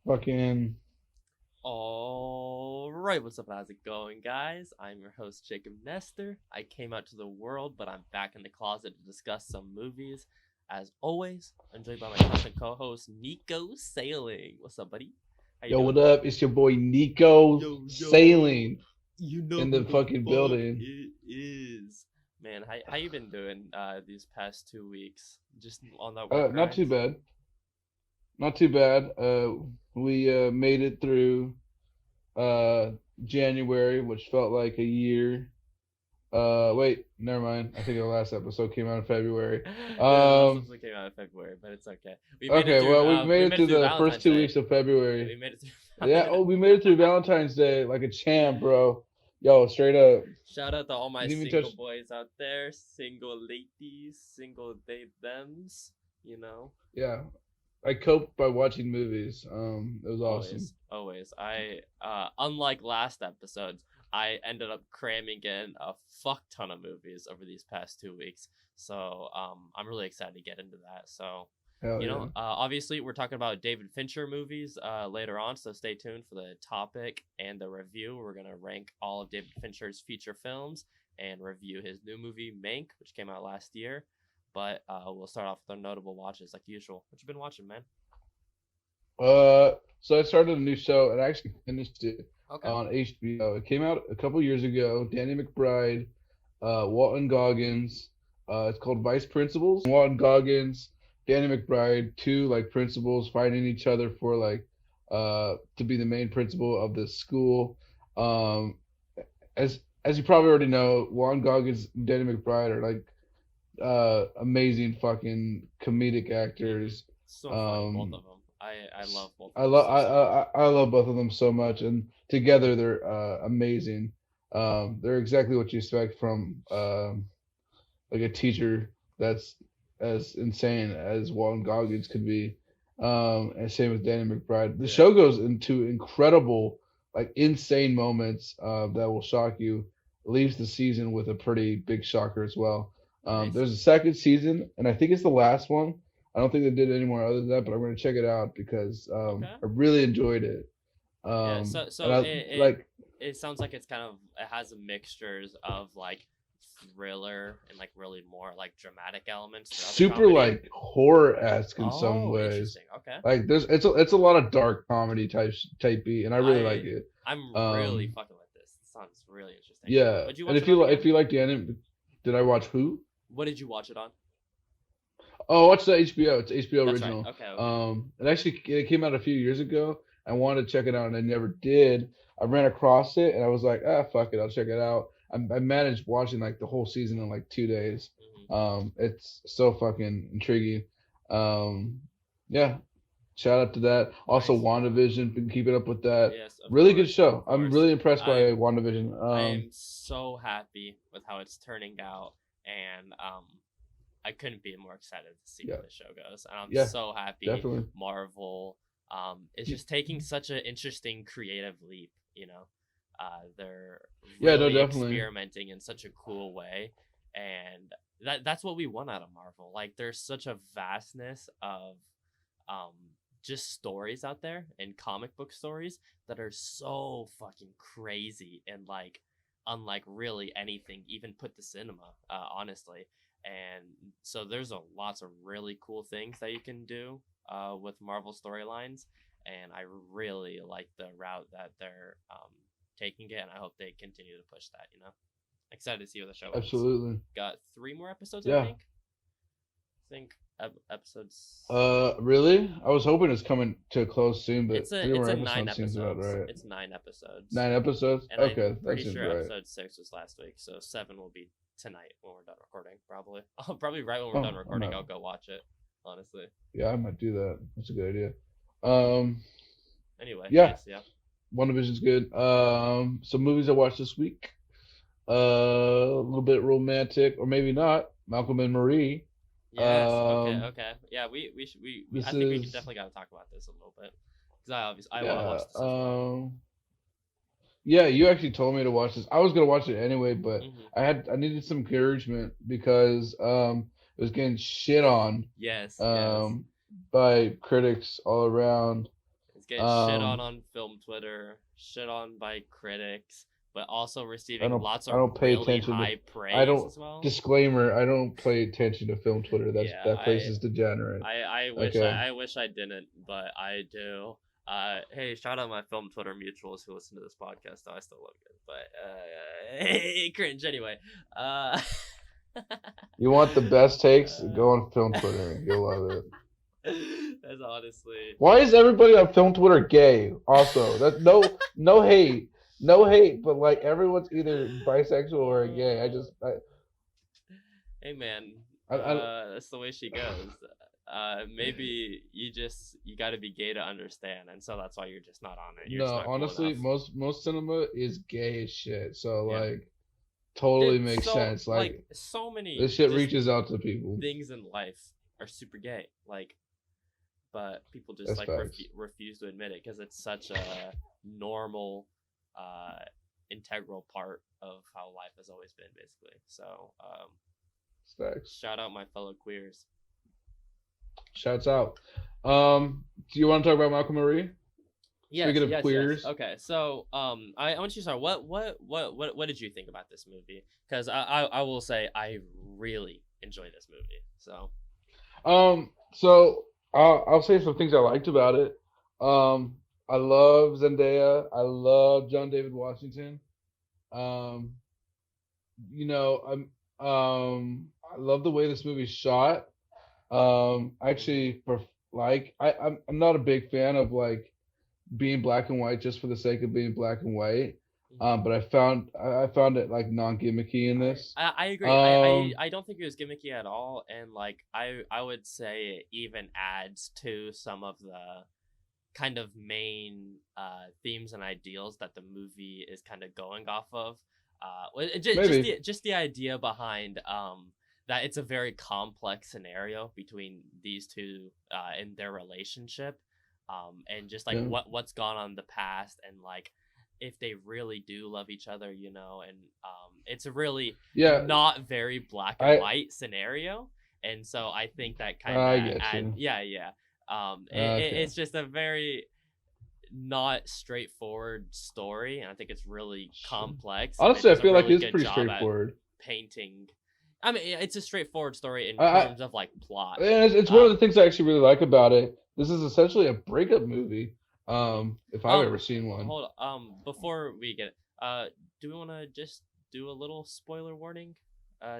Fucking All right, what's up? How's it going, guys? I'm your host, Jacob Nestor. I came out to the world, but I'm back in the closet to discuss some movies. As always, I'm joined by my constant co-host, Nico Sailing. What's up, buddy? How you yo, doing? what up? It's your boy Nico Yo, yo, sailing you know in who the the fucking fuck building. it is. Man, how you been doing these past 2 weeks? Just on that work Not too grind? bad. Not too bad. We made it through uh January, which felt like a year. Wait, never mind. I think the last episode came out in February. Yeah, the last Um, episode came out in February, but it's okay. We made it okay, through. well, we We made it made it through through the first Valentine's two Day. weeks of Yeah, February. we made it Yeah. through. Oh, we made it through Valentine's Day like a champ, bro. Yo, straight up. Shout out to all my Didn't even single touch. boys out there, single ladies, single they thems. You know, Yeah, I coped by watching movies. It was awesome. always, always. Unlike last episodes, I ended up cramming in a fuck ton of movies over these past 2 weeks. So, I'm really excited to get into that. So, Hell yeah. obviously, we're talking about David Fincher movies later on, so stay tuned for the topic and the review. We're gonna rank all of David Fincher's feature films and review his new movie Mank, which came out last year. But we'll start off with our notable watches, like usual. What you been watching, man? So I started a new show and I actually finished it Okay. on HBO. It came out a couple years ago. Danny McBride, Walton Goggins. It's called Vice Principals. Walton Goggins, Danny McBride, two like principals fighting each other for like to be the main principal of this school. Um, as you probably already know, Walton Goggins and Danny McBride are like amazing fucking comedic Mm-hmm. actors. So funny, both Um, of them. I love both of I them love so much. I love both of them so much, and together they're amazing. They're exactly what you expect from like a teacher that's as insane as Walton Goggins could be. And same with Danny McBride. The Yeah. show goes into incredible, like insane moments that will shock you. Leaves the season with a pretty big shocker as well. Nice. There's a second season, and I think it's the last one. I don't think they did any more other than that, but I'm going to check it out because Okay. I really enjoyed it. Yeah. So And so I it like it sounds like it has mixtures of like thriller and like really more like dramatic elements throughout the super comedy. like horror esque in some Oh, ways. interesting. Okay. Like there's it's a lot of dark comedy type beat, and I really like I it. I'm really Um, fucking with this. It sounds really interesting. yeah, What'd you and watch it on if again? you like the anime, did I watch who? What did you watch it on? Oh, watch the HBO. It's HBO That's right. original. Okay, okay. It came out a few years ago. I wanted to check it out, and I never did. I ran across it, and I was like, ah, fuck it, I'll check it out. I managed watching like the whole season in like 2 days. Hmm. It's so fucking intriguing. Um, yeah, shout out to that. Also, Nice. WandaVision, been keeping up with that. Yes, of Really good course, show. of I'm course. really impressed by I'm WandaVision. I am so happy with how it's turning out, and I couldn't be more excited to see where Yeah, the show goes. And I'm yeah, so happy definitely. Marvel is just taking such an interesting creative leap. They're Yeah, no, really definitely. experimenting in such a cool way, and that's what we want out of Marvel. Like, there's such a vastness of um just stories out there and comic book stories that are so fucking crazy and like unlike really anything even put to cinema, honestly. And so there's a lots of really cool things that you can do with Marvel storylines, and I really like the route that they're taking it, and I hope they continue to push that. Excited to see where the show ends. Absolutely. Got three more episodes, I Yeah. think. I think episodes. Really? I was hoping it's coming to a close soon, but It's a three it's more a nine episodes seems about episodes. right. It's 9 episodes, 9 episodes? and I'm Okay, that pretty seems sure right. episode 6 was last week, so 7 will be tonight when we're done recording. Probably, probably right when we're done Oh, I'm recording, not. I'll go watch it. Honestly. Yeah, I might do that. That's a good idea. Um, Anyway, yeah, nice. Yeah. WandaVision's good. Some movies I watched this week. A little bit romantic, or maybe not. Malcolm and Marie. Yes. Okay. Um, Okay. Yeah. We should. We I this think we is definitely got to talk about this a little bit because I want to yeah. watch this as well. Yeah, you actually told me to watch this. I was gonna watch it anyway, but Hmm. I needed some encouragement because it was getting shit on Yes. Yes. um by critics all around. It's get shit on film Twitter, shit on by critics, but also receiving lots I of don't pay really attention to. high I praise don't. as well. Disclaimer: I don't pay attention to film Twitter. Yeah, That place is degenerate. I wish Okay. I wish I didn't, but I do. Hey, shout out my film Twitter mutuals who listen to this podcast. Though I still love it, but hey, cringe anyway. You want the best takes? Go on film Twitter. You'll love it. That's honestly. Why is everybody on film Twitter gay? Also, that no hate, but like everyone's either bisexual or gay. Hey man, I that's the way she goes. Maybe you got to be gay to understand, and so that's why you're just not on it. You're just no, not cool honestly, enough. most cinema is gay as shit. So Yeah. like, totally Dude, makes sense. Like so many this shit just reaches out to people. things in life are super gay. Like, but people just That's like facts. refuse to admit it because it's such a normal, integral part of how life has always been, basically. So, Facts. shout out my fellow queers. Shouts out. Do you want to talk about Malcolm Marie? Speaking of queers. Yes. Okay, so I want you to start. What did you think about this movie? Because I will say I really enjoyed this movie. So I'll say some things I liked about it. I love Zendaya. I love John David Washington. Um, I love the way this movie's shot. Actually, I'm not a big fan of like being black and white just for the sake of being black and white. But I found it like non-gimmicky in this. I agree. Um, I don't think it was gimmicky at all, and like I would say it even adds to some of the kind of main themes and ideals that the movie is kind of going off of. Maybe. Just the idea behind that it's a very complex scenario between these two in their relationship, and just like Yeah. what's gone on in the past, and like if they really do love each other, and it's a really Yeah, not very black and I white scenario, and so I think that kind I of get you. yeah. Okay. It's just a very not straightforward story, and I think it's really complex. And it Honestly, I does a feel like really it's good pretty job at straightforward. painting. I mean, it's a straightforward story in I, terms of like plot. and it's one of the Um, things I actually really like about it. This is essentially a breakup movie. mhm. If I've ever seen one. Hold before we get do we want to just do a little spoiler warning,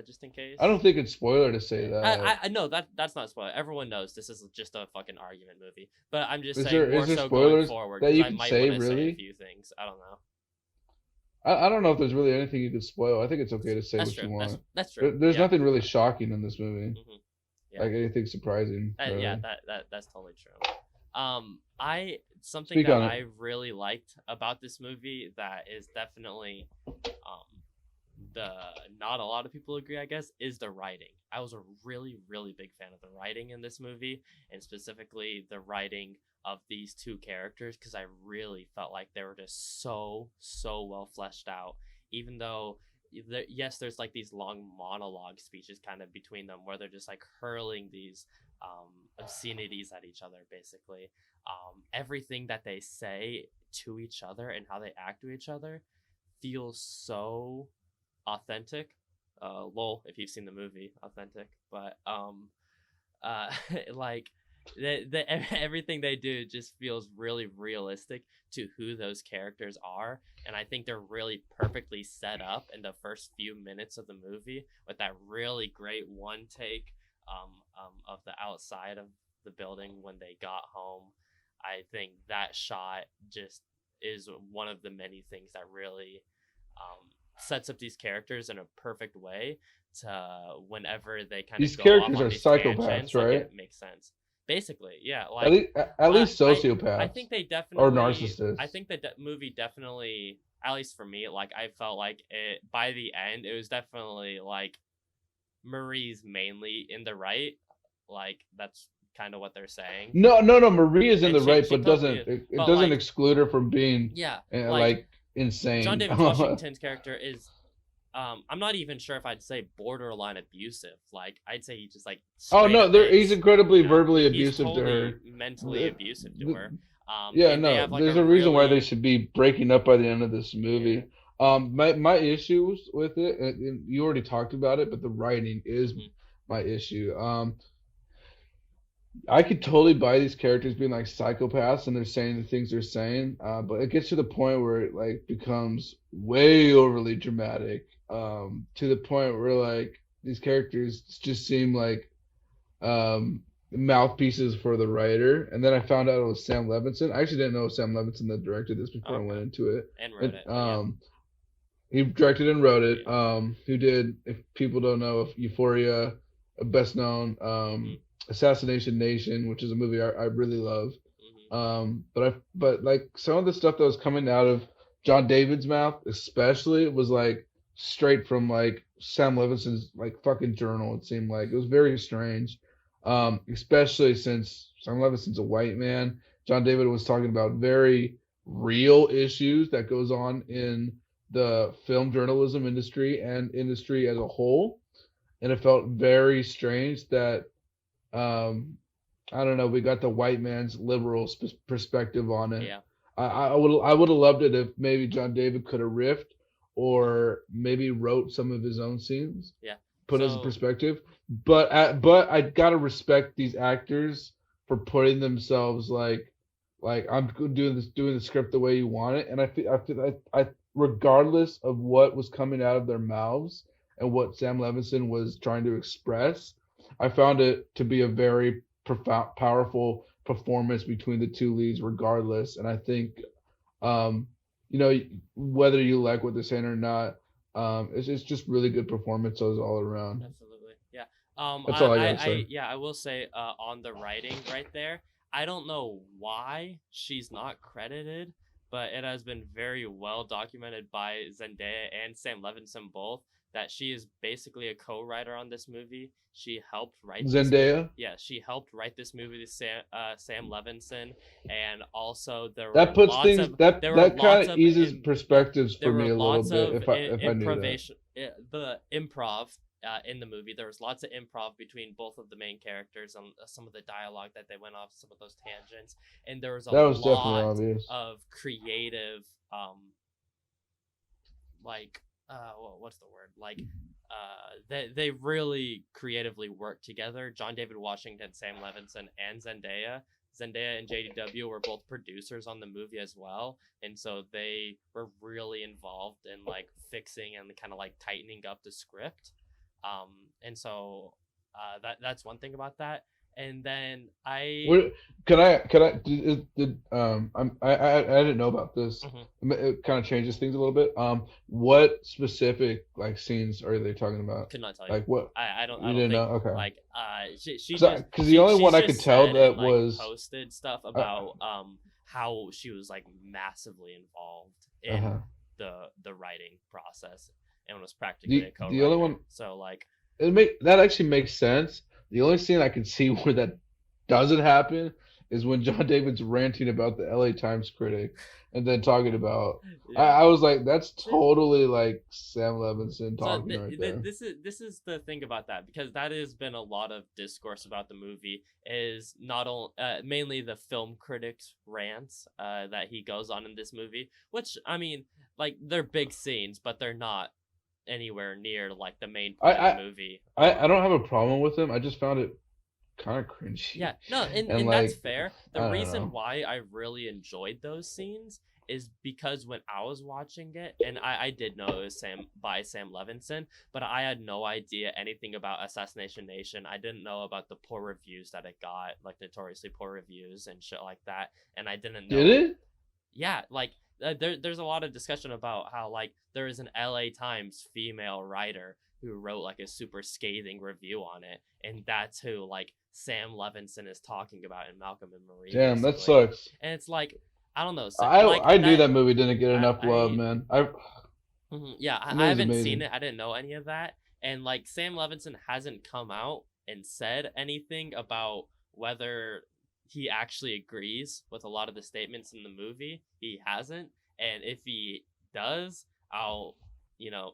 just in case? I don't think it's spoiler to say that. I know that's not spoiler. Everyone knows this is just a fucking argument movie. But I'm just Is saying there more so going spoilers forward that because you I can might say want to say a really? few things. I don't know. I don't know if there's really anything you could spoil. I think it's okay to say That's what true. you want. That's true. There's Yeah. nothing really shocking in this movie, Yeah. like anything surprising. Yeah, Really. that's totally true. I something Speak that on I it. really liked about this movie that is definitely the not a lot of people agree, I guess, is the writing. I was a really big fan of the writing in this movie, and specifically the writing of these two characters, because I really felt like they were just so well fleshed out. Even though yes, there's like these long monologue speeches kind of between them where they're just like hurling these obscenities at each other, basically. Everything that they say to each other and how they act to each other feels so authentic. Lol, if you've seen the movie Authentic, but like everything they do just feels really realistic to who those characters are, and I think they're really perfectly set up in the first few minutes of the movie with that really great one take of the outside of the building when they got home. I think that shot just is one of the many things that really sets up these characters in a perfect way to whenever they kind These of go off characters on are these psychopaths, tangents, like right? it makes sense. Basically, yeah. At Like least, at least I sociopaths think they or definitely. narcissists. I think the movie definitely, at least for me, like I felt like it by the end, it was definitely like Marie's mainly in the right. Like that's kind of what they're saying. No. Marie is in And the right, she but totally is. it But doesn't like, exclude her from being yeah, like John insane. David Washington's character is I'm not even sure if I'd say borderline abusive. Like I'd say he just like Oh straight no, up he's is. incredibly You know, verbally he's abusive to totally her. mentally The, abusive to the, her. yeah, And they no, have like a there's a reason why they really should be breaking up by the end of this yeah. movie. My issues with it, and you already talked about it, but the writing is Hmm. my issue. I could totally buy these characters being like psychopaths and they're saying the things they're saying, but it gets to the point where it like becomes way overly dramatic, to the point where like these characters just seem like mouthpieces for the writer. And then I found out it was Sam Levinson. I actually didn't know it was Sam Levinson that directed this before I Okay. went into it. And wrote And it, but yeah, he directed and wrote it. yeah. Who did, if people don't know, Euphoria, best known, Hmm. Assassination Nation, which is a movie I really love. Hmm. But like some of the stuff that was coming out of John David's mouth, especially, was like straight from like Sam Levinson's like fucking journal. It seemed like it was very strange, especially since Sam Levinson's a white man. John David was talking about very real issues that goes on in the film journalism industry and industry as a whole, and it felt very strange that um, I don't know. We got the white man's liberal perspective on it. Yeah. I would have loved it if maybe John David could have riffed or maybe wrote some of his own scenes, Yeah. put as a So perspective. But I gotta respect these actors for putting themselves like I'm doing the script the way you want it, and I regardless of what was coming out of their mouths and what Sam Levinson was trying to express, I found it to be a very profound, powerful performance between the two leads, regardless. And I think, um, you know, whether you like what they're saying or not, it's just really good performances all around. absolutely. Yeah. That's all I gotta say. Yeah, I will say on the writing right there, I don't know why she's not credited, but it has been very well documented by Zendaya and Sam Levinson both that she is basically a co-writer on this movie. She helped write this movie. Zendaya. Yeah, she helped write this movie to Sam Levinson, and also That puts things there were that kind lots of of eases yeah, perspectives for there were me a little lots bit of if I knew that. improvisation, the improv in the movie. There was lots of improv between both of the main characters on some of the dialogue that they went off some of those tangents, and there was a That was definitely lot obvious. of creative, like what's the word? Like they really creatively worked together. John David Washington, Sam Levinson, and Zendaya. Zendaya and JDW were both producers on the movie as well, and so they were really involved in like fixing and kind of like tightening up the script. Um, and so that's one thing about that. And then What can I I didn't know about this. Mhm. It kind of changes things a little bit. What specific like scenes are they talking about? Could not tell you. Like what I you don't didn't know? think Okay. like Because the only she's one I could just tell said and that like was posted stuff uh, about how she was like massively involved in uh the writing process and was practically a the only co-writer. one So like that actually makes sense. The only scene I can see where that doesn't happen is when John David's ranting about the LA Times critic and then talking about. yeah. I was like, that's totally like Sam Levinson So talking right there. this is the thing about that because that has been a lot of discourse about the movie is not only mainly the film critics rants that he goes on in this movie, which I mean like they're big scenes, but they're not anywhere near like the main I point of the I movie. I don't have a problem with him. I just found it kind of Yeah, cringy no, and and that's like fair. The I don't reason know. why I really enjoyed those scenes is because when I was watching it, and I did know it was Sam Levinson, but I had no idea anything about Assassination Nation. I didn't know about the poor reviews that it got, like notoriously poor reviews and shit like that. And I didn't Did know, it? yeah, like there's a lot of discussion about how like there is an LA Times female writer who wrote like a super scathing review on it, and that's who like Sam Levinson is talking about in Malcolm and Marie Damn, that basically. sucks. And it's like I don't know, like I knew that. that movie didn't get enough love, I man. I yeah, The I movie's haven't seen amazing. it. I didn't know any of that, and like Sam Levinson hasn't come out and said anything about whether he actually agrees with a lot of the statements in the movie. He hasn't, and if he does, I'll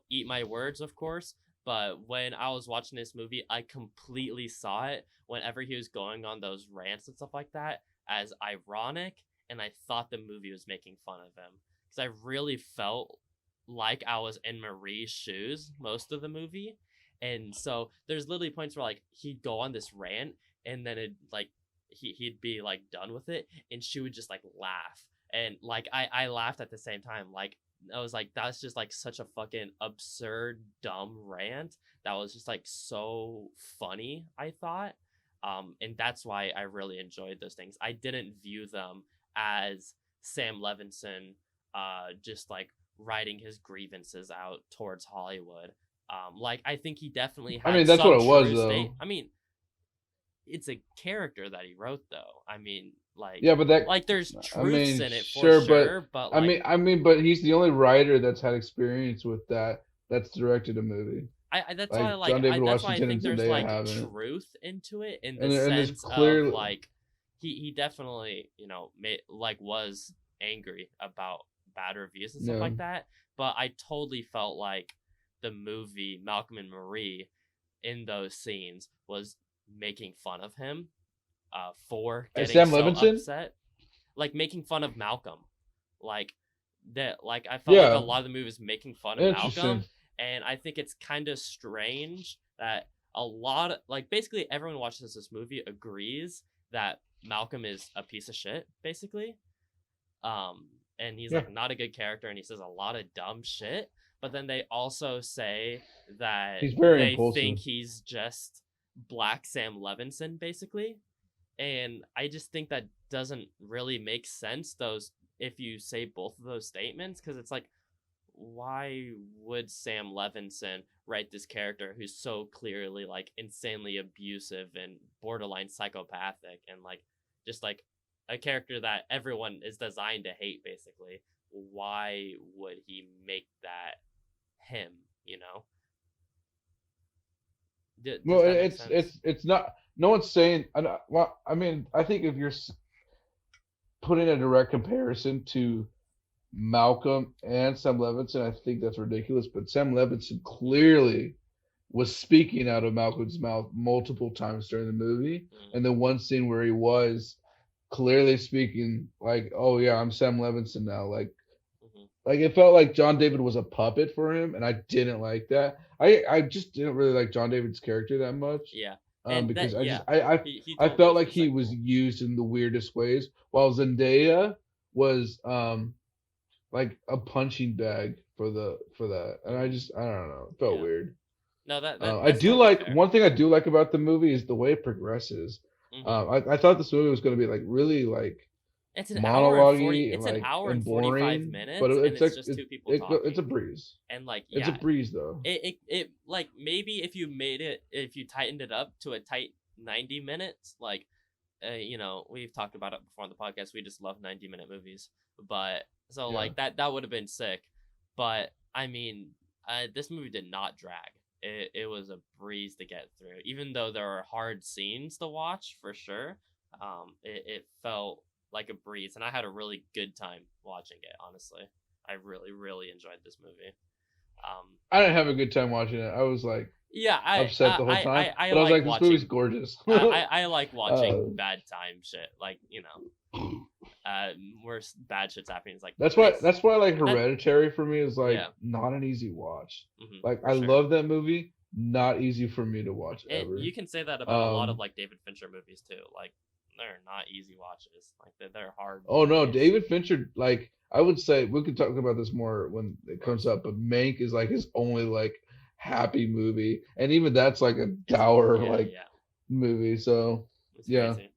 eat my words, of course. But when I was watching this movie, I completely saw it whenever he was going on those rants and stuff like that as ironic, and I thought the movie was making fun of him because I really felt like I was in Marie's shoes most of the movie. And so there's literally points where like he'd go on this rant and then it like he'd be like done with it and she would just like laugh. And like I laughed at the same time. Like I was like, that's just like such a fucking absurd, dumb rant. That was just like so funny, I thought. And that's why I really enjoyed those things. I didn't view them as Sam Levinson just like writing his grievances out towards Hollywood. Like I think he definitely I had mean, that's some what it was, true state. though. I mean, it's a character that he wrote though. I mean, Yeah, but that, like there's I truths mean, in it for sure, but sure, but I like mean, I mean, but he's the only writer that's had experience with that. That's directed a movie. I that's why Like John David that's why I Washington and think there's Zendaya like haven't, truth into it in the and there's sense of clearly, like he definitely was angry about bad reviews and stuff yeah. like that, but I totally felt like the movie Malcolm and Marie in those scenes was making fun of him for getting Sam so Levinson. upset, like making fun of Malcolm, like that. Like I felt like a Yeah, lot of the movie was making fun of interesting. Malcolm, and I think it's kind of strange that a lot of like basically everyone who watches this movie agrees that Malcolm is a piece of shit, basically. And he's Yeah, like not a good character, and he says a lot of dumb shit. But then they also say that he's very they impulsive. think he's just Black Sam Levinson, basically. And I just think that doesn't really make sense, those if you say both of those statements, because it's like, why would Sam Levinson write this character who's so clearly like insanely abusive and borderline psychopathic and like just like a character that everyone is designed to hate, basically? Why would he make that him, you know? Well, Does that make sense? it's not. No one's saying. Well, I mean, I think if you're putting a direct comparison to Malcolm and Sam Levinson, I think that's ridiculous. But Sam Levinson clearly was speaking out of Malcolm's mouth multiple times during the movie, Mm, and the one scene where he was clearly speaking like, "Oh yeah, I'm Sam Levinson now." mm-hmm. Like it felt like John David was a puppet for him, and I didn't like that. I just didn't really like John David's character that much, Yeah. And because that, I just yeah, he I totally felt was like just he like, was used in the weirdest ways, while Zendaya was like a punching bag for that, and mm-hmm. I don't know, it felt Yeah. weird. No, I that's do totally like fair. one thing I do like about the movie is the way it progresses. Mm-hmm. I thought this movie was going to be like really like It's an hour and 40, monologue and it's an like hour and and 45 boring, but minutes, and it's it's like just two people it's a talking. breeze. And like, It's a yeah, breeze though. it like maybe if you tightened it up to a tight 90 minutes, like we've talked about it before on the podcast, we just love 90-minute movies. But so Yeah. like that would have been sick. But I mean, this movie did not drag. It was a breeze to get through, even though there are hard scenes to watch for sure. It felt like a breeze, and I had a really good time watching it. Honestly, I really really enjoyed this movie. I didn't have a good time watching it. I was like Yeah, upset the whole time, but I was like, this movie's gorgeous. I like uh, watching bad time shit, like where bad shit's happening. It's like that's why nice. like That Hereditary for me is like Yeah, not an easy watch. Like for I sure. love that movie, not easy for me to watch And ever. you can say that about a lot of Um, like David Fincher movies too. Like they're not easy watches. Like they're hard oh no, movies. David Fincher. Like I would say we could talk about this more when it comes up, but Mank is like his only like happy movie, and even that's like a It's dour Yeah, like yeah. movie. So It's yeah, crazy.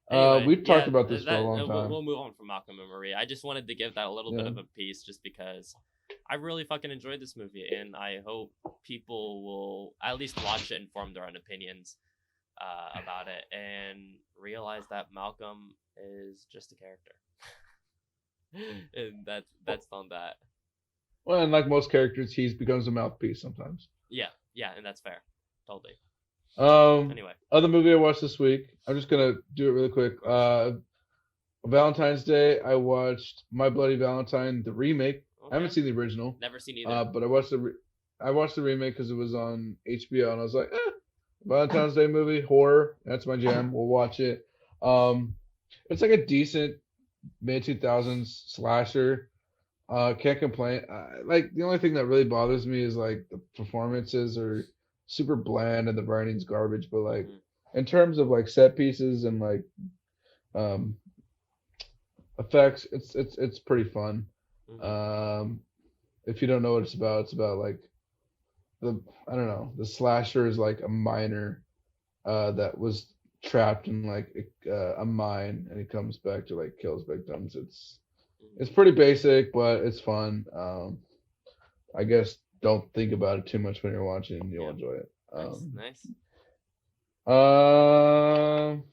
Anyway, we've talked yeah, about this for a that long time. we'll move on from Malcolm and Marie. I just wanted to give that a little bit Yeah. of a piece, just because I really fucking enjoyed this movie, and I hope people will at least watch it and form their own opinions about it, and realize that Malcolm is just a character. And that's on that. Well, and like most characters, he becomes a mouthpiece sometimes. Yeah, yeah, and that's fair. Totally. Um, Anyway, other movie I watched this week. I'm just gonna do it really quick. of course. Valentine's Day, I watched My Bloody Valentine, the remake I haven't Okay. seen the original, Never seen either. but I watched the remake because it was on HBO, and I was like, Valentine's Day movie, horror, that's my jam. We'll watch it. Um, it's like a decent mid 2000s slasher. Can't complain. Like the only thing that really bothers me is like the performances are super bland and the writing's garbage. But like Mhm. in terms of like set pieces and like um, effects, it's pretty fun. Mhm. Um, if you don't know what it's about like the I don't know, the slasher is like a miner that was trapped in like a mine and he comes back to like kills victims. Mhm. It's pretty basic, but it's fun. I guess don't think about it too much when you're watching. You'll Yep. enjoy it. Nice. Nice. Um,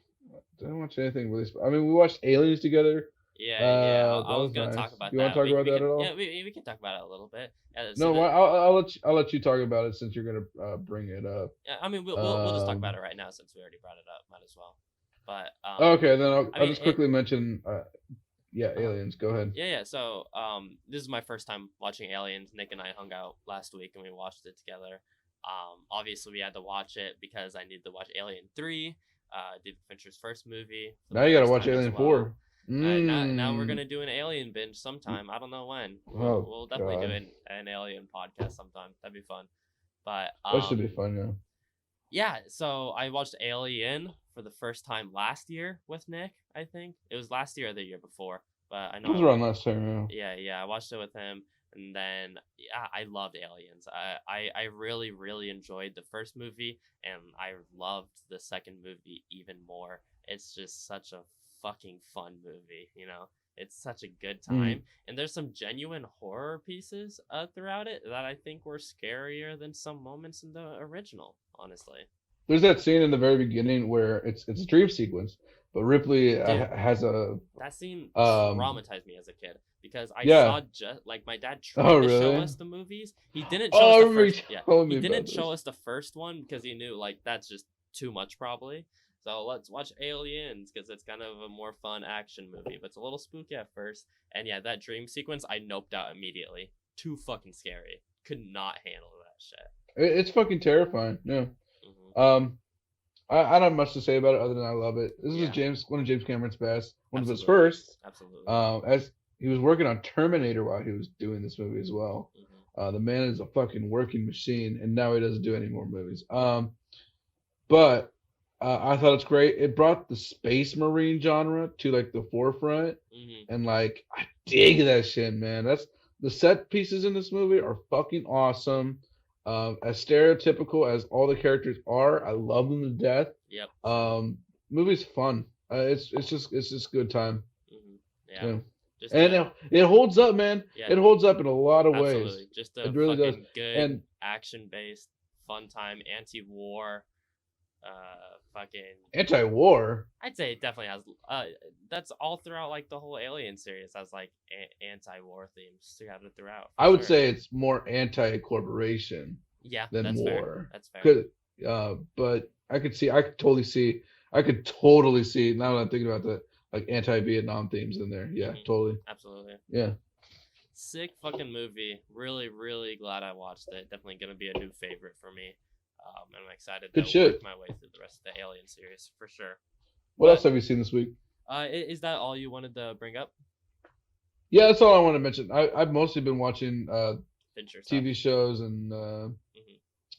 didn't watch anything really. I mean, we watched Aliens together. Yeah. Yeah. I That was was gonna talk nice. about You want to that. talk about We that can. at Yeah. all? We can talk about it a little bit. So No, the I'll let you talk about it since you're gonna bring it up. Yeah, I mean, we'll just talk about Um, it right now since we already brought it up. Might as well. But okay, then I I'll mean, just quickly mention. Yeah, uh Aliens. Go ahead. yeah, yeah. So this is my first time watching Aliens. Nick and I hung out last week and we watched it together. Obviously we had to watch it because I needed to watch Alien 3, David Fincher's first movie for the Now you gotta first watch time as Alien well. 4. Now we're Mmm. gonna do an Alien binge sometime. I don't know when. Oh We'll definitely do God, an Alien podcast sometime. That'd be fun. But that should be fun. Yeah. yeah, so I watched Alien for the first time last year with Nick, I think. It was last year or the year before, but I It was know around last time. yeah, I watched it with him and then yeah, I loved Aliens. I really really enjoyed the first movie and I loved the second movie even more. It's just such a fucking fun movie, you know. It's such a good Yeah. time, and there's some genuine horror pieces throughout it that I think were scarier than some moments in the original. Honestly, There's that scene in the very beginning where it's a dream sequence, but Ripley dude, has a that scene um traumatized me as a kid because I yeah. saw just like my dad Oh tried to show really? us the movies. He didn't show Oh, us I the remember first. you Yeah, telling he me about didn't show this. us the first one because he knew like that's just too much probably. So let's watch Aliens because it's kind of a more fun action movie, but it's a little spooky at first. And yeah, that dream sequence I noped out immediately. Too fucking scary. Could not handle that shit. It's fucking terrifying. Yeah. Hmm. Um, I don't have much to say about it other than I love it. This was Yeah, one of James Cameron's best, one of his absolutely, first. absolutely. As he was working on Terminator while he was doing this movie as well. Hmm. The man is a fucking working machine, and now he doesn't do any more movies. But I thought it's great. It brought the space marine genre to like the forefront, Hmm. and like I dig that shit, man. That's the set pieces in this movie are fucking awesome. As stereotypical as all the characters are, I love them to death. Yep, same. Um, movie's fun. It's just good time. Hmm. Yeah, Yeah, just and a it holds up, man. yeah, It holds up in a lot of ways. absolutely, just a It really does. fucking good And action based fun time, anti-war, fucking. anti-war. I'd say it definitely has. That's all throughout like the whole Alien series has like anti-war themes scattered throughout for I would sure. say it's more anti-corporation Yeah, than that's fair. war. That's fair. But I could totally see now that I'm thinking about the like anti-Vietnam themes in there. Yeah, Hmm. totally. Absolutely. Yeah. Sick fucking movie. Really, really glad I watched it. Definitely gonna be a new favorite for me. And I'm excited Good to work shit. my way through the rest of the Alien series for sure. What else But have you seen this week? is that all you wanted to bring up? Yeah, that's all I want to mention. I've mostly been watching Fincher stuff. TV shows and Hmm.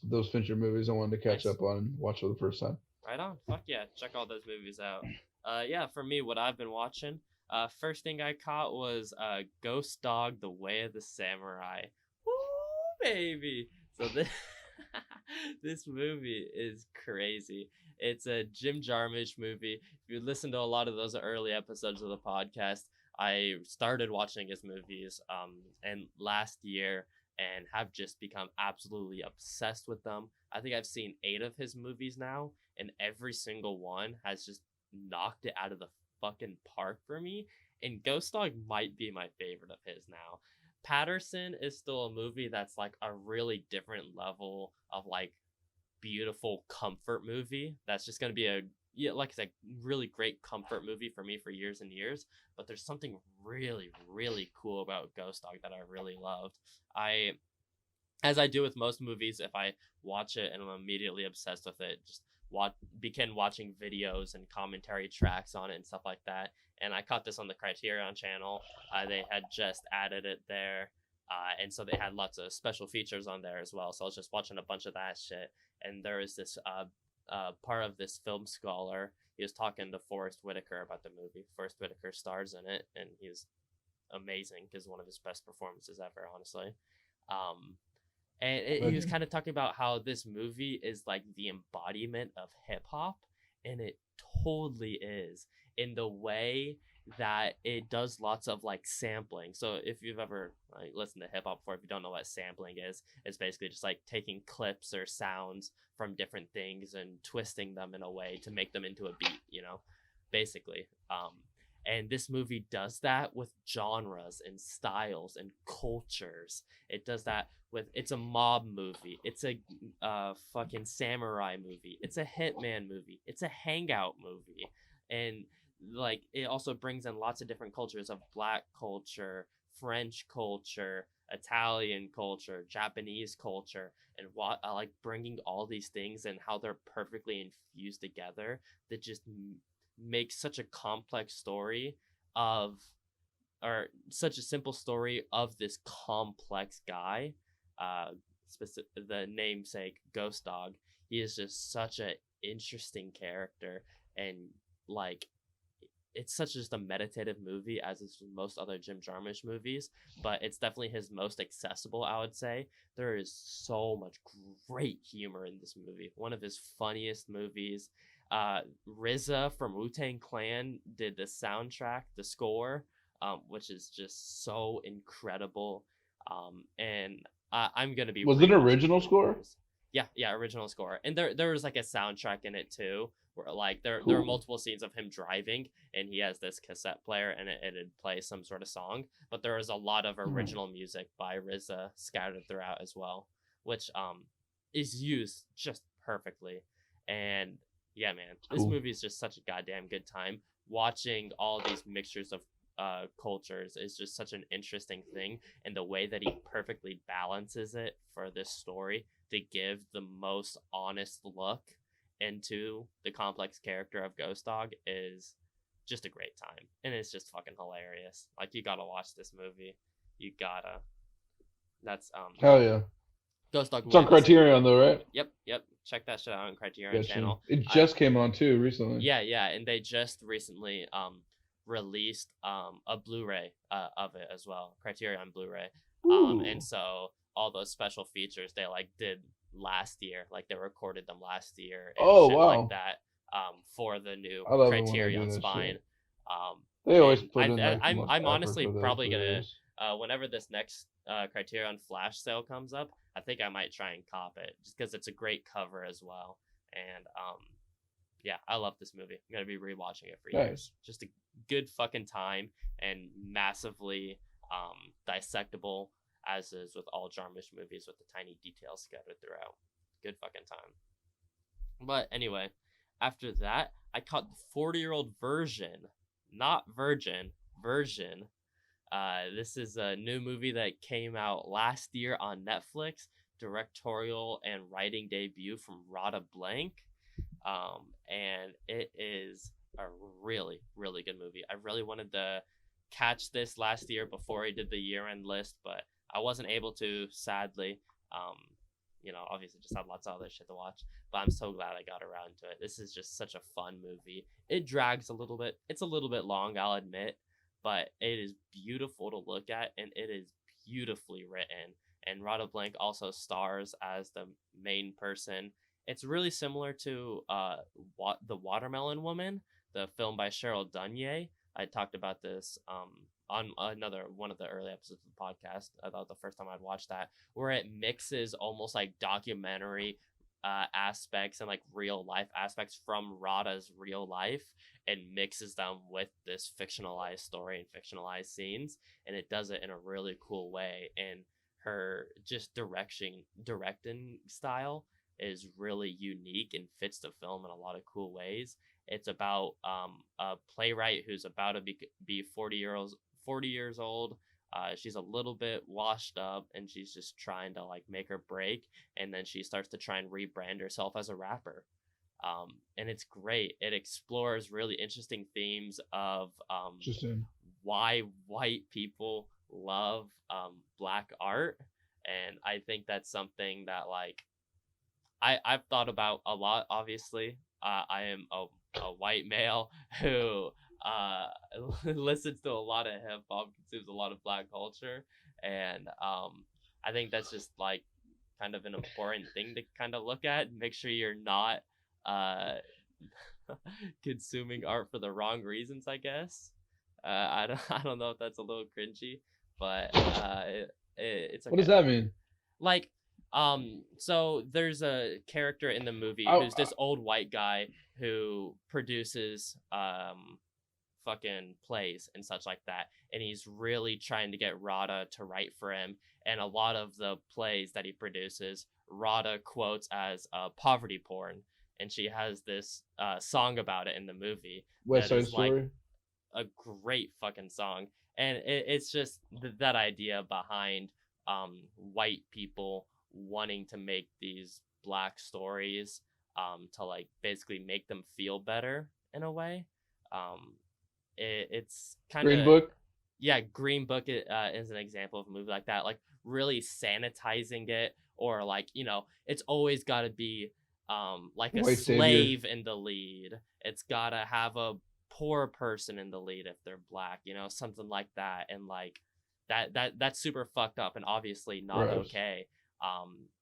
those Fincher movies I wanted to catch Nice. up on and watch for the first time. Right on. Fuck yeah. Check all those movies out. Yeah, for me, what I've been watching. First thing I caught was Ghost Dog: The Way of the Samurai. Woo, baby. So this this movie is crazy. It's a Jim Jarmusch movie. If you listen to a lot of those early episodes of the podcast, I started watching his movies and last year and have just become absolutely obsessed with them. I think I've seen 8 of his movies now, and every single one has just knocked it out of the fucking park for me. And Ghost Dog might be my favorite of his now. Patterson is still a movie that's like a really different level of like beautiful comfort movie. That's just gonna be a yeah, like I said, really great comfort movie for me for years and years. But there's something really, really cool about Ghost Dog that I really loved. I, as I do with most movies, if I watch it and I'm immediately obsessed with it, just begin watching videos and commentary tracks on it and stuff like that. And I caught this on the Criterion channel. They had just added it there. And so they had lots of special features on there as well. So I was just watching a bunch of that shit. And there was this part of this film scholar. He was talking to Forrest Whitaker about the movie. Forrest Whitaker stars in it, and he's amazing because one of his best performances ever, honestly. Um, he was Legend. kind of talking about how this movie is like the embodiment of hip hop, and it totally is in the way that it does lots of like sampling. So if you've ever like listened to hip hop before, if you don't know what sampling is, it's basically just like taking clips or sounds from different things and twisting them in a way to make them into a beat, basically. And this movie does that with genres and styles and cultures. It does that with, it's a mob movie, it's a fucking samurai movie, it's a hitman movie, it's a hangout movie, and like it also brings in lots of different cultures of black culture, French culture, Italian culture, Japanese culture, and what like bringing all these things and how they're perfectly infused together that just makes such a complex story of, or such a simple story of this complex guy, the namesake Ghost Dog. He is just such an interesting character, and like it's such just a meditative movie, as is most other Jim Jarmusch movies, but it's definitely his most accessible, I would say. There is so much great humor in this movie. One of his funniest movies. RZA from Wu-Tang Clan did the soundtrack, the score, which is just so incredible. And I'm gonna be Was it rewatching original it for score? years. Yeah, original score. And there was like a soundtrack in it too, where like there are Cool. multiple scenes of him driving, and he has this cassette player, and it'd play some sort of song. But there was a lot of Hmm. original music by RZA scattered throughout as well, which is used just perfectly. And yeah, man, this Cool. movie is just such a goddamn good time. Watching all these mixtures of cultures is just such an interesting thing, and the way that he perfectly balances it for this story to give the most honest look into the complex character of Ghost Dog is just a great time, and it's just fucking hilarious. Like you gotta watch this movie, you gotta. That's Hell yeah. Ghost Dog It's on wins. Criterion though, right? Yep. Check that shit out on Criterion Gotcha. channel. It I just came on too recently. Yeah, and they just recently released a Blu-ray of it as well, Criterion Blu-ray. And Ooh. so all those special features they like did last year, like they recorded them last year and Oh shit like wow. that, for the new I love it when they do Criterion that spine. shit. They always And put in like the most I'm effort honestly for those probably gonna, Blu-rays. whenever this next Criterion Flash sale comes up, I think I might try and cop it just because it's a great cover as well. And yeah, I love this movie. I'm gonna be rewatching it for years. Nice. Just a good fucking time, and massively dissectable, as is with all Jarmusch movies, with the tiny details scattered throughout. Good fucking time. But anyway, after that, I caught the 40-year-old version, not virgin, version. This is a new movie that came out last year on Netflix. Directorial and writing debut from Rada Blank. And it is a really, really good movie. I really wanted to catch this last year before I did the year-end list, but I wasn't able to, sadly. Obviously just had lots of other shit to watch, but I'm so glad I got around to it. This is just such a fun movie. It drags a little bit. It's a little bit long, I'll admit, but it is beautiful to look at, and it is beautifully written. And Rada Blank also stars as the main person. It's really similar to The Watermelon Woman, the film by Cheryl Dunye. I talked about this on another one of the early episodes of the podcast about the first time I'd watched that, where it mixes almost like documentary aspects and like real life aspects from Rada's real life, and mixes them with this fictionalized story and fictionalized scenes, and it does it in a really cool way. And her just directing style is really unique and fits the film in a lot of cool ways. It's about a playwright who's about to be 40 years old. She's a little bit washed up, and she's just trying to like make her break, and then she starts to try and rebrand herself as a rapper. And it's great. It explores really interesting themes of Interesting. why white people love black art, and I think that's something that like I've thought about a lot. Obviously, I am a white male who uh listens to a lot of hip hop, consumes a lot of black culture, and I think that's just like kind of an important thing to kind of look at. Make sure you're not uh consuming art for the wrong reasons, I guess. I don't know if that's a little cringy, but it's What does okay. that mean? Like, so there's a character in the movie I, who's this old white guy who produces fucking plays and such like that, and he's really trying to get Rada to write for him. And a lot of the plays that he produces, Rada quotes as poverty porn, and she has this song about it in the movie West that Side is like Story. a great fucking song. And it's just that idea behind white people wanting to make these black stories to like basically make them feel better in a way. um it's kind Green of, Book. yeah, Green Book is an example of a movie like that, like really sanitizing it, or like, you know, it's always got to be like a White savior. slave in the lead. It's got to have a poor person in the lead if they're black, you know, something like that. And like that's super fucked up and obviously not Gross. okay.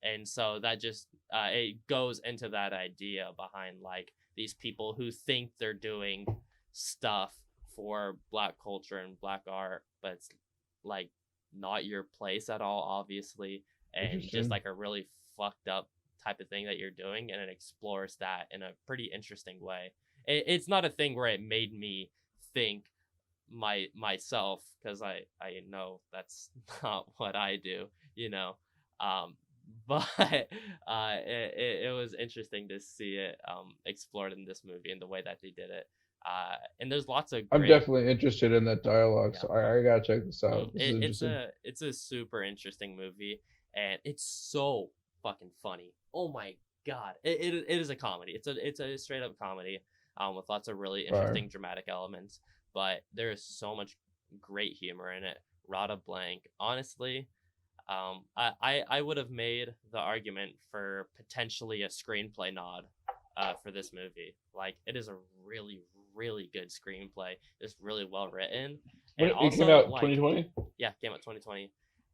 And so that just it goes into that idea behind like these people who think they're doing stuff for black culture and black art, but it's like not your place at all, obviously, and just Interesting. like a really fucked up type of thing that you're doing, and it explores that in a pretty interesting way. It's not a thing where it made me think myself, because I know that's not what I do, you know. um but it was interesting to see it explored in this movie and the way that they did it. And there's lots of I'm great, definitely interested in that dialogue, yeah. so I gotta check this out. This is interesting. It's a super interesting movie, and it's so fucking funny. Oh my god, it is a comedy. It's a straight up comedy, with lots of really Fire. interesting dramatic elements. But there is so much great humor in it. Rada Blank, honestly, I would have made the argument for potentially a screenplay nod for this movie. Like, it is a really, really good screenplay. It's really well written. And When it came also, out like, 2020. yeah, came out 2020.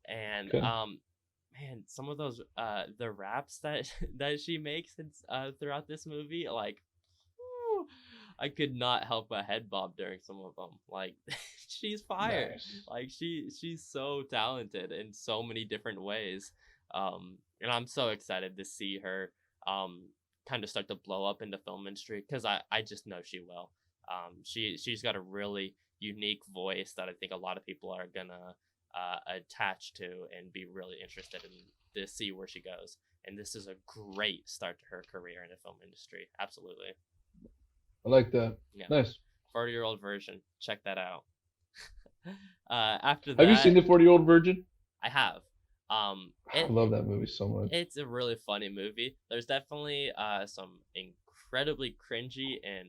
And Okay. man, some of those the raps that that she makes throughout this movie, like, whew, I could not help but head bob during some of them. Like, she's fire. Nice. Like, she's so talented in so many different ways. And I'm so excited to see her kind of start to blow up in the film industry, because I just know she will. She's got a really unique voice that I think a lot of people are gonna attach to and be really interested in to see where she goes. And this is a great start to her career in the film industry. Absolutely. I like that. Yeah. Nice. 40-year-old virgin. Check that out. After Have you that, seen the 40-Year-Old Virgin? I have. I love that movie so much. It's a really funny movie. There's definitely some incredibly cringy and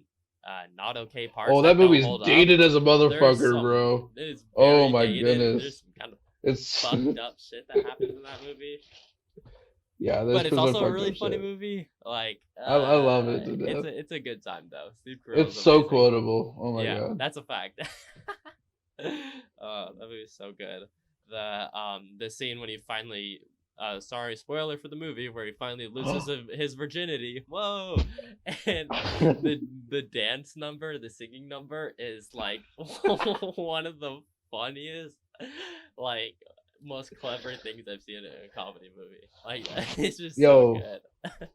not okay parts. Oh, that don't movie's hold up. dated as a There's motherfucker, some, bro. it is Oh very my dated. There's goodness. some kind of It's fucked up shit that happens in that movie. yeah, But it's some also a fucked really up funny shit. movie. Like, I love it to death. it's a good time though. Steve Carell's It's so amazing. quotable. Oh my Yeah, god. that's a fact. That movie is so good. The scene when he finally sorry, spoiler for the movie, where he finally loses his virginity. Whoa! And the dance number, the singing number, is like one of the funniest, like, most clever things I've seen in a comedy movie. Like, it's just so good.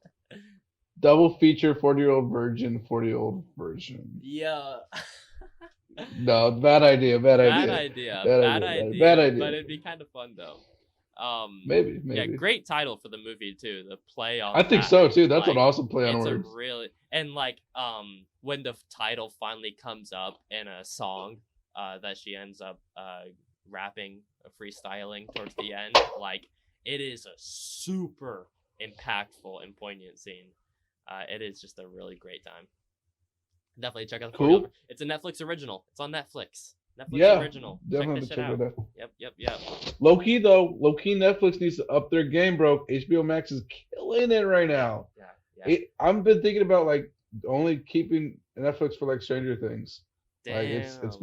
Double feature 40-Year-Old Virgin, 40-Year-Old Virgin. Yeah. No, bad idea. Bad idea. Bad idea. Bad idea. But Bad idea. it'd be kind of fun though. Maybe, Yeah, maybe. great title for the movie too. The play I on think that. so too. That's an Like, awesome play on it's a words. really, and like when the title finally comes up in a song that she ends up rapping, freestyling towards the end, like it is a super impactful and poignant scene. It is just a really great time. Definitely check out the Cool. 40. It's a Netflix original. It's on Netflix. Netflix Yeah, original. Check definitely this shit check out. it out. Yep. Low key though, low key Netflix needs to up their game, bro. HBO Max is killing it right now. Yeah. I've been thinking about like only keeping Netflix for like Stranger Things. Like Damn. it's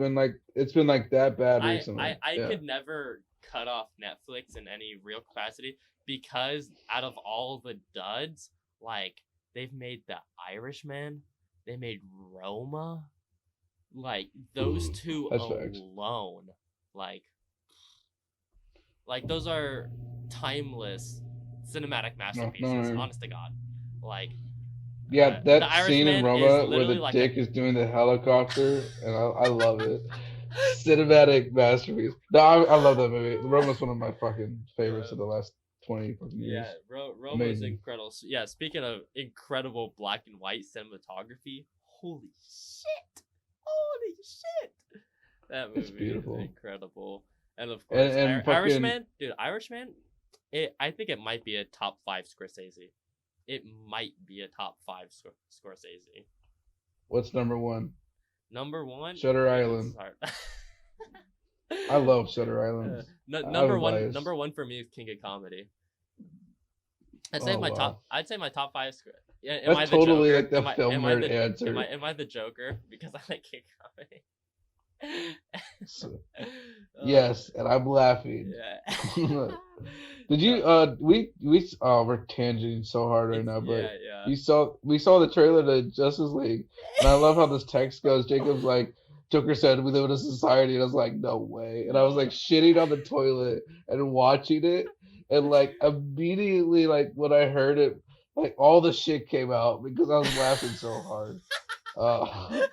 been like that bad I, recently. I I Yeah. could never cut off Netflix in any real capacity because out of all the duds, like they've made The Irishman, they made Roma, like those two That's facts. alone, like those are timeless cinematic No, masterpieces. no. Honest to God, like Yeah, The that scene in Irishman is Roma where the literally like a dick is doing the helicopter, and I love it. Cinematic masterpiece. No, I love that movie. Roma's one of my fucking favorites of the last 20 fucking Yeah, years. Roma's Amazing. incredible. Yeah, speaking of incredible black and white cinematography, holy shit! Holy shit! That It's movie is beautiful. incredible. And of And course, and fucking Irishman, dude, Irishman. I think it might be a top 5 Scorsese. It might be a top 5 Scorsese. what's number one? Number one, Shutter this is Island. hard. I love Shutter Island. Number I'm one, biased. number one for me is King of Comedy. Oh wow. I'd say my top 5. Yeah, am I That's the totally Joker? like the film nerd answer. Am I the Joker because I like King Comedy? So, Oh yes, and I'm laughing. yeah. Did you No, we we're tangenting so hard right it's now, but yeah. we saw the trailer to Justice League, and I love how this text goes. Jacob's like, Joker said we live in a society, and I was like, no way, and I was No. like shitting on the toilet and watching it, and like immediately like when I heard it, like all the shit came out because I was laughing so hard. Uh,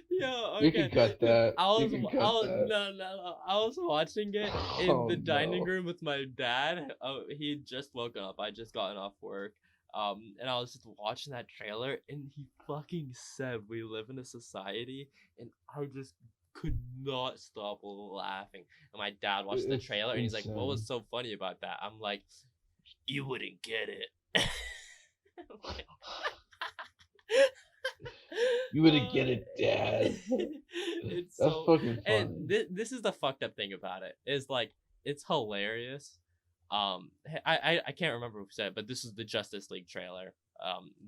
Yo, you can okay. cut Dude, that. You can I cut was that. no. I was watching it in Oh the dining no. room with my dad. Oh, he'd just woken up. I just gotten off work. And I was just watching that trailer, and he fucking said we live in a society, and I just could not stop laughing. And my dad watched the It's trailer, and he's like, "What was insane. so funny about that?" I'm like, "You wouldn't get it." You wouldn't get it, Dad. It's That's so fucking and funny. this is the fucked up thing about it is like it's hilarious. I can't remember who said it, but this is the Justice League trailer.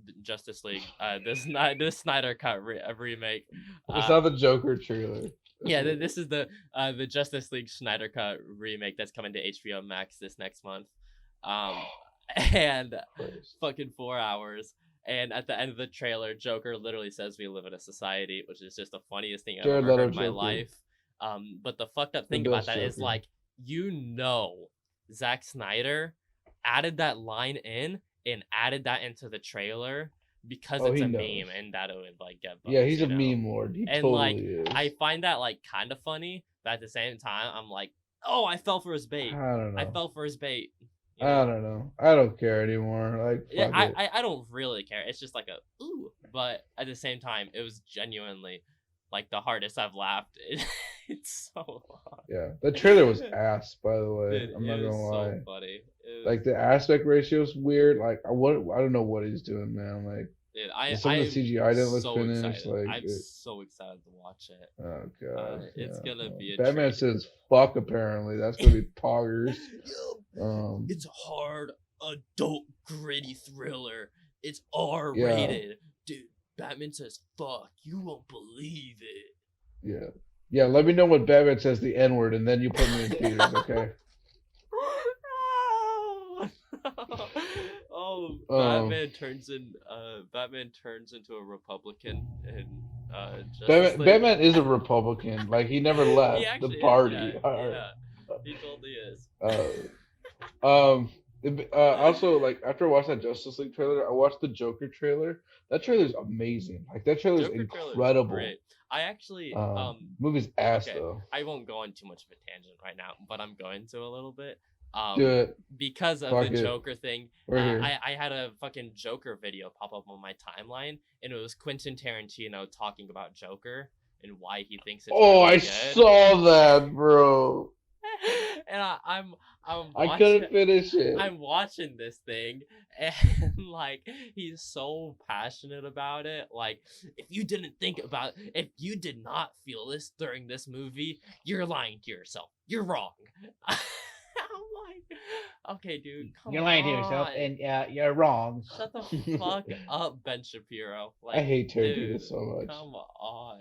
The Justice League this Snyder cut remake. It's uh not the Joker trailer. yeah, this is the Justice League Snyder cut remake that's coming to HBO Max this next month. Um and Christ. fucking 4 hours. And at the end of the trailer, Joker literally says we live in a society, which is just the funniest thing I've Jared ever Leto heard in my Joker. life. But the fucked up The thing about best that is Joker. like, Zack Snyder added that line in and added that into the trailer because Oh, it's he a knows. meme and that it would like get buzz, Yeah, he's you a know? meme lord. He And like totally is. I find that like kind of funny, but at the same time, I'm like, oh, I fell for his bait. I don't I know. fell for his bait. You I know? don't know. I don't care anymore. Like, Yeah, fuck it. I don't really care. It's just like a ooh, but at the same time, it was genuinely like the hardest I've laughed. It's so long. Yeah, the trailer was ass. By the way, Dude, I'm it not was gonna so lie. funny. Like the aspect ratio is weird. Like I don't know what he's doing, man. Like Dude, some of the I'm CGI didn't look so finished. excited. Like I'm so excited to watch it. oh god, It's yeah. gonna be a Batman treat. says fuck. Apparently, that's gonna be poggers. It's a hard, adult, gritty thriller. It's R Yeah, rated, dude. Batman says fuck. You won't believe it. yeah, yeah. Let me know when Batman says the N word, and then you put me in theaters, okay? Oh, Um, Batman turns into a Republican in Justice League. Batman is a Republican. Like he never He left the actually is, party. yeah. He totally is. Um, also, like after I watched that Justice League trailer, I watched the Joker trailer. That trailer is amazing. Like that trailer is Joker trailer is incredible. great. I actually Movie's ass okay, though. I won't go on too much of a tangent right now, but I'm going to a little bit. Do it. Because of the Fuck it. Joker thing, We're here. I had a fucking Joker video pop up on my timeline, and it was Quentin Tarantino talking about Joker and why he thinks it's Oh, really I good. saw that, bro. And I'm I watching couldn't finish it. I'm watching this thing, and like he's so passionate about it. Like, if you did not feel this during this movie, you're lying to yourself. You're wrong. I'm like, okay, dude, come You're lying to yourself, on. and you're wrong. Shut the fuck up, Ben Shapiro. I Like, hate Tarantino dude, so much. come on.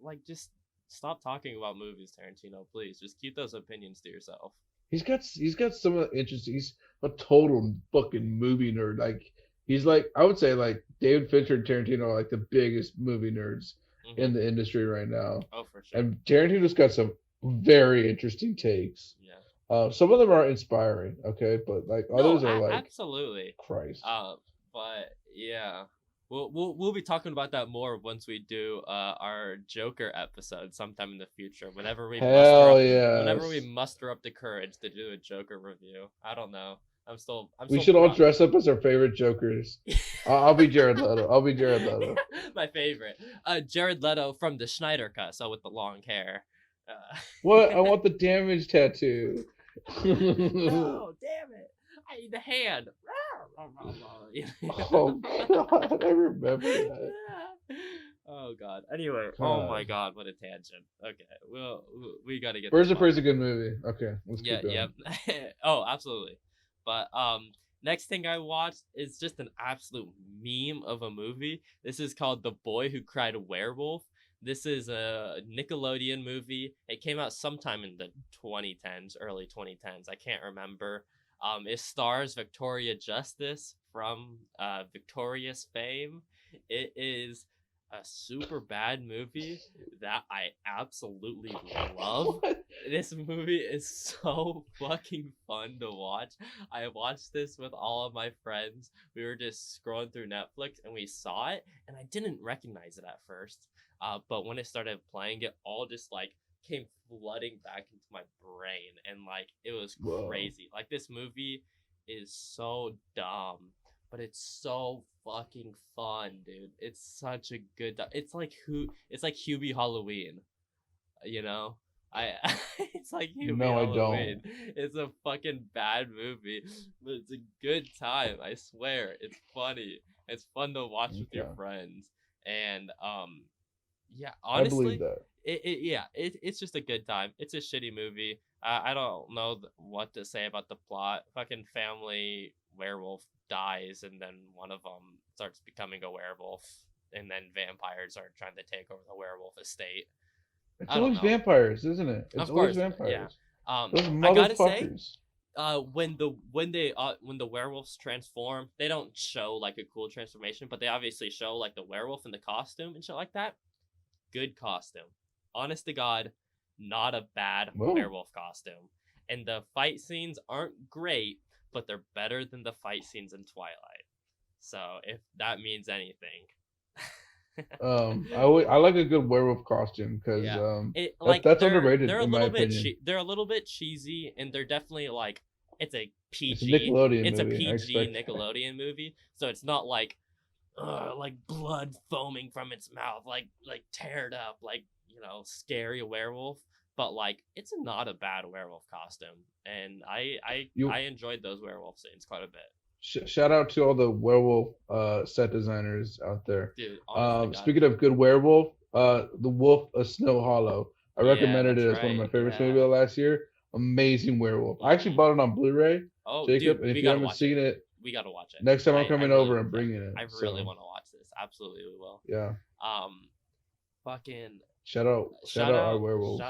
Like, just stop talking about movies, Tarantino. Please, just keep those opinions to yourself. He's got some of the interesting. He's a total fucking movie nerd. Like he's like I would say like David Fincher and Tarantino are like the biggest movie nerds in the industry right now. Oh, for sure. And Tarantino's got some very interesting takes. Yeah. Some of them are inspiring, okay, but like others are like absolutely. Christ. But yeah, we'll be talking about that more once we do our Joker episode sometime in the future. Whenever we muster up the courage to do a Joker review. I don't know. We should all dress up as our favorite Jokers. I'll be Jared Leto. My favorite. Jared Leto from the Schneider Cut, so with the long hair. What? I want the damage tattoo. No, damn it! I need the hand. Oh God, I remember that. Oh God. Anyway, God. oh my God, what a tangent. Okay, well, we gotta get. Birds of Prey's a good movie. Okay, let's keep going. Yep. Oh, absolutely. But next thing I watched is just an absolute meme of a movie. This is called The Boy Who Cried Werewolf. This is a Nickelodeon movie. It came out sometime in the 2010s, early 2010s. I can't remember. It stars Victoria Justice from Victorious fame. It is a super bad movie that I absolutely love. What? This movie is so fucking fun to watch. I watched this with all of my friends. We were just scrolling through Netflix and we saw it, and I didn't recognize it at first. But when it started playing, it all just like came flooding back into my brain, and like it was crazy. Like, this movie is so dumb, but it's so fucking fun, dude. It's such a good. It's like Hubie Halloween, you know. It's like Hubie Halloween. It's a fucking bad movie, but it's a good time. I swear, it's funny. It's fun to watch with your friends, and yeah, honestly, I believe that. It's just a good time. It's a shitty movie. I don't know what to say about the plot. Fucking family werewolf dies, and then one of them starts becoming a werewolf, and then vampires are trying to take over the werewolf estate. It's always vampires, isn't it? It's always vampires. Yeah. Those I gotta say, motherfuckers. when the werewolves transform, they don't show like a cool transformation, but they obviously show like the werewolf in the costume and shit like that. Good costume. Honest to God, not a bad werewolf costume. And the fight scenes aren't great, but they're better than the fight scenes in Twilight. So if that means anything. I like a good werewolf costume because that's underrated in my opinion. They're a little bit cheesy, and they're definitely like it's a PG. It's a Nickelodeon It's movie. a PG Nickelodeon movie, so it's not like blood foaming from its mouth, like teared up, like, you know, scary werewolf. But like, it's not a bad werewolf costume, and I enjoyed those werewolf scenes quite a bit. Shout out to all the werewolf set designers out there. Dude, speaking of good werewolf, The Wolf of Snow Hollow. I recommended it as one of my favorites maybe last year. Amazing werewolf. I actually bought it on Blu-ray. Oh, Jacob, dude, and if you haven't seen it, we gotta watch it. Next time I'm coming over and bringing it. I really want to watch this. Absolutely, we will. Yeah. Fucking. Shout out our werewolves.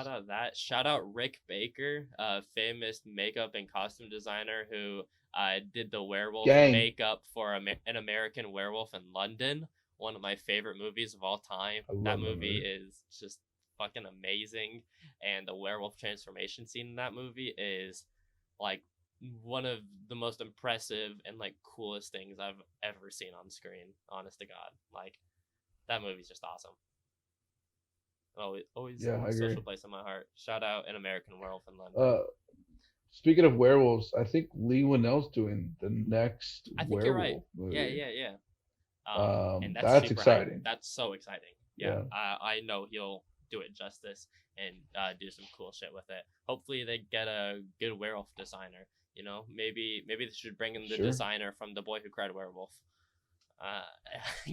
Shout out Rick Baker, famous makeup and costume designer who did the werewolf makeup for an American Werewolf in London. One of my favorite movies of all time. That movie is just fucking amazing, and the werewolf transformation scene in that movie is like one of the most impressive and like coolest things I've ever seen on screen. Honest to God, like That movie's just awesome. Always Yeah, I a agree. special place in my heart. Shout out An American Werewolf in London. Speaking of werewolves, I think Lee Winnell's doing the next I think you're right. werewolf Yeah, movie. yeah, yeah. And that's That's super hype. exciting. That's so exciting. Yeah, Yeah, I know he'll do it justice and do some cool shit with it. Hopefully, they get a good werewolf designer. You know, maybe they should bring in the sure. designer from The Boy Who Cried Werewolf. Uh,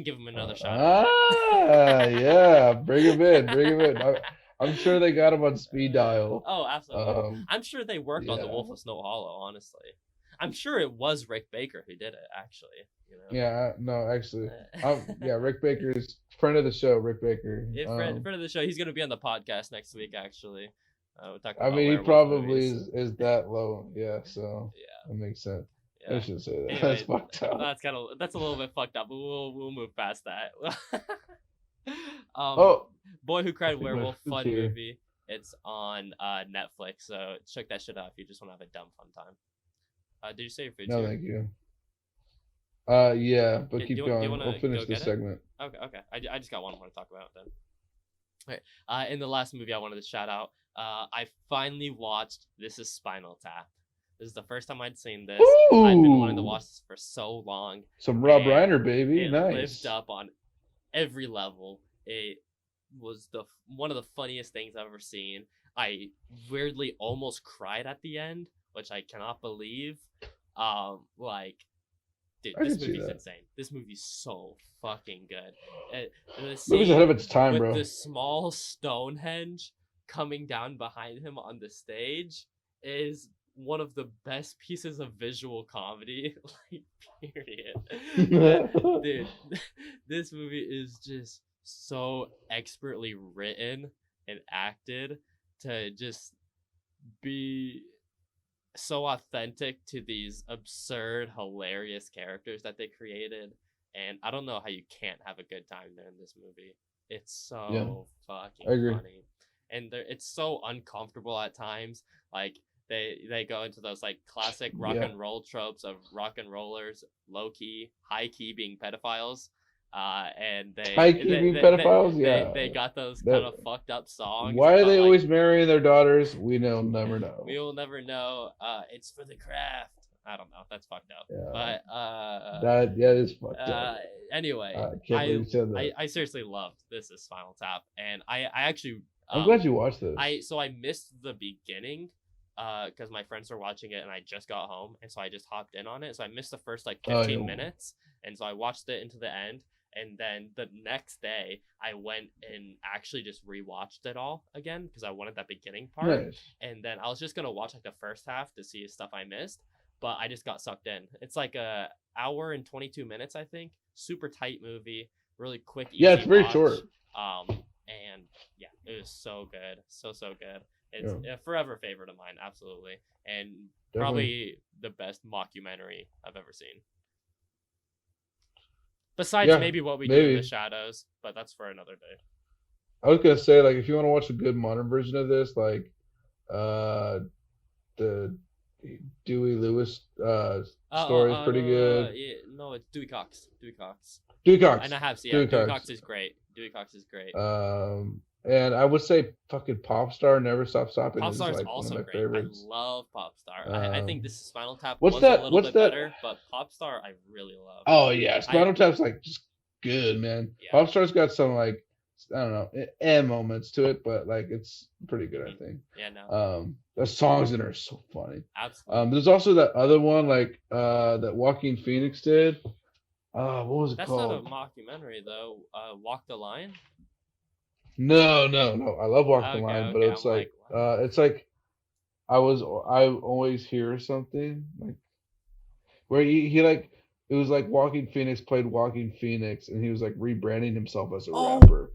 give him another shot at Yeah, bring him in, bring him in. it. I'm sure they got him on speed dial. Oh, absolutely. Um, I'm sure they worked on The yeah, Wolf of Snow Hollow. Honestly, I'm sure it was Rick Baker who did it. Actually, you yeah, no, actually, know. yeah, Rick Baker's friend of the show, Rick Baker. Yeah, friend of the show. He's gonna be on the podcast next week. Actually, we're talking I about mean, he werewolf probably movies. is that low. Yeah, so Yeah, that makes sense. I yeah. should say that. That's Anyway, fucked up. that's a little bit fucked up, but we'll move past that. Oh, Boy Who I Cried think my Werewolf, food's fun here. movie. It's on Netflix, so check that shit out if you just want to have a dumb fun time. Did you say your food's No, here? thank you. Yeah, but Do keep you going. want We'll to finish go this get it? segment. Okay. I just got one more to talk about then. Okay. In the last movie I wanted to shout out, I finally watched This Is Spinal Tap. This is the first time I'd seen this. I've been wanting to Ooh, watch this for so long, some Rob and Reiner, baby. it lived Nice. up on every level. It was one of the funniest things I've ever seen. I weirdly almost cried at the end, which I cannot believe. Like, dude, I this can see movie's that. insane. This movie's so fucking good. The Movie's ahead scene of its time, with bro. the small Stonehenge coming down behind him on the stage is one of the best pieces of visual comedy, like, period. Dude, this movie is just so expertly written and acted to just be so authentic to these absurd, hilarious characters that they created. And I don't know how you can't have a good time during this movie. It's Yeah, so I fucking agree. funny, and it's so uncomfortable at times. Like they go into those like classic rock Yeah. and roll tropes of rock and rollers, low key, high key being pedophiles. And High key being pedophiles? they got those kind That, of fucked up songs why are about they like always marrying their daughters? We will never know. we will never know. It's for the craft. I don't know. That's fucked up. Yeah, But that is fucked up. anyway, I can't believe you said that. I seriously loved This Is Spinal Tap, and I actually I'm glad you watched this. I missed the beginning because my friends were watching it and I just got home, and so I just hopped in on it. So I missed the first like 15 yeah. minutes, and so I watched it into the end. And then the next day, I went and actually just rewatched it all again because I wanted that beginning part. Nice. And then I was just gonna watch like the first half to see stuff I missed, but I just got sucked in. It's like a hour and 22 minutes, I think. Super tight movie, really quick, easy Yeah, it's very watch. short. And yeah, it was so good, so good. It's a forever favorite of mine, absolutely, and Definitely. probably the best mockumentary I've ever seen. Besides maybe What We Do in the Shadows, but that's for another day. I was gonna say, like, if you want to watch a good modern version of this, like, the Dewey Lewis story is pretty good. Yeah, no, it's Dewey Cox. Dewey Cox. Dewey Cox. And I have seen. Dewey Dewey Cox. Cox is great. Dewey Cox is great. And I would say fucking Popstar Never Stop Stopping Popstar is is like also one of my great. favorites. I love Popstar. I think this Spinal Tap what's was that- a little what's bit that- better, but Popstar I really love. Oh yeah, Spinal Tap's like just good, man. Yeah. Popstar's got some like, I don't know, moments to it, but like it's pretty good, I think. Yeah, no. The songs in it are so funny. Absolutely. There's also that other one like that Joaquin Phoenix did. What was it That's called? not a mockumentary though. Walk the Line. No. I love Walk the Line, but it's I'm like it's like I always hear something like where he like it was like Joaquin Phoenix played Joaquin Phoenix and he was like rebranding himself as a rapper.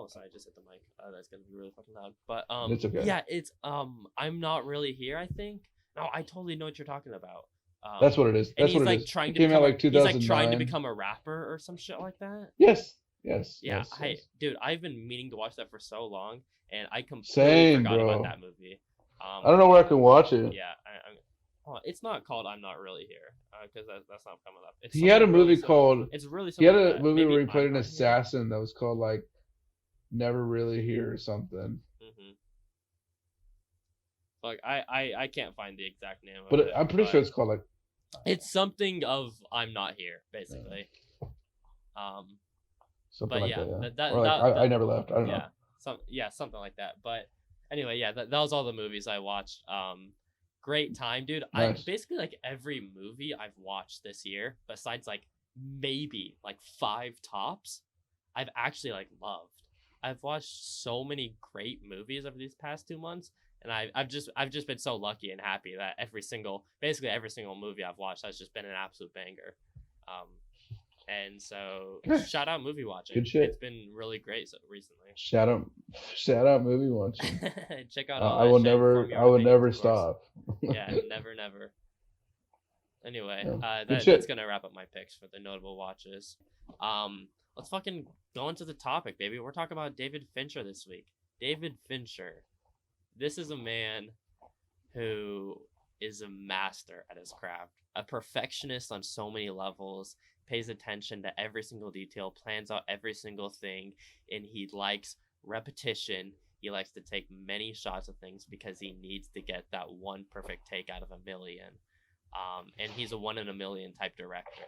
Sorry, I just hit the mic. That's gonna be really fucking loud. But It's okay. Yeah, it's I'm Not Really Here, I think. No, I totally know what you're talking about. That's what it is. That's and he's what it like is. trying It to came out become like 2009. he's like trying to become a rapper or some shit like that. Yes. Yeah, Yes. dude, I've been meaning to watch that for so long, and I completely Same, forgot bro. about that movie. I don't know where I can watch it. Yeah, Oh, it's not called I'm Not Really Here, because that's not coming up. It's He had a something really movie called. It's really He had similar to a that. movie where Maybe he played I'm an Not Here. assassin that was called like Never Really Here or something. hmm Like I can't find the exact name of But it, I'm pretty sure but it's called like it's something of I'm Not Here, basically. Um, something but like yeah, that. Yeah. that that Or like that, I that never left. I don't know. yeah, something like that. But anyway, yeah, that was all the movies I watched. Great time, dude. I Nice. basically like every movie I've watched this year, besides like maybe like five tops, I've actually like loved. I've watched so many great movies over these past 2 months, and I've just been so lucky and happy that basically every single movie I've watched has just been an absolute banger. Um, and so Good shout out movie watching. good It's shit. been really great recently. Shout out, shout out, movie watching. Check out all I that will shit from never, your I own will opinions, never of course. stop. Yeah, never, never. Anyway, Yeah. Good that's shit. gonna wrap up my picks for the notable watches. Let's fucking go into the topic, baby. We're talking about David Fincher this week. David Fincher. This is a man who is a master at his craft, a perfectionist on so many levels, pays attention to every single detail, plans out every single thing, and he likes repetition. He likes to take many shots of things because he needs to get that one perfect take out of a million. And he's a one in a million type director.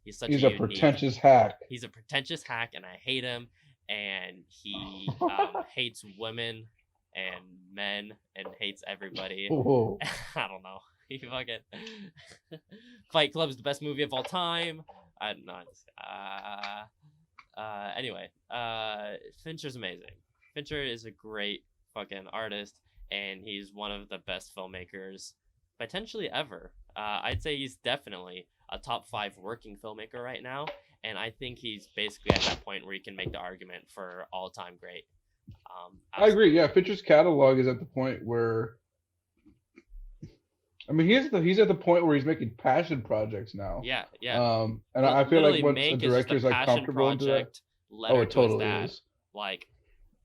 He's such He's a a unique. pretentious hack. He's a pretentious hack, and I hate him. And he hates women and men and hates everybody. Whoa. I don't know. He fucking Fight Club's the best movie of all time. I don't know. Anyway, Fincher's amazing. Fincher is a great fucking artist, and he's one of the best filmmakers potentially ever. I'd say he's definitely a top 5 working filmmaker right now, and I think he's basically at that point where he can make the argument for all time great. I agree. Yeah, Fincher's catalog is at the point where, I mean, he's at the point where he's making passion projects now. Yeah, yeah. And I feel Literally, like once a Mank is just director a is like passion comfortable into that, project letter oh, it to his totally dad. is. Like,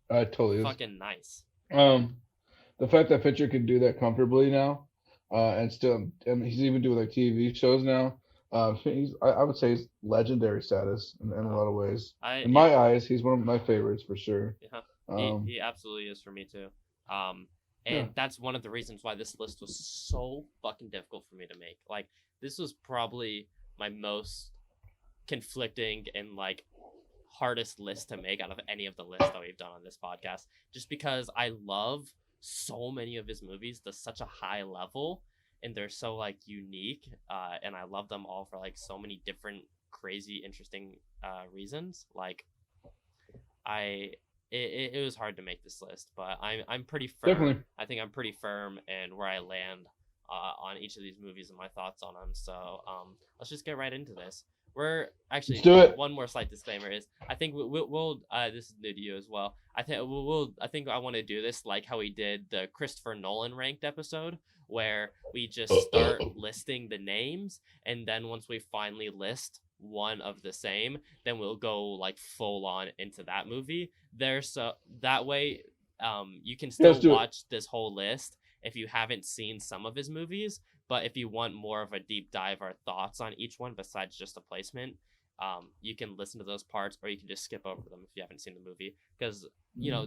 It totally is. fucking nice. The fact that Fincher can do that comfortably now, and he's even doing like TV shows now. I would say he's legendary status in a lot of ways. In my eyes, he's one of my favorites for sure. Yeah, Um, he absolutely is for me too. And Yeah. that's one of the reasons why this list was so fucking difficult for me to make. Like, this was probably my most conflicting and like hardest list to make out of any of the lists that we've done on this podcast, just because I love so many of his movies to such a high level, and they're so like unique, and I love them all for like so many different crazy interesting reasons. Like, it was hard to make this list, but I'm pretty firm. Definitely. I think I'm pretty firm in where I land on each of these movies and my thoughts on them. So let's just get right into this. We're actually, Let's do it. one more slight disclaimer is I think we'll this is new to you as well. I think I want to do this like how we did the Christopher Nolan ranked episode, where we just start listing the names, and then once we finally list one of the same, then we'll go like full on into that movie. So that way you can still watch this whole list if you haven't seen some of his movies, but if you want more of a deep dive or thoughts on each one besides just a placement, you can listen to those parts, or you can just skip over them if you haven't seen the movie, because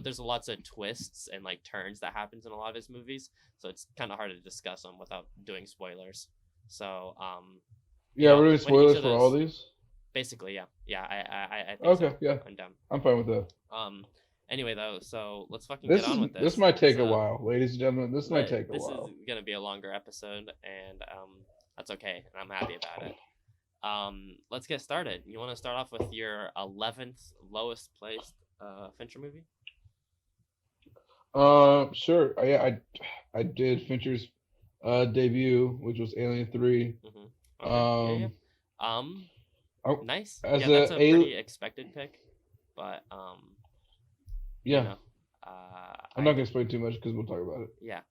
there's lots of twists and like turns that happens in a lot of his movies, so it's kind of hard to discuss them without doing spoilers. So yeah, we're doing spoilers for all these. Basically, yeah. I think Okay, so. yeah, I'm down. I'm fine with that. Anyway, though, so let's fucking get on with this. This might take a while, ladies and gentlemen. This might take a while. This is gonna be a longer episode, and that's okay, and I'm happy about it. Let's get started. You want to start off with your 11th lowest placed Fincher movie? Sure. Yeah, I did Fincher's debut, which was Alien 3. Mm-hmm. Okay. Nice. As that's a pretty expected pick, but yeah. I'm not gonna explain too much because we'll talk about it. Yeah.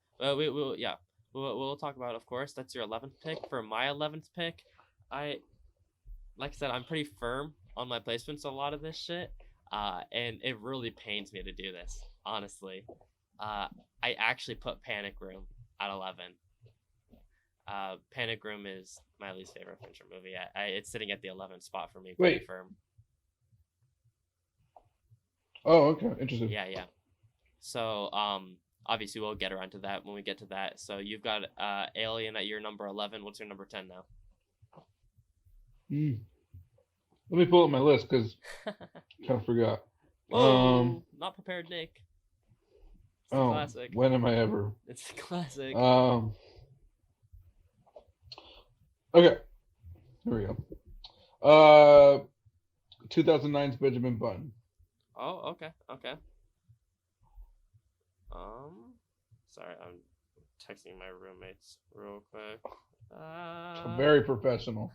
We'll talk about it, of course. That's your 11th pick. For my 11th pick, like I said, I'm pretty firm on my placements of a lot of this shit, and it really pains me to do this, honestly. I actually put Panic Room at 11. Panic Room is my least favorite Fincher movie. It's sitting at the 11th spot for me, pretty Wait. firm. Oh, okay. Interesting. Yeah, yeah. So, obviously we'll get around to that when we get to that. So you've got Alien at your number 11. What's your number 10 now? Mm. Let me pull up my list because I kind of forgot. Whoa, not prepared, Nick. It's a Oh, classic. when am I ever? It's a classic. Okay. Here we go. 2009's Benjamin Button. Oh, okay, okay. Sorry, I'm texting my roommates real quick. Very professional.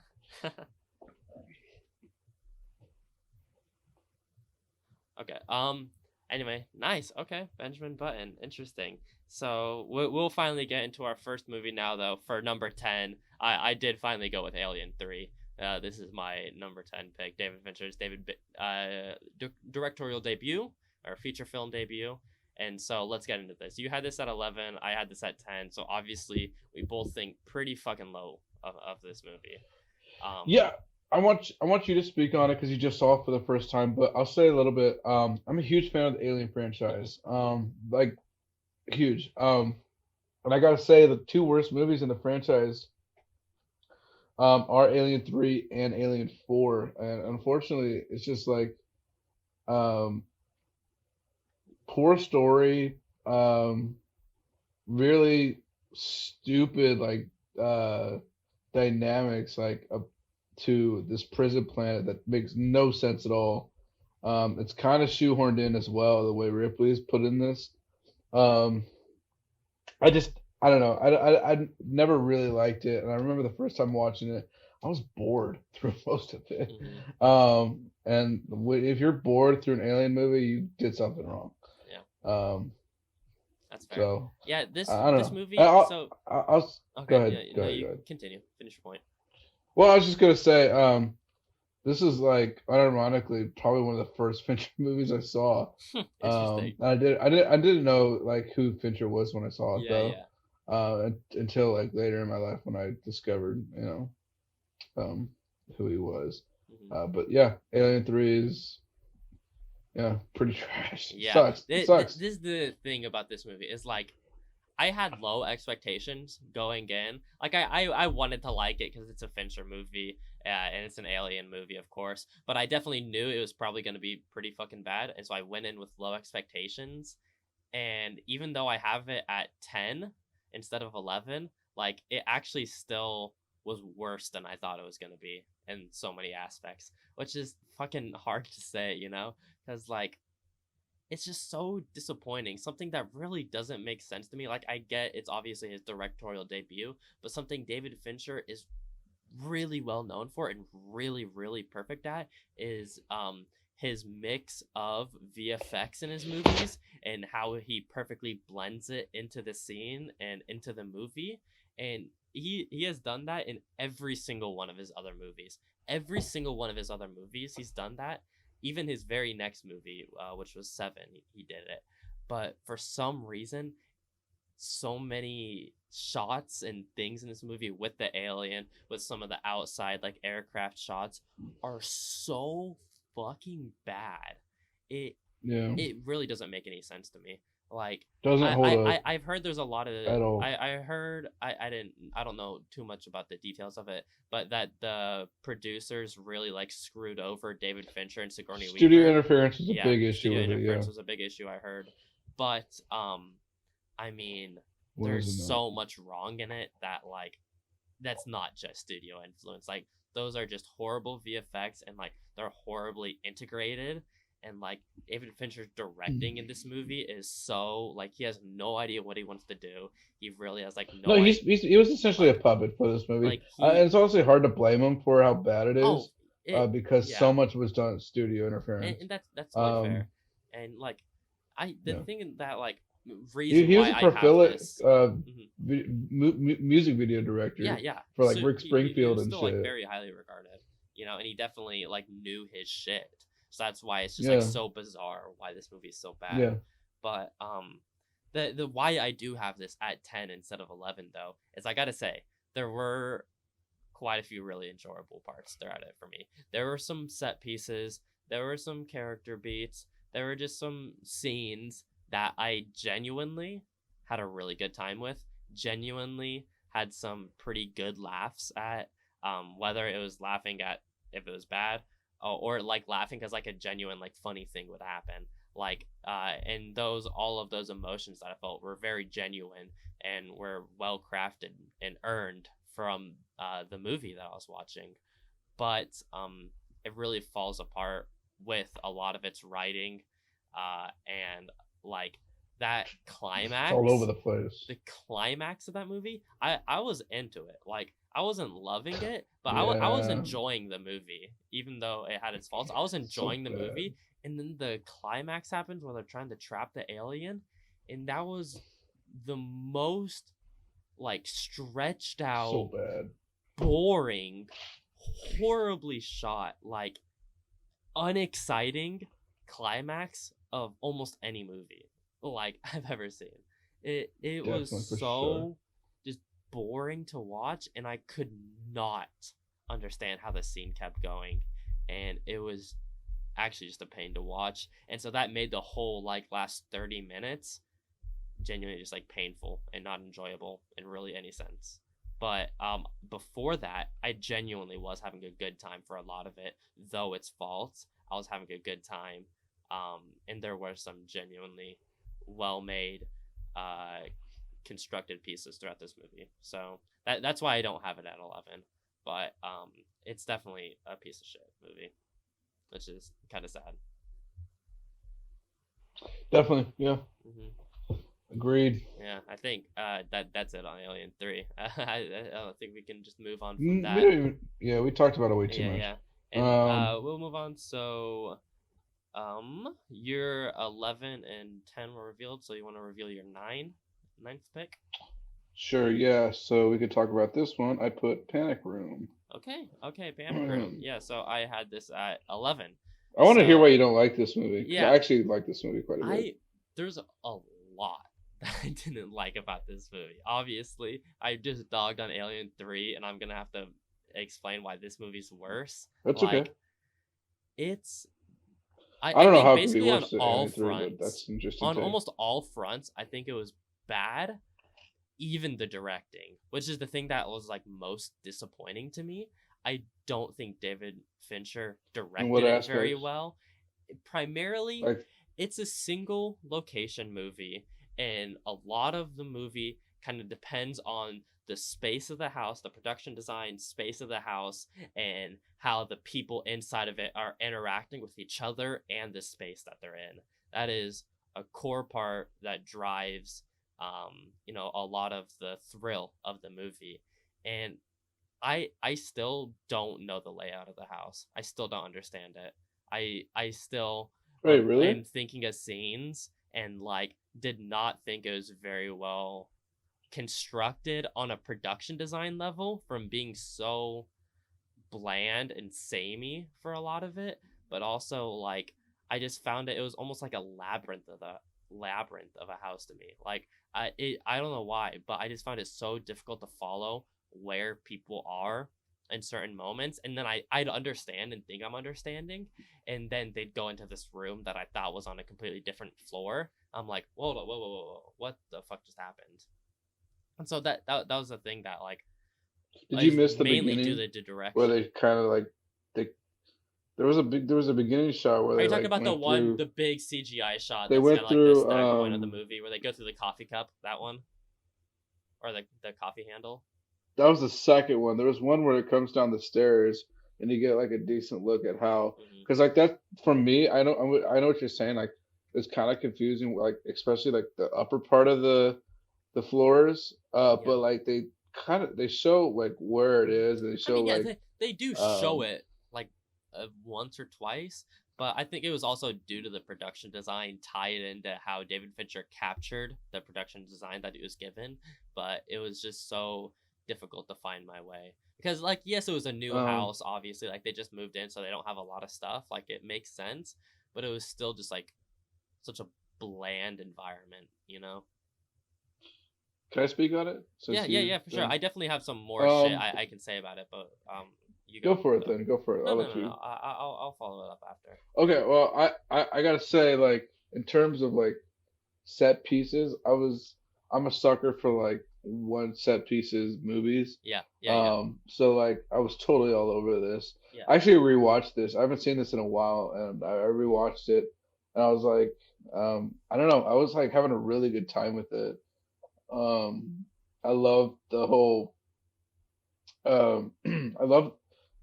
Okay. Anyway, nice. Okay, Benjamin Button. Interesting. So we'll finally get into our first movie now, though. For number 10, I did finally go with Alien 3. This is my number 10 pick. David Fincher's directorial debut or feature film debut. And so let's get into this. You had this at 11. I had this at 10. So obviously we both think pretty fucking low of this movie. Yeah, I want you to speak on it because you just saw it for the first time. But I'll say a little bit. I'm a huge fan of the Alien franchise. Like huge. And I gotta say the two worst movies in the franchise are Alien 3 and Alien 4. And unfortunately, it's just like um, poor story, really stupid like dynamics like to this prison planet that makes no sense at all. It's kind of shoehorned in as well the way Ripley's put in this. Um, I just I don't know. I never really liked it, and I remember the first time watching it, I was bored through most of it. Mm-hmm. And if you're bored through an alien movie, you did something wrong. Yeah. That's fair. So Yeah, this I don't this know. movie. So I'll go okay, ahead. yeah, Go no, ahead. you Go ahead. continue. Finish your point. Well, I was just gonna say, this is like unironically probably one of the first Fincher movies I saw. Interesting. I didn't know like who Fincher was when I saw it Yeah, though. yeah. Until like later in my life when I discovered, who he was. Mm-hmm. But yeah, Alien 3 is pretty trash. Yeah, Sucks. It sucks. this is the thing about this movie is like I had low expectations going in. Like I wanted to like it because it's a Fincher movie, and it's an Alien movie, of course. But I definitely knew it was probably going to be pretty fucking bad, and so I went in with low expectations. And even though I have it at 10 instead of 11, like it actually still was worse than I thought it was going to be in so many aspects, which is fucking hard to say, because like it's just so disappointing. Something that really doesn't make sense to me. Like I get it's obviously his directorial debut, but something David Fincher is really well known for and really really perfect at is his mix of VFX in his movies and how he perfectly blends it into the scene and into the movie. And he has done that in every single one of his other movies. Every single one of his other movies, he's done that. Even his very next movie, which was Seven, he did it. But for some reason, so many shots and things in this movie with the alien, with some of the outside like aircraft shots, are so fucking bad. It Yeah. it really doesn't make any sense to me. Like Doesn't hold up I've heard there's a lot of at all. I heard I don't know too much about the details of it, but that the producers really like screwed over David Fincher and Sigourney Studio Weaver. interference is a Yeah, big issue studio with it. interference Yeah. was a big issue I heard. But I mean What there's is it so much wrong in it that like that's not just studio influence. Like those are just horrible VFX and like they're horribly integrated. And like David Fincher's directing in this movie is so like he has no idea what he wants to do. He really has like No, no he was essentially a like puppet for this movie. like And he it's honestly hard to blame him for how bad it oh is, it because yeah so much was done at studio and, interference. and that's totally Um, fair. And like the yeah. thing that like He, reason he was why a I have prolific this Mhm. music video Yeah, director yeah. for like So Rick he Springfield was and still like shit. very highly regarded, and he definitely like knew his shit. So that's why it's just like Yeah, so bizarre why this movie is so bad. yeah. But the why I do have this at 10 instead of 11 though is I gotta say there were quite a few really enjoyable parts throughout it for me. There were some set pieces, there were some character beats, there were just some scenes that I genuinely had a really good time with, genuinely had some pretty good laughs at, whether it was laughing at if it was bad, or like laughing because like a genuine like funny thing would happen. Like and those all of those emotions that I felt were very genuine and were well crafted and earned from the movie that I was watching. But it really falls apart with a lot of its writing, and like that It's all over climax, the place. the climax of that movie, I was into it. Like I wasn't loving it, but I was Yeah, enjoying the movie, even though it had its faults. I was so enjoying the bad, movie, and then the climax happens where they're trying to trap the alien, and that was the most like stretched so out, bad. boring, horribly shot, like unexciting climax of almost any movie like I've ever seen. It was Definitely for sure. so just boring to watch, and I could not understand how the scene kept going, and it was actually just a pain to watch. And so that made the whole like last 30 minutes genuinely just like painful and not enjoyable in really any sense. But before that, I genuinely was having a good time for a lot of it, though it's faults. I was having a good time, and there were some genuinely well made, uh, constructed pieces throughout this movie. So that's why I don't have it at 11. But it's definitely a piece of shit movie, which is kind of sad. Definitely, yeah, Hmm. agreed. Yeah, I think that's it on Alien 3. I don't think we can just move on from We that. don't even. Yeah, we talked about it way too Yeah, much. yeah. And Um, we'll move on. So, your 11 and 10 were revealed, so you want to reveal your ninth pick? sure, yeah. So we could talk about this one. I put Panic Room. Okay, okay, Panic Room. I Yeah, so I had this at 11. want to hear why So, you don't like this movie because I yeah, actually like this movie quite a bit. I there's a lot that I didn't like about this movie. Obviously, I just dogged on Alien 3, and I'm gonna have to explain why this movie's worse. That's okay. Like, it's I I don't know think how it could be basically on worse than all Alien Three, but fronts, that's an interesting on take. almost all fronts, I think it was bad. Even the directing, which is the thing that was like most disappointing to me. I don't think David Fincher In what directed it very aspects? well. Primarily, Like, it's a single location movie, and a lot of the movie kind of depends on the space of the house, the production design space of the house, and how the people inside of it are interacting with each other and the space that they're in. That is a core part that drives, a lot of the thrill of the movie. And I still don't know the layout of the house. I still don't understand it. I still wait, really? am thinking of scenes and like did not think it was very well constructed on a production design level from being so bland and samey for a lot of it, but also like I just found it was almost like a labyrinth of a house to me. Like I don't know why, but I just found it so difficult to follow where people are in certain moments, and then I'd understand and think I'm understanding, and then they'd go into this room that I thought was on a completely different floor. I'm like, whoa, what the fuck just happened? And so that was the thing that like Did you is miss the mainly due beginning to the where direction. they kind of like they there was a beginning shot where Are they you talking like about went through the big CGI shot they that's kind went of like the through stack point of the movie where they go through the coffee cup? That one, or the coffee handle? that was the second one. There was one where it comes down the stairs and you get like a decent look at how Hmm. because like that for me I know what you're saying like it's kind of confusing like especially like the upper part of the floors Yeah. but like they kind of they show like where it is and they I show mean, yeah, like they do show um it like once or twice, but I think it was also due to the production design tied into how David Fincher captured the production design that he was given. But it was just so difficult to find my way because, like, yes, it was a new um house. Obviously, like they just moved in, so they don't have a lot of stuff. Like it makes sense, but it was still just like such a bland environment, you know? Can I speak on it Yeah, since yeah, you've yeah, for sure. been? I definitely have some more shit Um, I can say about it, but you Go go, for you it go. then. Go for it. No, I'll no, let no, no. you. I'll follow it up after. Okay. Well, I gotta say, like, in terms of like set pieces, I'm a sucker for like one set pieces movies. Yeah, yeah, yeah, So like I was totally all over this. yeah. I actually rewatched this. I haven't seen this in a while, and I rewatched it, and I was like, I don't know. I was like having a really good time with it. Um, I love the whole. I love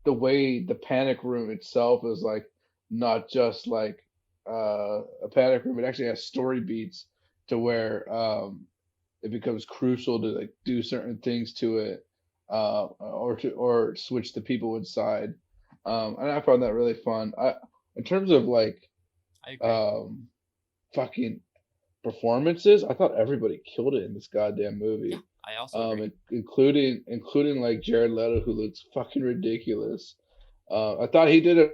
the way the panic room itself is like not just like a panic room. It actually has story beats to where it becomes crucial to like do certain things to it, or switch the people inside. And I found that really fun. In terms of like I agree. um, fucking performances, I thought everybody killed it in this goddamn Yeah, movie. I also agree. Including like Jared Leto, who looks fucking ridiculous. I thought he did it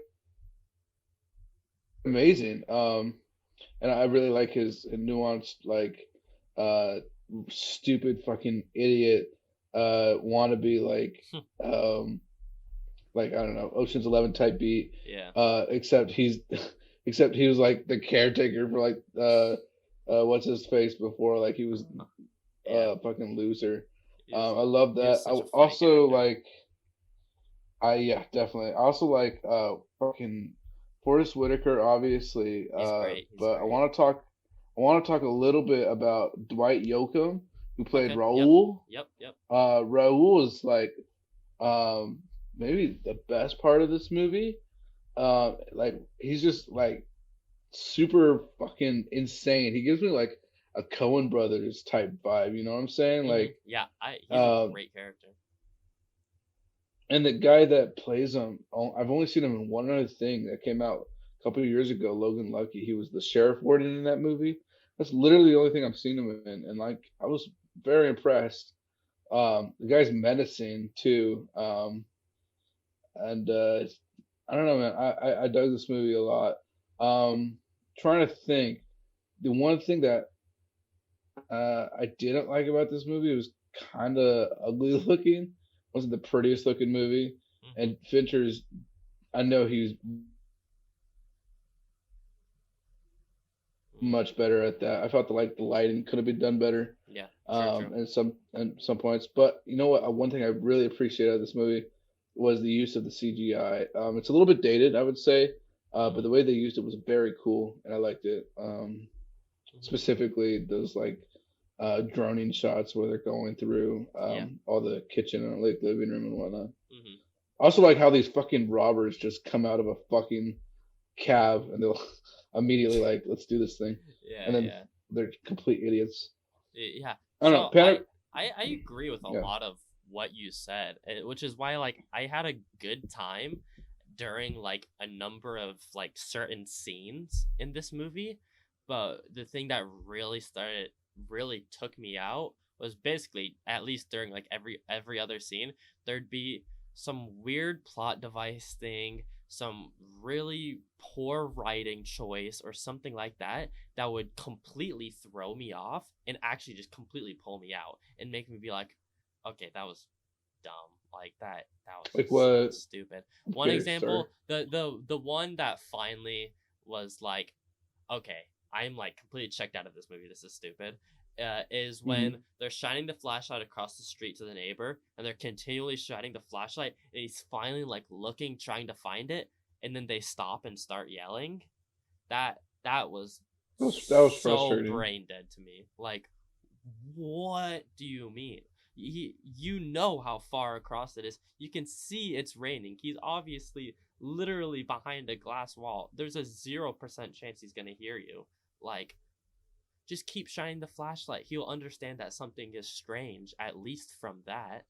amazing. And I really like his nuanced, like, uh, stupid fucking idiot, wannabe um, like I don't know, Ocean's 11 type beat. Yeah, Except except he was like the caretaker for like what's his face before, like he was yeah. fucking loser. He was I love he was that. I such a funny also character. like yeah, definitely. I also like fucking Forrest Whitaker, obviously. He's great. He's But great. I want to talk a little bit about Dwight Yoakam, who played Okay. Yep. Raul. Yep. Yep. Raul is like um maybe the best part of this movie. Like he's just like super fucking insane. He gives me like a Coen Brothers type vibe. You know what I'm saying? Like, Yeah. I. He's a uh, great character. and the guy that plays him, I've only seen him in one other thing that came out a couple of years ago. Logan Lucky. He was the sheriff warden in that movie. That's literally the only thing I've seen him in, and like I was very impressed. The guy's menacing too. And I don't know, man. I dug this movie a lot. Trying to think. The one thing that I didn't like about this movie, it was kind of ugly looking. Wasn't the prettiest looking movie. Hmm. And Fincher's, I know he's much better at that. I felt the lighting could have been done better, Yeah. True. True. and some points. But you know what? One thing I really appreciated of this movie was the use of the CGI. It's a little bit dated, I would say, but Hmm. the way they used it was very cool, and I liked it. Hmm. Specifically those like droning shots where they're going through Yeah. all the kitchen and like living room and whatnot. Hmm. I also like how these fucking robbers just come out of a fucking cab and they'll immediately like, let's do this thing, Yeah. and then Yeah. they're complete idiots. Yeah. I don't know, So Panic. I agree with a Yeah. lot of what you said, which is why like I had a good time during like a number of like certain scenes in this movie. But the thing that really took me out was basically at least during like every other scene there'd be some weird plot device thing, some really poor writing choice or something like that that would completely throw me off and actually just completely pull me out and make me be like, okay, that was dumb. Like that was Like so what? stupid. I'm One curious. Sorry. example, the one that finally was like, okay, I'm like completely checked out of this movie. This is stupid. Is when Hmm. they're shining the flashlight across the street to the neighbor, and they're continually shining the flashlight, and he's finally like looking, trying to find it, and then they stop and start yelling. That was That was so frustrating. brain dead to me. Like, what do you mean? You know how far across it is. You can see it's raining. He's obviously literally behind a glass wall. There's a 0% chance he's gonna hear you. Like, just keep shining the flashlight. He'll understand that something is strange, at least from that.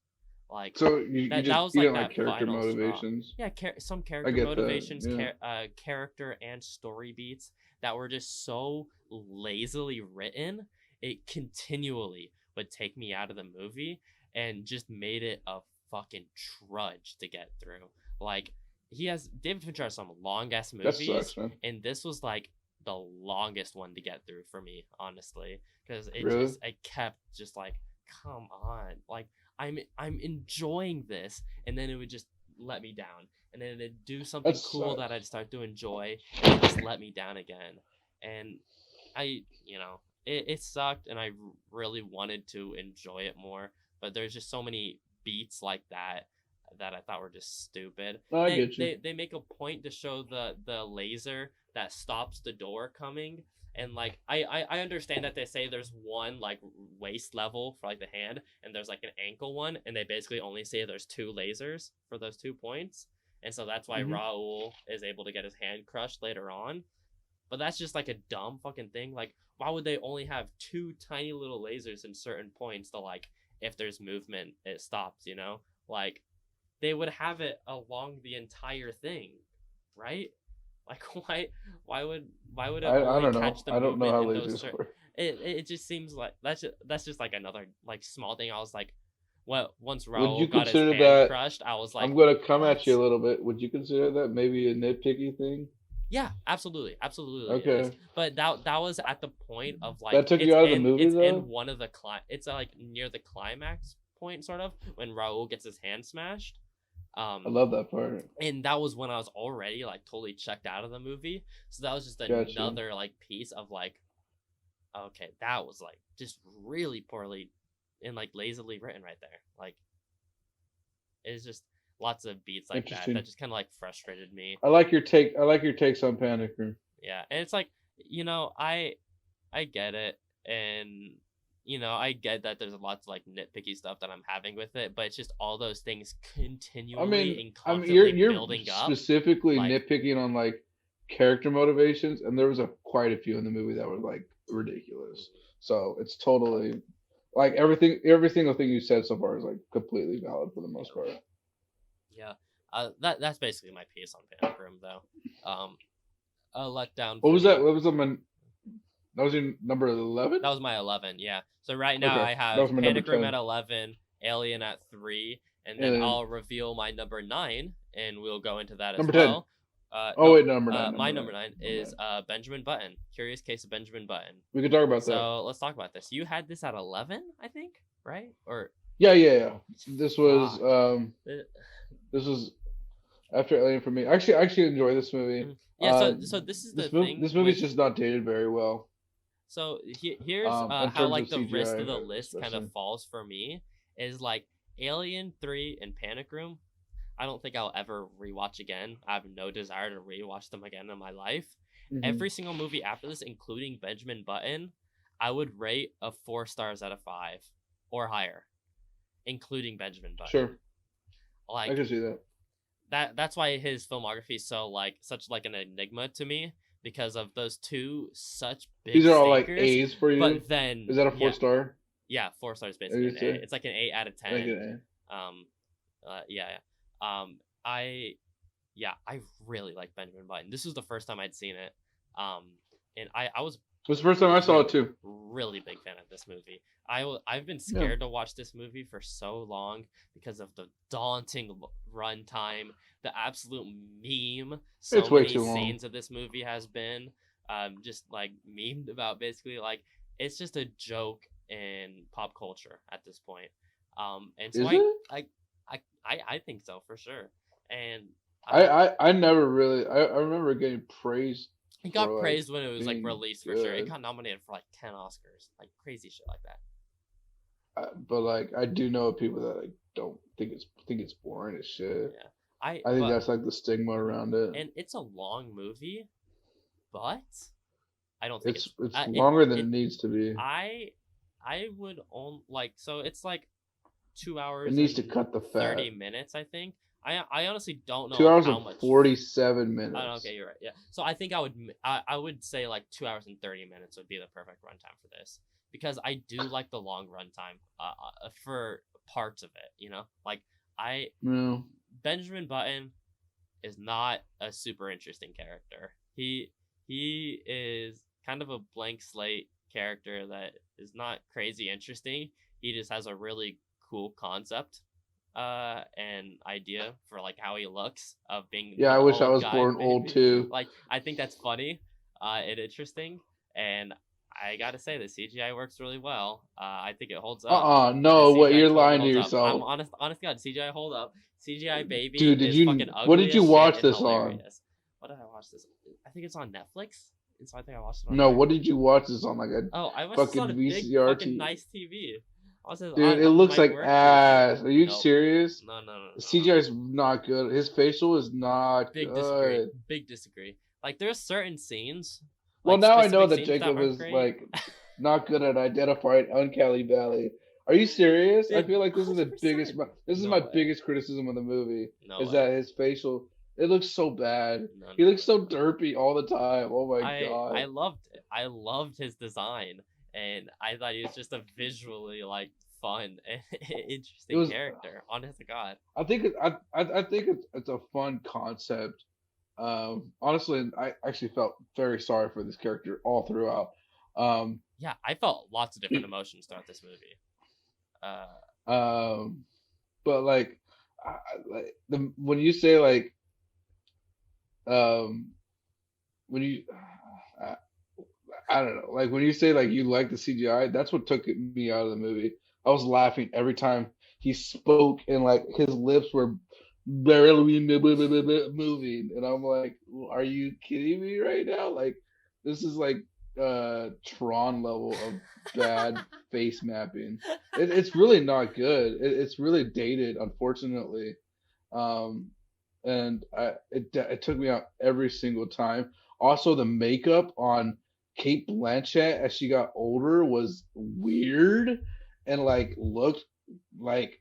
Like, So that was you like didn't like that character final straw. motivations. Yeah, some I character get that. motivations, Yeah. character and story beats that were just so lazily written. It continually would take me out of the movie and just made it a fucking trudge to get through. Like, David Fincher has some long ass That movies, sucks, man. and this was like the longest one to get through for me, honestly, because Really? it kept just like come on, like I'm enjoying this, and then it would just let me down, and then it'd do That something cool that I'd sucks. start to enjoy, and it just let me down again, and it sucked, and I really wanted to enjoy it more, but there's just so many beats like that I thought were just stupid. No, I They get you. they they make a point to show the laser that stops the door coming, and like I understand that they say there's one like waist level for like the hand, and there's like an ankle one, and they basically only say there's two lasers for those 2 points, and so that's why Hmm. Raul is able to get his hand crushed later on. But that's just like a dumb fucking thing. Like, why would they only have two tiny little lasers in certain points to like, if there's movement, it stops, you know? Like, they would have it along the entire thing, right? Like, why would it I only don't catch know. the I don't know movement how in those lasers certain? work. It just seems like that's just like another like small thing. I was like, well, once Would you Raul got his consider hand that? crushed, I was I'm like, gonna come what? at you a little bit. Would you consider that maybe a nitpicky thing? Yeah, absolutely it is. Okay. But that was at the point of like That took you out of the movie it's in though? one of the it's like near the climax point sort of when Raul gets his hand smashed. I Um love that part. and that was when I was already like totally checked out of the movie. So that was just Gotcha. another like piece of like okay, that was like just really poorly and like lazily written right there. Like it's just lots of beats like that Interesting. that just kind of like frustrated me. I like your take. I like your takes on Panic Room. Yeah, and it's like I get it, and I get that there's lots of like nitpicky stuff that I'm having with it, but it's just all those things continually and You're constantly building up. specifically Like, nitpicking on like character motivations, and there was quite a few in the movie that were like ridiculous. So it's totally like every single thing you said so far is like completely valid for the you most know, part. yeah. That's basically my piece on Panic Room, though. A letdown What for was that? me. What was the that was your number 11? That was my 11. Yeah. So right now Okay, I that was have my number Panic Room at 10. 11, Alien at 3, and then And I'll reveal my number 9, and we'll go into that as number 10. well. Oh No, wait, number 9, my number number 9, 9 number is 9. Benjamin Button. Curious Case of Benjamin Button. We could talk about that. So let's talk about this. You had this at 11, I think, right? Or Yeah, yeah, yeah. This was fuck. Uh, this was after Alien for me. I actually enjoy this movie. Yeah. So this is the thing This with movie's just not dated very well. So here's In how terms of like the rest CGI, of the list kind of especially. falls for me is like Alien 3 and Panic Room. I don't think I'll ever rewatch again. I have no desire to rewatch them again in my life. Hmm. Every single movie after this, including Benjamin Button, I would rate a 4 stars out of 5 or higher, including Benjamin Button. Sure, I Like can see that. that's why his filmography is so like such like an enigma to me because of those two such big These are all like stinkers. A's for you. But then Is that a four yeah, star? yeah, 4 stars I basically an would A. say. It's like an 8 out of I get 10. an Um, yeah. I yeah, I really like Benjamin Button. This was the first time I'd seen it. Um, and I was It was the first time I saw it really too. really big fan of this movie. I've been Yeah, scared to watch this movie for so long because of the daunting runtime, the absolute meme so it's way many too long. scenes of this movie has been just like memed about basically like it's just a joke in pop culture at this point. And so Is it? I think so for sure. And I I I, I never really. I remember getting praised it got for like praised when it was like being released for sure. It good, got nominated for like 10 Oscars, like crazy shit like that. but like I do know people that like don't think it's boring as shit. Yeah. I I think but that's like the stigma around it. and it's a long movie, but I don't think It's it longer than it it needs to be. I I would own like so it's like two It hours needs to and cut the 30 fat. minutes, I think. I honestly don't Two know hours how and much. 47 Oh, okay, minutes. you're right. Yeah. So I think I would say like 2 hours and 30 minutes would be the perfect runtime for this because I do like the long runtime for parts of it. Like I No, Benjamin Button is not a super interesting character. He is kind of a blank slate character that is not crazy interesting. He just has a really cool concept and idea for like how he looks of being yeah, I an wish I old was guy born old maybe. too. Like I think that's funny and interesting and I gotta say the CGI works really well. I think it holds up. The No, what? CGI You're totally lying to holds up. I'm yourself, honest God, CGI hold up. CGI baby dude. is fucking What ugly did you as shit watch and this on? hilarious. What did I watch this? I think it's on Netflix, and so I think I watched it on No, there. what did you watch this on? Like a Oh, I watched this on fucking a big VCR fucking TV? nice TV. I watched this Dude, it on looks my like work TV. ass. Are you Nope. serious? No, no, no, The no, no. CGI is not good. His facial is not Big disagree. good. Big disagree. Like there's certain scenes, Well, like now I know specific that scenes that Jacob were is great. like not good at identifying Uncanny Valley. Are you serious? I Dude, feel like this is the biggest. 100%. This is No my way. biggest criticism of the movie No is way. that his facial. It looks so bad. No, He no, looks no. so derpy all the time. Oh my I god. loved it. I loved his design, and I thought he was just a visually like fun and It interesting was. character. Honest to God. I think it's a fun concept. Honestly, I actually felt very sorry for this character all throughout. Um, Yeah, I felt lots of different emotions throughout this movie. Uh, um, but like the when you say like um when you I, I don't know, like when you say like you like the CGI, that's what took me out of the movie. I was laughing every time he spoke and like his lips were barely moving, and I'm like, are you kidding me right now? Like this is like Tron level of bad face mapping. It's really not good. It's really dated, unfortunately. Um, and it took me out every single time. Also, the makeup on Kate Blanchett as she got older was weird and like looked like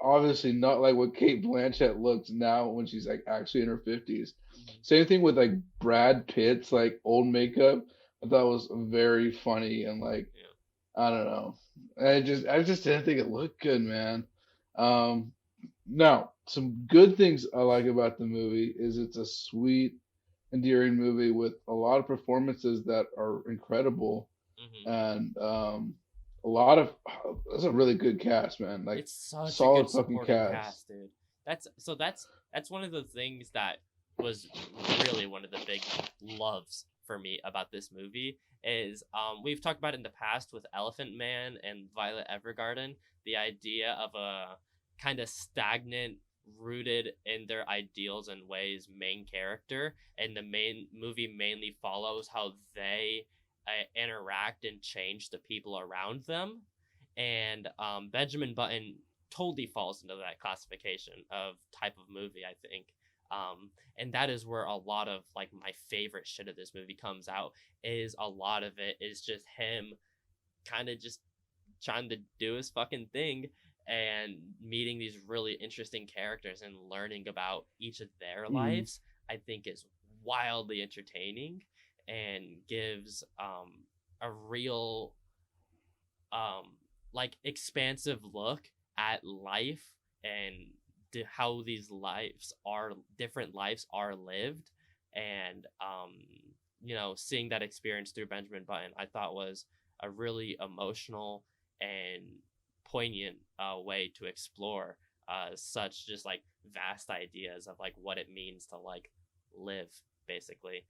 obviously not like what Kate Blanchett looks now when she's like actually in her 50s. mhm, Same thing with like Brad Pitt's like old makeup. I thought was very funny and like yeah. I don't know. I just didn't think it looked good, man. Um, Now, some good things I like about the movie is it's a sweet, endearing movie with a lot of performances that are incredible hmm and a lot of that's a really good cast, man. Like It's such a good solid fucking supporting cast. cast, dude. That's one of the things that was really one of the big loves for me about this movie is we've talked about it in the past with Elephant Man and Violet Evergarden, the idea of a kind of stagnant, rooted in their ideals and ways main character, and the main movie mainly follows how they interact and change the people around them, and Benjamin Button totally falls into that classification of type of movie, I think. And that is where a lot of like my favorite shit of this movie comes out. Is a lot of it is just him kind of just trying to do his fucking thing and meeting these really interesting characters and learning about each of their Mm, lives. I think is wildly entertaining and gives a real um like expansive look at life and how these lives are different lives are lived, and seeing that experience through Benjamin Button I thought was a really emotional and poignant way to explore such just like vast ideas of like what it means to like live basically.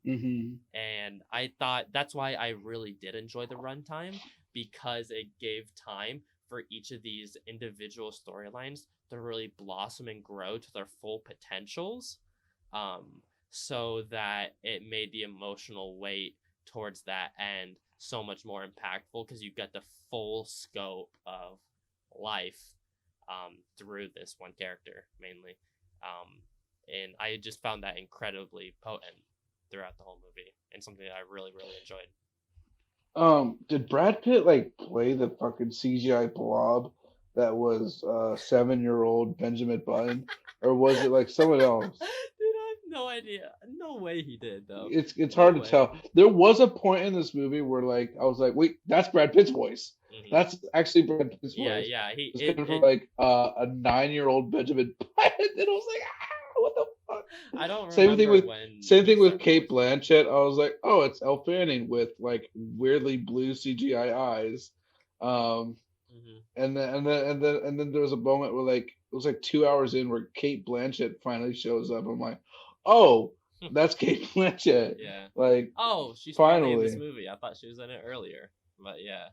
hmm And I thought that's why I really did enjoy the runtime, because it gave time for each of these individual storylines to really blossom and grow to their full potentials, um, so that it made the emotional weight towards that end so much more impactful because you get the full scope of life through this one character mainly. And I just found that incredibly potent throughout the whole movie and something that I really, really enjoyed. Did Brad Pitt like play the fucking CGI blob that was 7-year old Benjamin Button, or was it like someone else? Dude, I have no idea. No way he did though. It's No hard to way. tell. There was a point in this movie where like I was like, wait, that's Brad Pitt's voice. hmm That's actually Brad Pitt's Yeah, voice. yeah. He It's it coming from it. like a 9-year-old Benjamin Button, and I was like, what the fuck? I don't Same thing remember with when same he thing with started Kate voicing it. Blanchett. I was like, oh, it's Elle Fanning with like weirdly blue CGI eyes. Um, hmm and then there was a moment where like it was like 2 hours in where Kate Blanchett finally shows up. I'm like, oh, That's Kate Blanchett. Yeah. Like, Oh, she's finally in this finally. movie. I thought she was in it earlier. But yeah.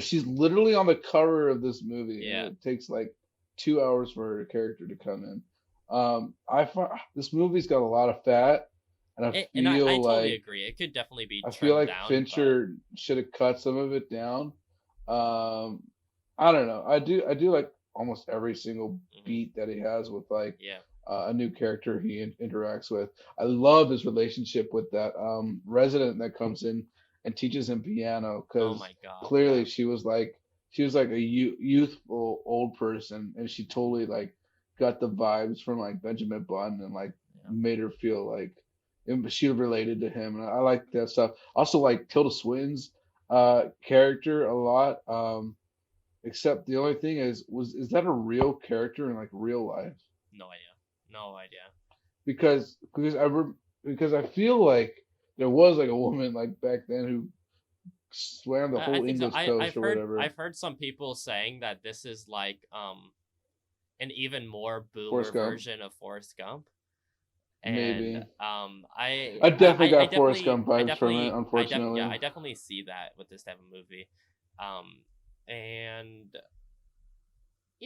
She's literally on the cover of this movie, and Yeah. it takes like 2 hours for her character to come in. This movie's got a lot of fat, and And I totally agree. It could definitely be I feel trimmed like down, but Fincher should have cut some of it down. Um, I don't know. I do like almost every single mhm, beat that he has with like yeah. a new character he interacts with. I love his relationship with that resident that comes in and teaches him piano Oh because my god, clearly yeah. she was like a youthful old person, and she Mhm, totally like got the vibes from like Benjamin Button and like yeah. made her feel like she related to him, and I like that stuff. Also like Tilda Swinton's character a lot. Except the only thing is that a real character in like real life? No idea. No idea. Because I feel like there was like a woman like back then who swam the I whole think so. English coast I've or heard whatever. some people saying that this is like an even more boomer Forrest Gump, version of Forrest Gump. And maybe. I definitely I got Forrest definitely Gump vibes from it, yeah, unfortunately. I definitely see that with this type of movie. And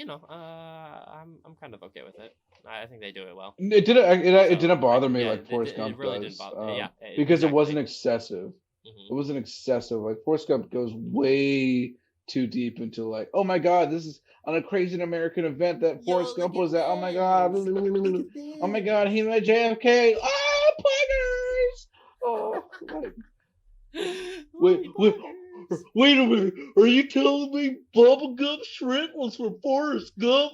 I'm kind of okay with it. I think they do it well. It So didn't bother me yeah, like Forrest it Gump really didn't does, bother. Yeah, because it wasn't exactly. excessive. Hmm. It wasn't excessive. Like Forrest Gump goes way too deep into like, oh my god, this is on a crazy American event that Yo, Forrest look Gump at was at. Oh my god, this! Look at oh my god, this! he met JFK. Oh, poggers! Oh, like, wait, Holy wait, buggers! wait a minute. Are you telling me Bubblegum Shrimp was from Forrest Gump?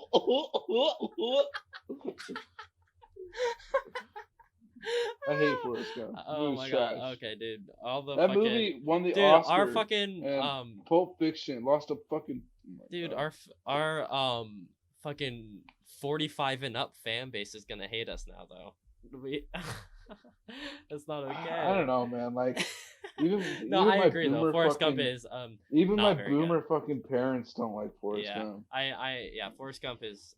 I hate Forrest Gump. The Oh movie's my god. trash. Okay, dude. All the That fucking movie won the dude. Our Oscar, fucking and Pulp Fiction lost a fucking. Oh my dude. god. Our fucking 45 and up fan base is gonna hate us now though. We that's not I don't okay. know, man. Like even No, even I my agree though. boomer Forrest Gump fucking is even my not very good. boomer fucking parents don't like Forrest Yeah, Gump. yeah. Forrest Gump is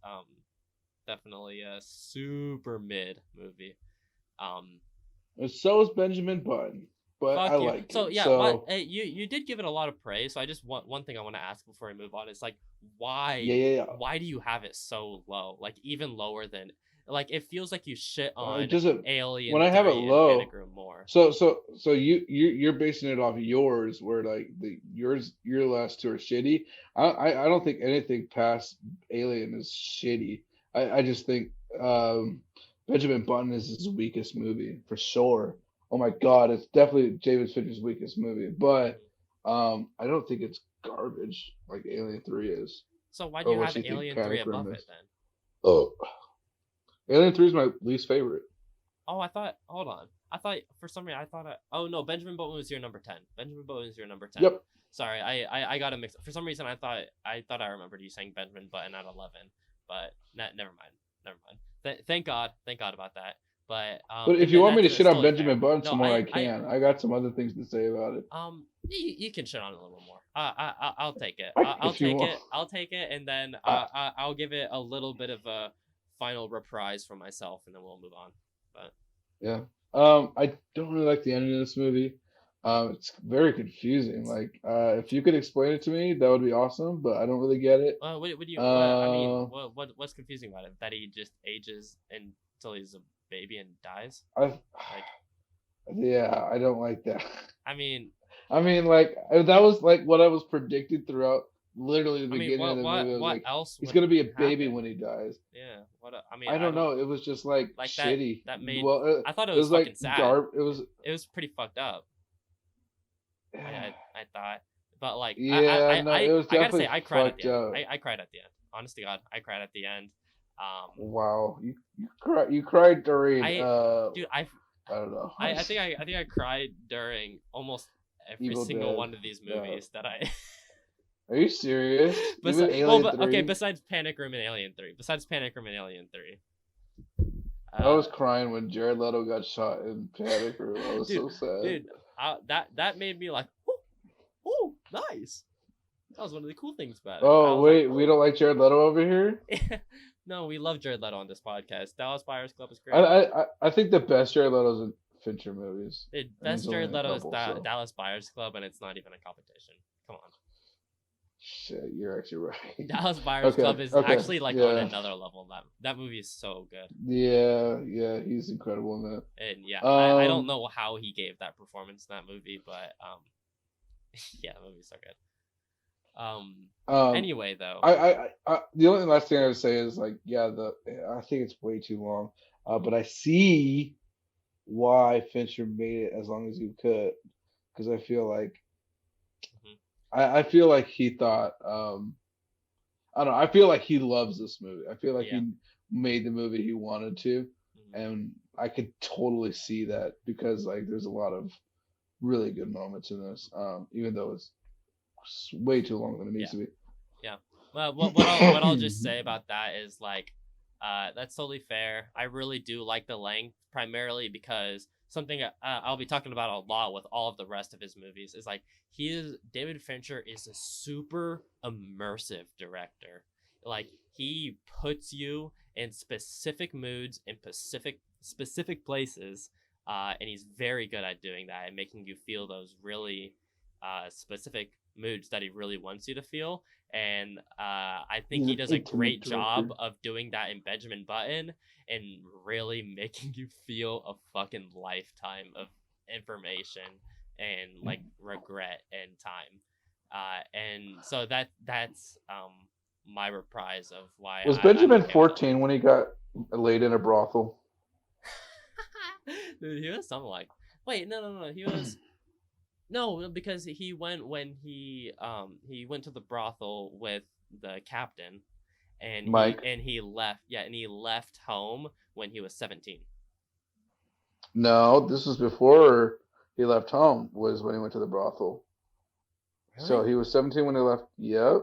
definitely a super mid movie. Um, And so is Benjamin Button, but I Fuck you. like So it. yeah, what So you did give it a lot of praise. So I just want one thing I want to ask before we move on. It's like yeah, yeah, yeah. why do you have it so low? Like even lower than like it feels like you shit It on doesn't. When Alien I have it 3 and Panic low, Room more. so you're basing it off yours, where like your last two are shitty. I don't think anything past Alien is shitty. I just think um, Benjamin Button is his weakest movie for sure. Oh my god, it's definitely David Fincher's weakest movie, but Mhm. I don't think it's garbage like Alien 3 is. So why do Or you what have you think Alien 3 Panic Room above it is. then? Oh, Alien 3 is my least favorite. Oh, I thought. Hold on. I thought for some reason I thought. Oh no, Benjamin Button was your number 10. Benjamin Button is your number 10. Yep. Sorry, I got a mix. For some reason I thought I remembered you saying Benjamin Button at 11, but never mind. Never mind. Thank God about that. But But if and you then want me to that's shit on totally fair. Benjamin Button No, some more, I can. I got some other things to say about it. you can shit on it a little more. I'll take it. I'll If you take want, it. I'll take it, and then I, I'll give it a little bit of a final reprise for myself, and then we'll move on. But yeah. I don't really like the ending of this movie. It's very confusing. Like, if you could explain it to me, that would be awesome. But I don't really get it. what do you? What I mean, Uh, what's confusing about it? That he just ages until he's a baby and dies. I, Like, yeah, I don't like that. I mean, I mean, like that was like what I was predicted throughout literally the I mean, beginning of the movie. I was what like, else he's would gonna be a baby happen? when he dies. Yeah. What? I mean, I I don't don't know. It was just like like that. shitty. That made. Well, I thought it it was was like fucking sad. It was. It was pretty fucked up. I thought, but like Yeah, no, it was I gotta say definitely I cried at the fucked end. up. I cried at the end. Honest to God, I cried at the end. Wow, you cried during I dude I don't know. I think I cried during almost every Evil single Dead. one of these Yeah. movies that I. Are you serious? Even Well, Alien but okay. 3? Besides Panic Room and Alien 3. Besides Panic Room and Alien 3. I Uh, was crying when Jared Leto got shot in Panic Room. I was dude, so sad. dude, that made me like, oh, nice. That was one of the cool things about it. I Oh was like, wait, we don't like Jared Leto over here? No, we love Jared Leto on this podcast. Dallas Buyers Club is I great. I think the best Jared Leto's in Fincher movies, and Best he's Jared only in a Leto is couple. So Dallas Buyers Club, and it's not even a competition. Come on. shit, you're actually right. Dallas Buyers Okay, Club is okay, actually like on yeah, another level. That movie is so good. yeah, he's incredible in that. And yeah, I don't Um, know how he gave that performance in that movie, but yeah, the movie's so good. um, Anyway though, the only last thing I would say is like, yeah, I think it's way too long. But I see why Fincher made it as long as you could, because I feel like mhm, I feel like he thought, I don't know, I feel like he loves this movie. I feel like yeah, he made the movie he wanted to, mhm, and I could totally see that because like there's a lot of really good moments in this, even though it's way too long than it needs yeah. to be. Yeah. Well, what I'll just say about that is like, that's totally fair. I really do like the length, primarily because something I'll be talking about a lot with all of the rest of his movies is like David Fincher is a super immersive director. Like he puts you in specific moods in specific places, and he's very good at doing that and making you feel those really specific moods that he really wants you to feel. And I think He's he an does a intimate great job director. of doing that in Benjamin Button and really making you feel a fucking lifetime of information and like regret and time. And so that's my reprise of why Was I'm Benjamin okay with the 14 length. when he got laid in a brothel? Dude, he was something like, wait, no, he was. No, because he went when he went to the brothel with the captain, and Mike? he left. Yeah, and he left home when he was 17. No, this was before he left home. Was when he went to the brothel. So Really? he was 17 when he left. Yep.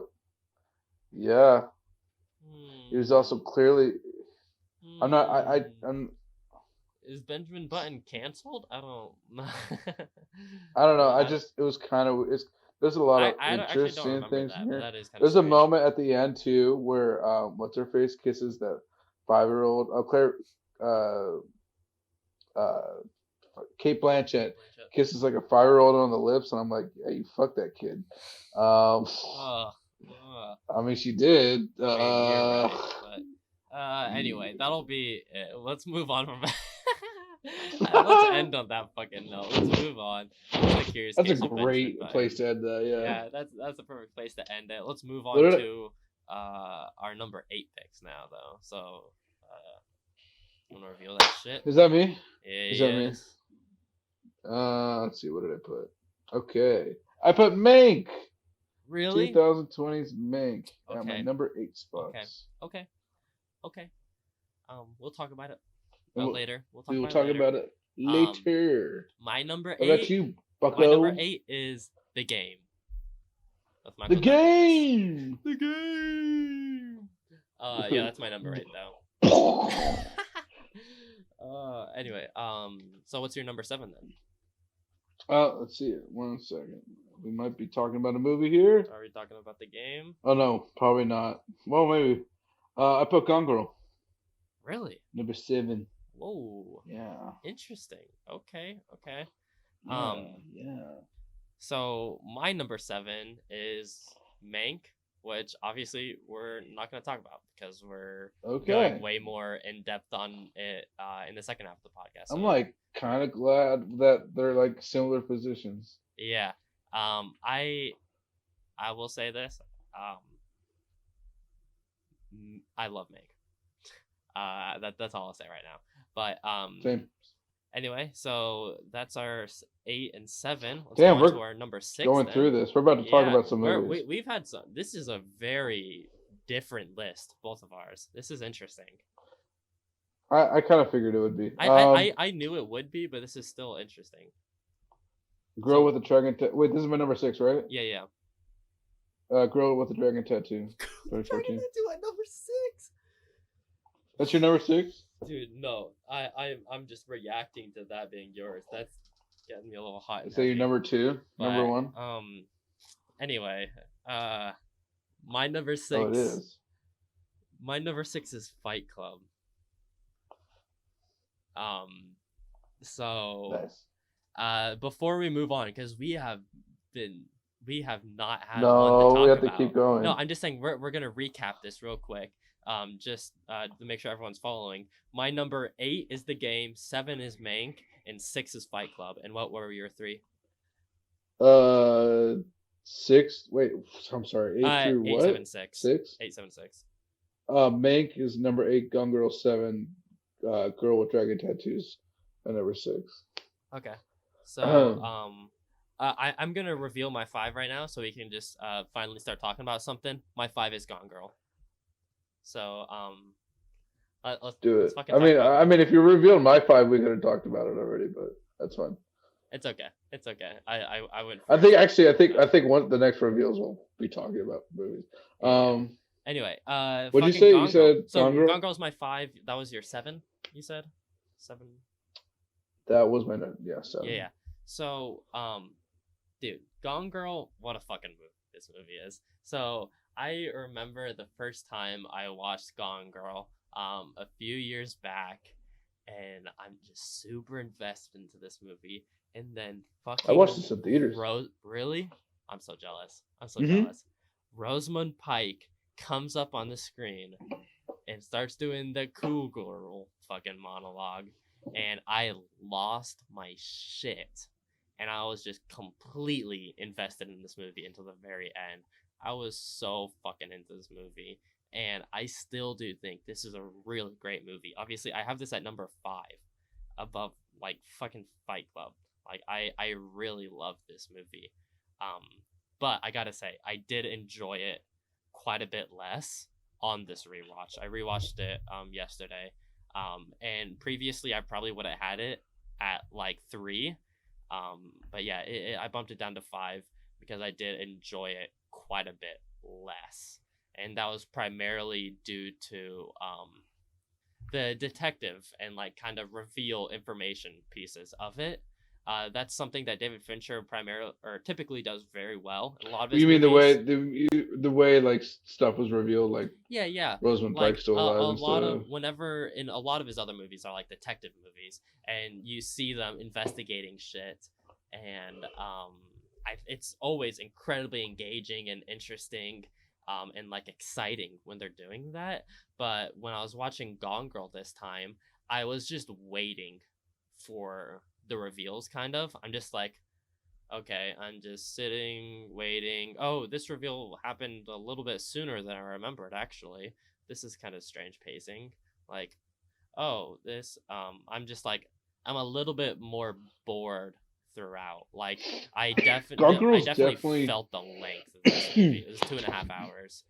Yeah. He was also Hmm. clearly. I'm not. Hmm. I'm. Is Benjamin Button canceled? I don't know. I don't know. Well, I just. It was kind of. It's. There's a lot of actually don't interesting remember things in that, but here. that is kind of There's a strange. moment at the end too where what's her face kisses that 5-year-old. Claire. Uh. Uh. Kate Blanchett Kate Blanchett. kisses like a 5-year-old on the lips, and I'm like, yeah, you fuck that kid. Um. Ugh. Ugh. I mean, she did. I mean, you're right, but Yeah. anyway, that'll be it. Let's move on from let's end on that fucking note. Let's move on to the curious That's a case of Benjamin great place Button. to end that. Yeah. Yeah, that's a perfect place to end it. Let's move What on did to our number 8 picks now though. So I'm gonna reveal that shit. is that me? Yeah, Is that me? yes. Let's see. What did I put? Okay, I put Mank. Really? 2020's Mank at my Okay. number 8 Okay. spots. Okay. Okay. We'll talk about it And later. We'll talk we will about it talk later. about it Um, later. my number What about 8 you, My number Bucko? 8 is The Game with The Michael Douglas. game. The Game. Yeah, that's my number 8 though. Anyway, so what's your number 7 then? Let's see it. 1 second. We might be talking about a movie here. Are we talking about The Game? Oh no, probably not. Well, maybe. I put Gone Girl, Really? number 7. Whoa. Yeah. Interesting. Okay. Okay. Yeah. Yeah. So my number 7 is Mank, which obviously we're not going to talk about because we're going Okay. way more in depth on it in the second half of the podcast. I'm So like kind of glad that they're like similar positions. yeah, I will say this. I love Mank. That's all I'll say right now. But Same. anyway, so that's our 8 and 7. Let's go Damn, on to we're our number 6 going then. through this. We're about to talk Yeah, about some movies. we've had some. This is a very different list, both of ours. This is interesting. I kind of figured it would be. I knew it would be, but this is still interesting. Girl So with a Dragon Tattoo. Wait, this is my number 6, right? yeah. Girl with a Dragon Tattoo, Dragon 2014. Tattoo at number 6. That's your number 6? Dude, no. I'm just reacting to that being yours. That's getting me a little hot and Is that your heavy. number 2? Number But 1? anyway, my number 6. Oh, it is. My number 6 is Fight Club. Um, so Nice. before we move on, because we have not had one to No, we talk have to keep about. No, going. I'm just saying we're gonna recap this real quick. Just to make sure everyone's following. My number 8 is The Game, 7 is Mank, and 6 is Fight Club. And what were your 3? Uh, six. Wait, I'm sorry. Eight through Eight seven what? six. Six. 876. Mank is number 8. Gone Girl 7. Girl with Dragon Tattoos, at number 6. Okay. So I'm gonna reveal my 5 right now, so we can just finally start talking about something. My 5 is Gone Girl. So let's Do it. fucking I talk mean, about I Gone mean, Girl. if you revealed my 5, we could have talked about it already, but that's fine. It's okay. It's okay. I went I first. think actually, I think one the next reveals we'll be talking about movies. Yeah. Anyway, What'd you fucking say? You Gone Girl. said So Gone Girl? Gone Girl's my 5. That was your 7. You said 7. That was my note. Yeah, 7. Yeah. So dude, Gone Girl, what a fucking movie this movie is. So I remember the first time I watched Gone Girl a few years back, and I'm just super invested into this movie. And then I watched this in fucking theaters. Really? I'm so jealous. I'm so Mhm. jealous. Rosamund Pike comes up on the screen and starts doing the cool girl fucking monologue, and I lost my shit. And I was just completely invested in this movie until the very end. I was so fucking into this movie, and I still do think this is a really great movie. Obviously, I have this at number 5, above like fucking Fight Club. Like I really love this movie. Um, but I gotta say, I did enjoy it quite a bit less on this rewatch. I rewatched it yesterday. And previously I probably would have had it at like 3. But yeah, I bumped it down to 5 because I did enjoy it quite a bit less. And that was primarily due to the detective and like kind of reveal information pieces of it. That's something that David Fincher primarily or typically does very well. A lot of his You mean movies, the way like stuff was revealed, like yeah. Rosamund Like Pike's still alive a and lot stuff? of whenever in a lot of his other movies are like detective movies, and you see them investigating shit, and it's always incredibly engaging and interesting, and like exciting when they're doing that. But when I was watching Gone Girl this time, I was just waiting for the reveals. Kind of, I'm just like, okay, I'm just sitting, waiting. Oh, this reveal happened a little bit sooner than I remembered, actually. This is kind of strange pacing. Like, oh, this, I'm just like, I'm a little bit more bored throughout. Like, Gone I Girl's definitely definitely. felt the length of this movie. It was 2.5 hours.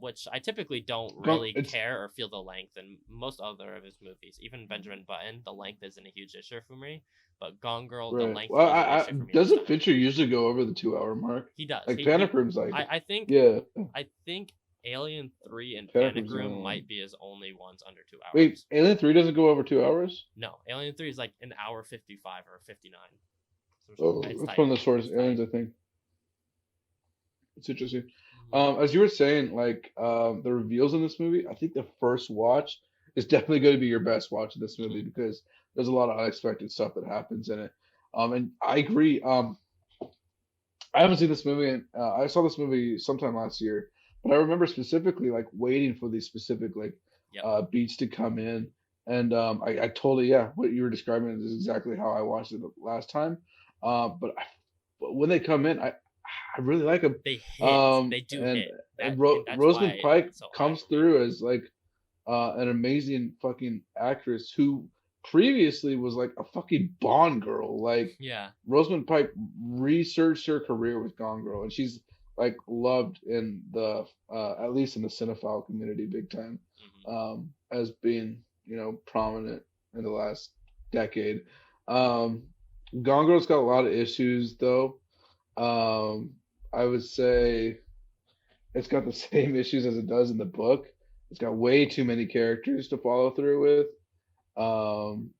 Which I typically don't really It's care or feel the length in most other of his movies. Even Benjamin Button, the length isn't a huge issue for me. But Gone Girl, the right. length Well, was an issue for me this doesn't time. Fincher usually go over the 2 hour mark? He does. Like Panic like, I think yeah, I think Alien 3 and Panic Panic the only Room one. might be his only ones under 2 hours. Wait, Alien 3 doesn't go over 2 hours? No, Alien 3 is like an hour 55 or 59. Oh, It's it's tight. one of the shortest It's tight. aliens, I think. It's interesting. Mhm. As you were saying, like the reveals in this movie, I think the first watch is definitely going to be your best watch of this movie because there's a lot of unexpected stuff that happens in it. And I agree. I haven't seen this movie, and I saw this movie sometime last year, but I remember specifically like waiting for these specific like Yep. beats to come in, and I totally yeah, what you were describing is exactly how I watched it the last time. But when they come in, I really like them. They hit. They do And hit. That and that's Rosamund why Pike it's so high comes for me. through as like an amazing fucking actress who previously was like a fucking Bond girl. Like Yeah. Rosamund Pike researched her career with Gone Girl, and she's like loved in the at least in the cinephile community big time, Hmm. as being prominent in the last decade. Um, Gone Girl's got a lot of issues though. Um, I would say it's got the same issues as it does in the book. It's got way too many characters to follow through with. Um,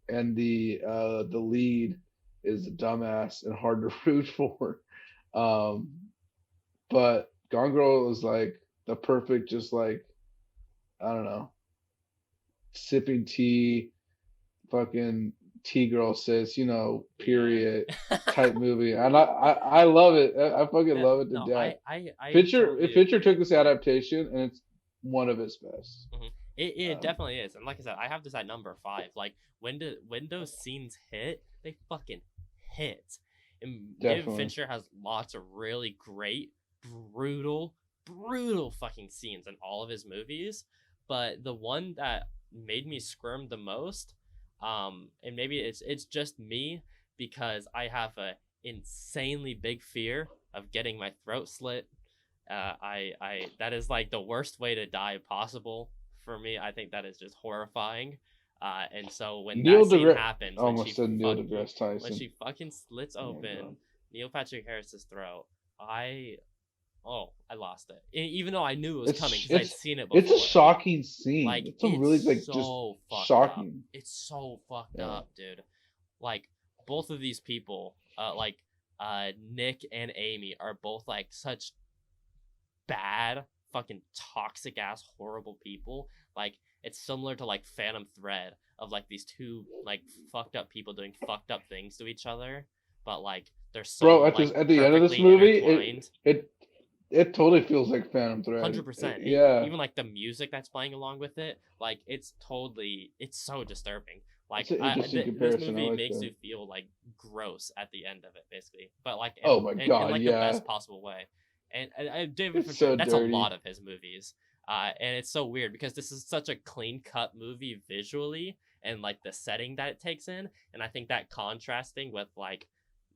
and the lead is a dumbass and hard to root for. Um, but Gone Girl is like the perfect, just like I don't know, sipping tea, fucking tea girl sis, Yeah. period type movie. And I love it. I fucking Yeah, love it to no, death. I Fincher, if totally Fincher agree. took this adaptation, and it's one of his best. It Um, definitely is, and like I said, I have this at number five. Like when those scenes hit, they fucking hit. And David Definitely. Fincher has lots of really great, brutal, brutal fucking scenes in all of his movies. But the one that made me squirm the most, and maybe it's just me because I have a insanely big fear of getting my throat slit. I that is like the worst way to die possible for me. I think that is just horrifying. And so when that Neil scene deGrasse, happens, almost said Neil deGrasse when Tyson. she fucking slits Oh my god. open Neil Patrick Harris's throat, I I lost it. Even though I knew it was coming It's because I'd it's seen it it's a before. shocking scene. Like It's a really it's like just so fucked up. shocking. It's so fucked Yeah. up, dude. Like both of these people, Nick and Amy are both like such bad, fucking toxic ass, horrible people. Like it's similar to like Phantom Thread of like these two like fucked up people doing fucked up things to each other, but like they're so Bro, like at the end of this perfectly movie, intertwined. it totally feels like Phantom Thread. 100%. Yeah. Even like the music that's playing along with it, like it's so disturbing. Like It's an interesting this comparison. I movie like makes that. you feel like gross at the end of it, basically, but like Oh my in god, like the yeah. best possible way. And David It's Fincher, so that's a dirty. lot of his movies. And it's so weird because this is such a clean cut movie visually and like the setting that it takes in, and I think that contrasting with like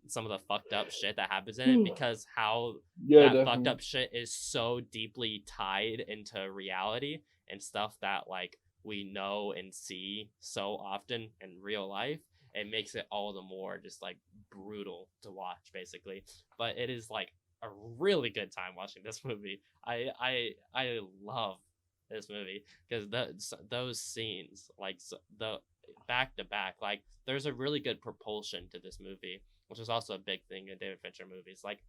some of the fucked up shit that happens in it because how Yeah, that fucked definitely. up shit is so deeply tied into reality and stuff that like we know and see so often in real life. It makes it all the more just like brutal to watch, basically. But it is like a really good time watching this movie. I love this movie because those scenes, like the back to back, like there's a really good propulsion to this movie, which is also a big thing in David Fincher movies. Like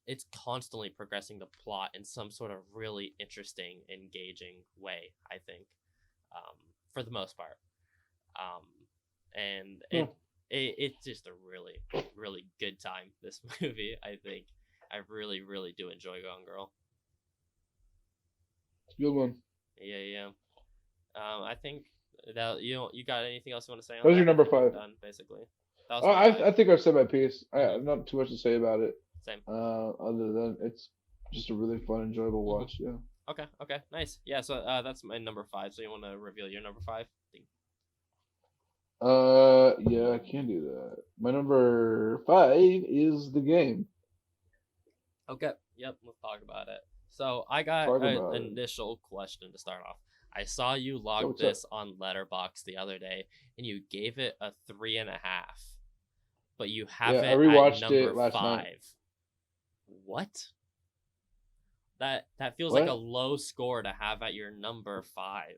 it's constantly progressing the plot in some sort of really interesting, engaging way. I think, for the most part, um, and Yeah, it's just a really really good time. This movie, I think, I really really do enjoy Gone Girl. it's a good one. Yeah, yeah. I think that you got anything else you want to say That on was your that? number I think I'm five. done basically. That was my five. I think I've said my piece. I Mm-hmm. have not too much to say about it. Same. Other than it's just a really fun, enjoyable Mm-hmm. watch. Yeah. Okay. Okay. Nice. Yeah. So that's my number five. So you want to reveal your number five? Yeah, I can do that. My number five is the game. Okay. Yep. Let's talk about it. So I got Talk an about it. initial question to start off. I saw you Yeah, log what's up? this on Letterbox the other day, and you gave it a 3.5, but you have Yeah, I it at rewatched it number last night. five. What? That feels like a What? low score to have at your number five.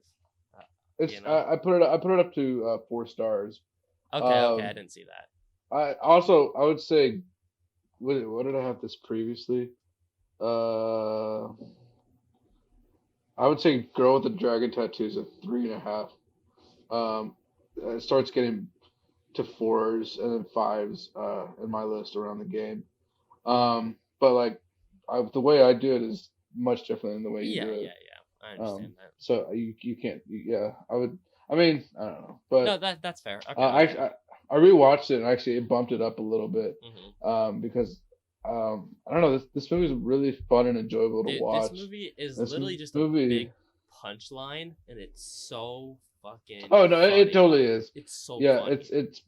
Uh, It's you know? I put it up to 4 stars. Okay. Okay. I Um, didn't see that. I would say what did I have this previously? Uh, I would say Girl with the Dragon Tattoo is a 3.5. Um, it starts getting to fours and then fives in my list around the game. But like the way I do it is much different than the way you Yeah. do Yeah. it. Yeah. I understand that. So you can't. Yeah, I would. I mean, I don't know, but No, that's fair. uh, Okay. I, Okay. I I rewatched it and actually it bumped it up a little bit Hmm. because I don't know, this movie is really fun and enjoyable to Dude, this watch. movie is This literally just a movie, big punchline, and it's so fucking oh no, it funny. totally is. It's so Yeah, funny. it's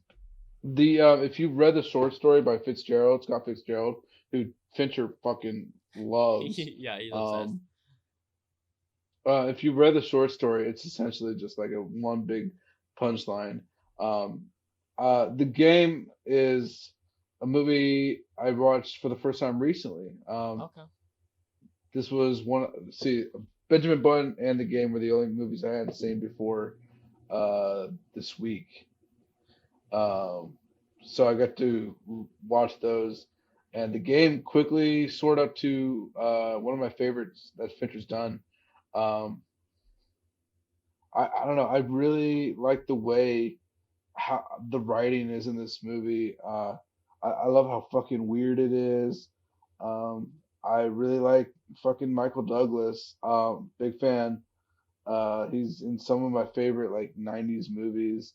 the if you read the short story by Scott Fitzgerald, who Fincher fucking loves. Yeah, he's obsessed. Um, if you read the short story, it's essentially just like a one big punchline. Um, the game is a movie I watched for the first time recently. Okay. This was one. See, Benjamin Button and the game were the only movies I hadn't seen before this week. Um, so I got to watch those, and the game quickly soared up to one of my favorites that Fincher's done. Um, I don't know. I really like the way how the writing is in this movie. I love how fucking weird it is. Um, I really like fucking Michael Douglas. Big fan. He's in some of my favorite like '90s movies.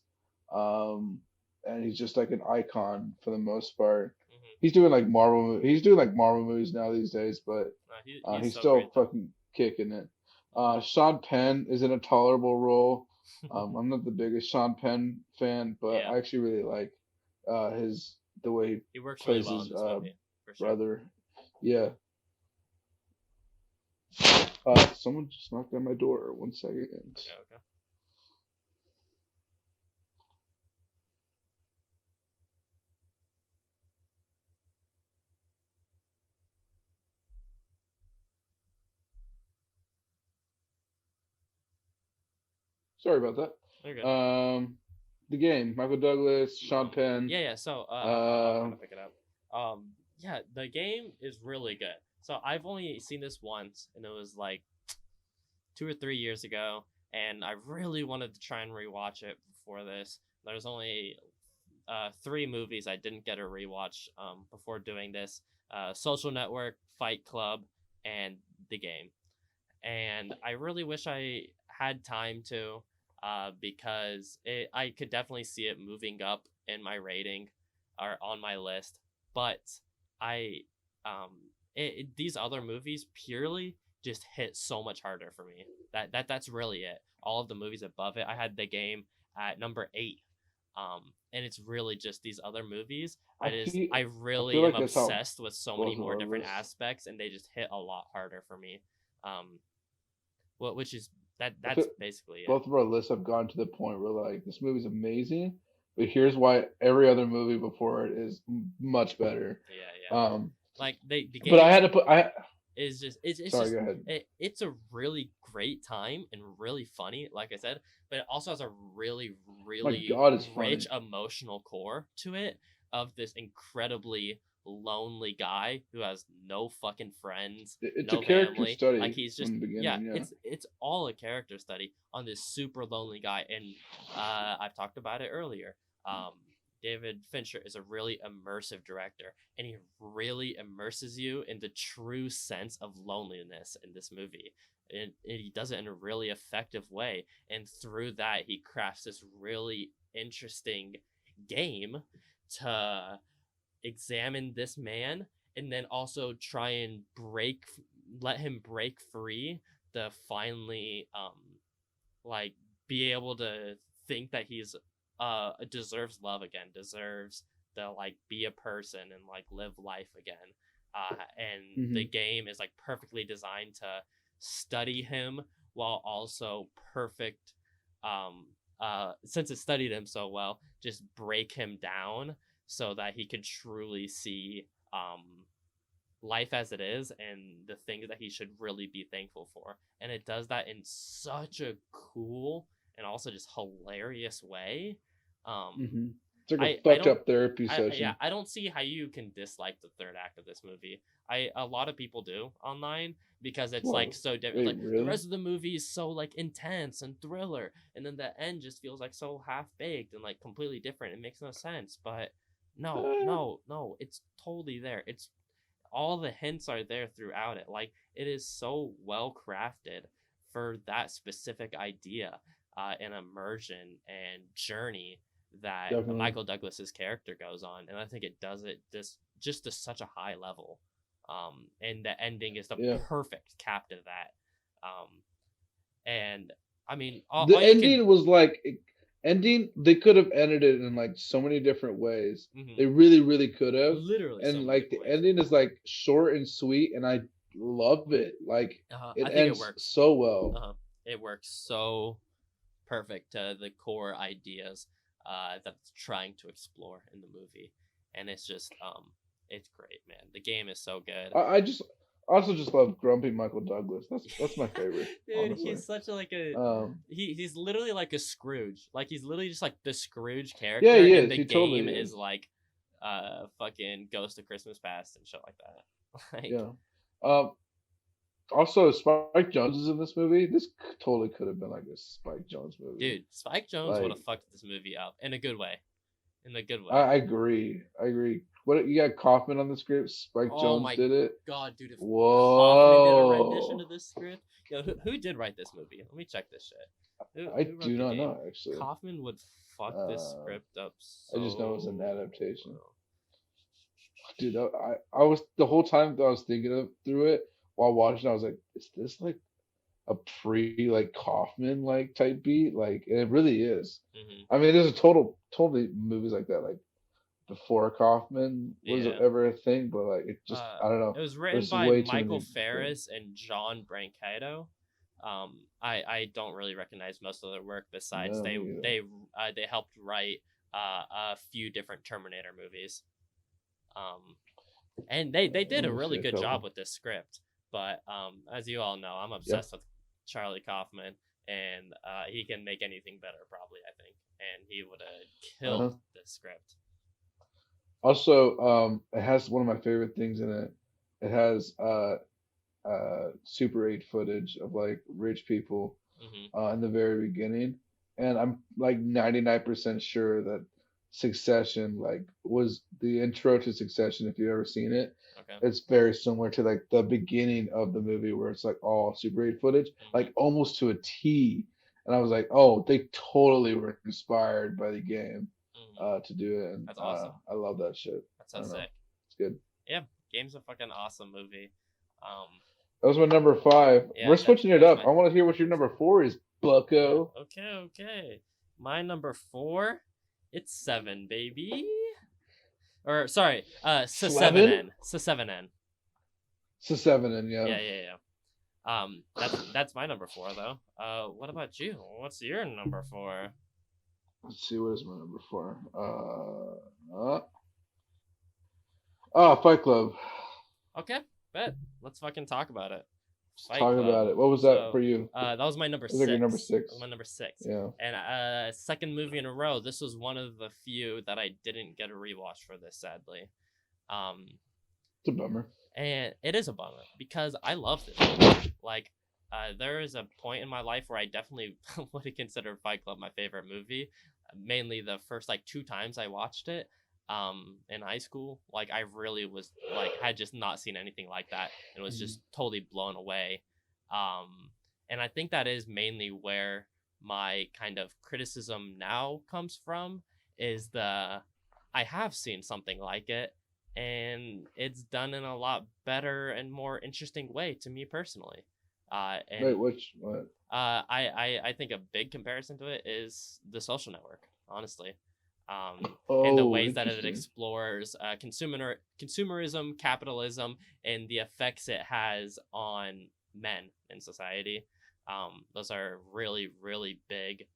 Um, and he's just like an icon for the most part. Hmm. He's doing like Marvel movies now these days, but He's he's so still great though. fucking kicking it. Hmm. Sean Penn is in a tolerable role. I'm not the biggest Sean Penn fan, but Yeah, I actually really like his the way he he works really plays well in his this movie for sure. brother. Yeah. Someone just knocked on my door. 1 second. Okay, okay. Sorry about You're that. good. The game. Michael Douglas, Sean Penn. Yeah, yeah. So I'll Uh, kind of pick it up. Yeah, the game is really good. So I've only seen this once, and it was like 2 or 3 years ago, and I really wanted to try and rewatch it before this. There's only three movies I didn't get a rewatch before doing this: Social Network, Fight Club, and The Game. And I really wish I had time to, because I could definitely see it moving up in my rating or on my list. But I, um, these other movies purely just hit so much harder for me. That's really it. All of the movies above it, I had The Game at number 8. And it's really just these other movies. I I feel really am like that's how obsessed with so many both of more our different lists. aspects, and they just hit a lot harder for me. Um, which is I feel that's basically it. both of our lists have gone to the point where like this movie's amazing, but here's why every other movie before it is much better. Yeah, yeah. Um, Like the but I game had to put I is just it's sorry, just go ahead. it's a really great time and really funny, like I said, but it also has a really My really God, it's rich funny. emotional core to it of this incredibly lonely guy who has no fucking friends, It's a no character family. Like study he's just from the yeah, beginning. Yeah. it's all a character study on this super lonely guy, and I've talked about it earlier. Um, David Fincher is a really immersive director, and he really immerses you in the true sense of loneliness in this movie. And he does it in a really effective way. And through that, he crafts this really interesting game to examine this man and then also try and let him break free to finally like be able to think that he's deserves love again, deserves to like be a person and like live life again. And the Hmm. game is like perfectly designed to study him while also perfect since it studied him so well, just break him down so that he can truly see life as it is and the things that he should really be thankful for. And it does that in such a cool and also just hilarious way. Um, Hmm. It's like a I fucked don't up therapy yeah, session. I don't see how you can dislike the third act of this movie. A lot of people do online because it's like What? so different. Wait, Like the really? rest of the movie is so like intense and thriller, and then the end just feels like so half baked and like completely different. It makes no sense. But no, Uh, no, no, it's totally there. It's all the hints are there throughout it. Like it is so well crafted for that specific idea, and immersion and journey that Definitely. Michael Douglas's character goes on, and I think it does it this just to such a high level. And the ending is the Yeah. perfect cap to that. Um, and I mean, The all you can. ending was like ending. They could have ended it in like so many different ways. Mhm, They really, really could have. literally so And many like different the ways. ending is like short and sweet, and I love it. Like it I think it ends works. so well. It works so perfect to the core ideas that it's trying to explore in the movie, and it's great, man. The game is so good. I just also just love grumpy Michael Douglas. That's my favorite, Dude, honestly. he's such a like a Um, he's literally like a Scrooge. Like he's literally just like the Scrooge yeah, character, he and is. the He totally game is is. like fucking Ghost of Christmas Past and shit like that. Like Yeah. Um, Also, Spike Jones is in this movie. This totally could have been like a Spike Jones movie. Dude, Spike Jones would Like, have fucked this movie up in a good way. In a good way. I agree. I agree. What you got Kaufman on the script? Spike Oh Jones my did it. god, dude! If Kaufman did a rendition Whoa. of this script, yo, who did write this movie? Let me check this shit. I Who wrote do the not game? know actually. Kaufman would fuck this Uh, script up I just know it's an so adaptation. well. Dude, I was the whole time that I was thinking of through it while watching, I was like, is this like a pre like Kaufman like type beat? Like, and it really is. Hmm. I mean, there's a totally movies like that, like before Kaufman was Yeah. ever a thing, but like it just I don't know. It was written There's by way too Michael many. Ferris and John Brancato. I don't really recognize most of their work besides No, me either. they helped write a few different Terminator movies. Um, and they did Let a me see really a good job couple. with this script. But as you all know, I'm Yep. obsessed with Charlie Kaufman, and he can make anything better, probably. I think, and he would have Uh-huh. killed this script. Also, it has one of my favorite things in it. It has Super 8 footage of like rich people Hmm. in the very beginning, and I'm like 99% sure that Succession like was the intro to Succession. If you've ever seen it, Okay. it's very similar to like the beginning of the movie where it's like all Super 8 footage, Hmm. like almost to a T. And I was like, oh, they totally were inspired by the game Hmm. to do it, and That's awesome. I love that shit. That's I so don't know, sick. it's good. Yeah, game's a fucking awesome movie. Um, That was my number five. yeah, We're switching it that's up. my I want to hear what your number four is, Bucko. okay. My number four, it's seven, baby. Or sorry, seven Slevin? N, seven N. It's a seven, and yeah. Yeah. That's my number four though. What about you? What's your number four? Let's see, what is my number four? Fight Club. Okay, bet. Let's fucking talk about it. Let's Fight talk Club. about it. What was that So, for you? that was my number It was like your number six. That six. was my number six. Yeah. And second movie in a row. This was one of the few that I didn't get a rewatch for this, sadly. It's a bummer. And it is a bummer because I love this movie. Like, there is a point in my life where I definitely would have considered Fight Club my favorite movie. Mainly the first like two times I watched it in high school. Like I really was like had just not seen anything like that and was just totally blown away. And I think that is mainly where my kind of criticism now comes from is I have seen something like it and it's done in a lot better and more interesting way to me personally. Wait, And what? I think a big comparison to it is The Social Network, honestly, and the Oh, ways that it interesting. explores consumerism, capitalism, and the effects it has on men in society. Those are really, really big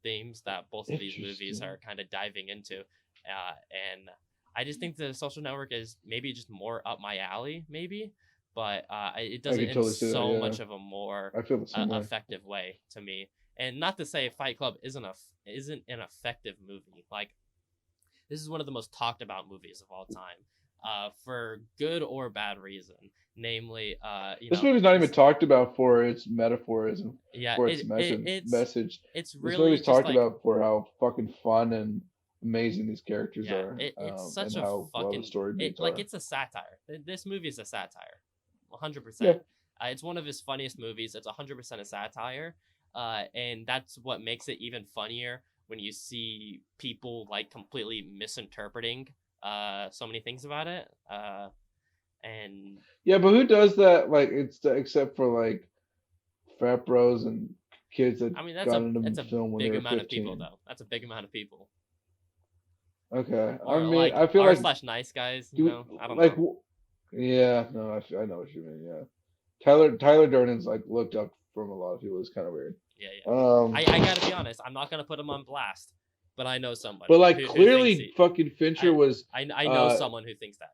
themes that both of these movies Interesting. are kind of diving into, and I just think The Social Network is maybe just more up my alley, maybe, but it I does it can in totally see that. so Yeah, much of a more I feel the same way. effective way to me. And not to say Fight Club isn't an effective movie. Like this is one of the most talked about movies of all time, for good or bad reason. Namely, This movie's not even this, talked about for its metaphors, yeah, for its message. it's This really movie's just talked like about for how fucking fun and amazing these characters yeah, are, it's and such a how well the fucking story beats like are. it's a satire. This movie is a satire, 100%. Yeah, It's one of his funniest movies. It's 100% a satire, and that's what makes it even funnier when you see people like completely misinterpreting so many things about it. And yeah, but who does that? Like, except for like frat bros and kids that I mean got that's into a film when they big were amount of people 15. though. That's a big amount of people. Okay, I Or mean, like I feel r like slash nice guys. do I don't like know. yeah, no, I know what you mean. Yeah, Tyler Durden's like looked up from a lot of people. It's kind of weird. Yeah. Um, I gotta be honest. I'm not gonna put him on blast, but I know but somebody like who thinks clearly, fucking Fincher was I know uh someone who thinks that.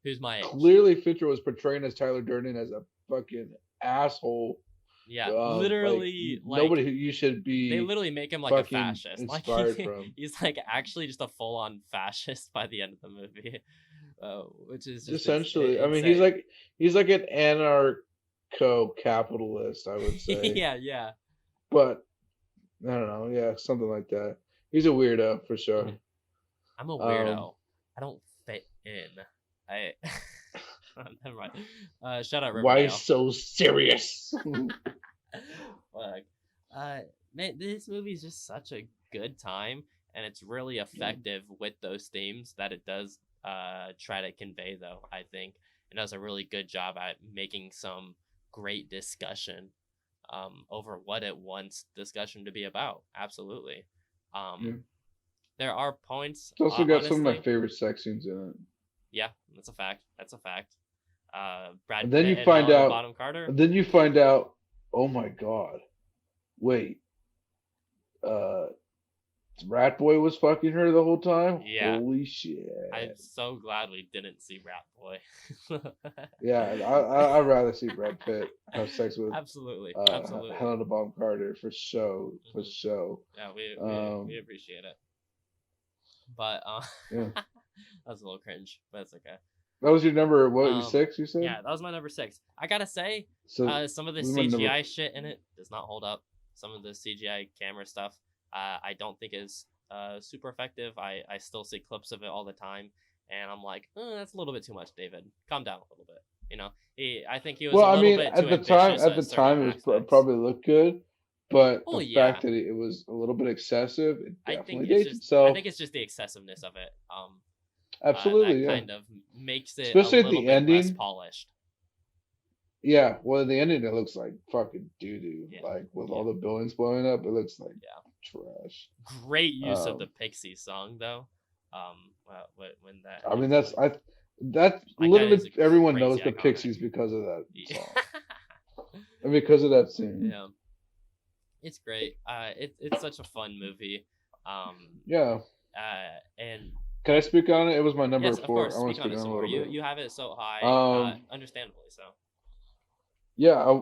Who's my age. clearly Fincher was portraying as Tyler Durden as a fucking asshole. Yeah, Like literally, like nobody who you should they be literally make him like a fucking fascist. Like inspired from. he's like actually just a full on fascist by the end of the movie, which is just Essentially, I mean, insane. he's like an anarcho-capitalist, I would say. Yeah. But I don't know, yeah, something like that. He's a weirdo for sure. Mhm. I'm a Um, weirdo. I don't fit in. I never mind. Shout out why Riverdale. so serious? Fuck. Uh, man, this movie is just such a good time, and it's really effective with those themes that it does try to convey. Though I think it does a really good job at making some great discussion over what it wants discussion to be about. Absolutely. Yeah. Um, there are points, It's also got some of my honestly. favorite sex scenes in it. Yeah, that's a fact. That's a fact. Brad And then you Pitt and find Helena out, Bonham Carter. and then you find out, oh my god, wait, uh, Rat Boy was fucking her the whole time. Yeah, Holy shit! I'm so glad we didn't see Rat Boy. Yeah, I'd rather see Brad Pitt have sex with Absolutely, absolutely. Helena Bonham Carter for show, for Hmm. show. Yeah, we Um, appreciate it. But yeah, that was a little cringe, but it's okay. that was your number. What, your Um, six? You said. yeah, that was my number 6. I gotta say, So some of the this is my number. CGI shit in it does not hold up. Some of the CGI camera stuff, I don't think is super effective. I still see clips of it all the time, and I'm like, that's a little bit too much, David. Calm down a little bit. You know, I think he was Well, a I little mean, bit too ambitious at at the certain time, it was aspects. probably looked good, but Oh the yeah, fact that it was a little bit excessive, it I think definitely it's dates just I itself. think it's just the excessiveness of it. Absolutely, That yeah. kind of makes it a Especially at little the bit less ending. polished. Yeah, well, at the ending, it looks like fucking doo doo. Yeah, Like with yeah, all the buildings blowing up, it looks like yeah. trash. Great use of the Um, Pixies song though. When that I mean, hits it, that's like that literally is everyone knows crazy the iconic. Pixies because of that Yeah. song and because of that scene. Yeah, it's great. It's such a fun movie. Yeah. And Can I speak on it? It was my number yes, of four. course, I want speak to on speak it on it some a more. little You bit. have it so high, Um, understandably so. yeah,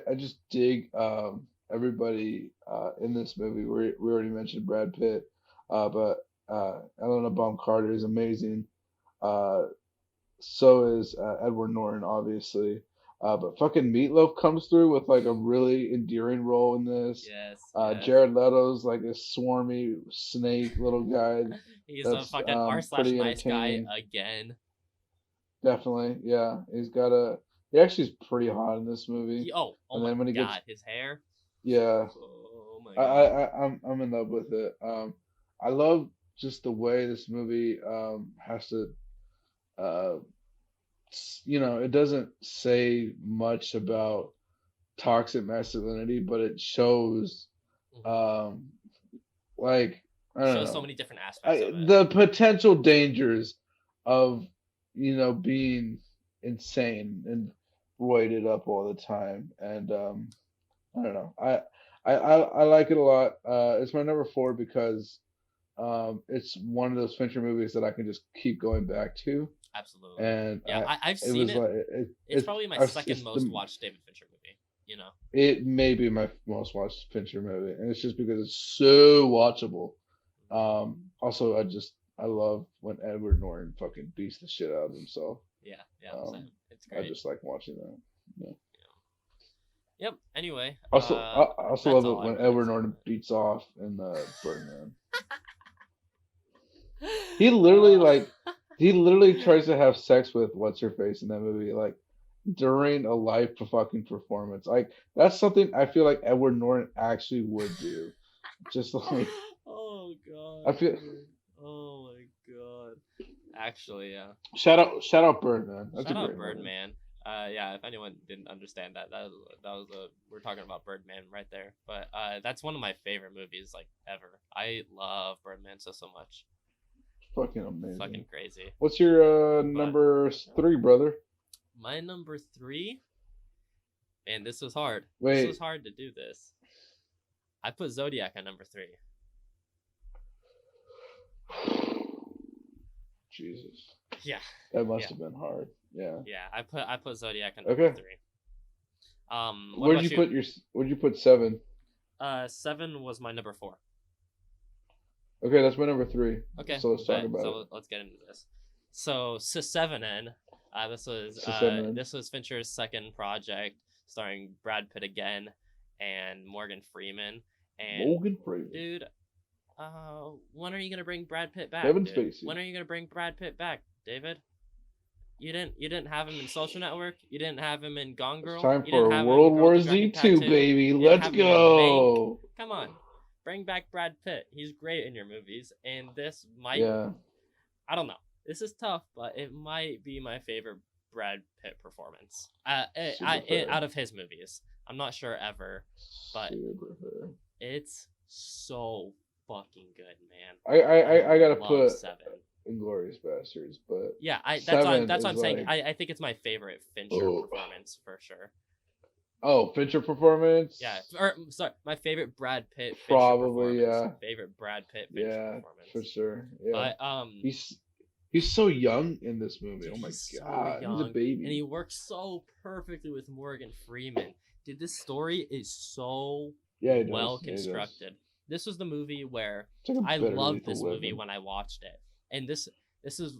I just dig everybody in this movie. We already mentioned Brad Pitt, but Helena Bonham Carter is amazing. Uh, so is Edward Norton, obviously. But fucking Meatloaf comes through with like a really endearing role in this. Yes, yes. Jared Leto's like a swarmy snake little guy He's a that's fucking r slash pretty nice guy entertaining. again. Definitely, yeah. He actually is pretty hot in this movie. Oh And my then when he gets, god, his hair. yeah, Oh my god. I'm in love with it. I love just the way this movie has to, uh, it doesn't say much about toxic masculinity, but it shows, Mhm. um, like I don't Shows so know, many different aspects of it. the potential dangers of being insane and roided up all the time, and I don't know, I like it a lot. It's my number four because it's one of those Fincher movies that I can just keep going back to, Absolutely. and Yeah, I've it seen was it. like It's probably my second it's most watched David Fincher movie. You know. it may be my most watched Fincher movie, and it's just because it's so watchable. Also, I love when Edward Norton fucking beats the shit out of himself. Yeah, yeah, Um, same. It's I great. just like watching that. Yeah. Yep. Anyway, I also that's love all it I when wanted Edward to say Norton about beats off in Birdman. He it. literally like he literally tries to have sex with what's her face in that movie, like during a live fucking performance. Like that's something I feel like Edward Norton actually would do. Just like Oh god, I feel. dude. Oh my god. Actually, yeah. Shout out Birdman. That's a Shout out great movie. Birdman. Yeah, if anyone didn't understand that was a we're talking about Birdman right there. But that's one of my favorite movies like ever. I love Birdman so much. Fucking It's amazing. fucking crazy. What's your But number three, brother? my number 3, man, this was hard. This was Wait, hard to do this. I put Zodiac at number 3. Jesus, Yeah, that must yeah, have been hard. Yeah. yeah. I put Zodiac at number Okay. 3. What about you? Where'd you put seven? 7 was my number 4. Okay, that's my number three. Okay, So let's talk bet. about it. So let's get into this. So 7N, Cinnamon. This was Fincher's second project, starring Brad Pitt again and Morgan Freeman. And Morgan Freeman. dude, when are you gonna bring Brad Pitt back? Kevin Dude? Spacey. When are you gonna bring Brad Pitt back, David? You didn't have him in Social Network. You didn't have him in Gone Girl. It's time You didn't for have him World in Girl War with the Dragon Z2, Tattoo. baby. You didn't Let's have him in go. Mank. Come on, bring back Brad Pitt. He's great in your movies, and this might. Yeah. I don't know. This is tough, but it might be my favorite Brad Pitt performance. Out of his movies, I'm not sure ever, but Super fair. it's so fucking good, man. I gotta love put Seven. Inglorious Bastards, but Yeah, that's Seven what I'm is saying. like- I think it's my favorite Fincher performance for sure. Fincher performance. Yeah, or sorry, my favorite Brad Pitt Fincher Probably, performance. yeah. Favorite Brad Pitt Fincher Yeah, performance. for sure. Yeah. But He's so young in this movie. dude, Oh my he's so god, young, he's a baby. and he works so perfectly with Morgan Freeman. Dude, this story is so Yeah, he does. well Yeah, he does. constructed. This was the movie where It's like a I better loved Lethal this movie Weapon. when I watched it. And this is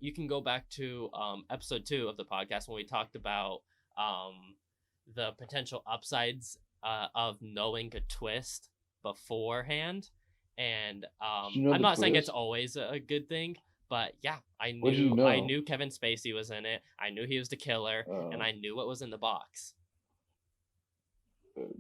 you can go back to episode 2 of the podcast when we talked about the potential upsides of knowing a twist beforehand. And Did you know I'm the not saying it's twist? always a good thing, but yeah, What did you know? I knew Kevin Spacey was in it. I knew he was the killer, and Oh. I knew what was in the box.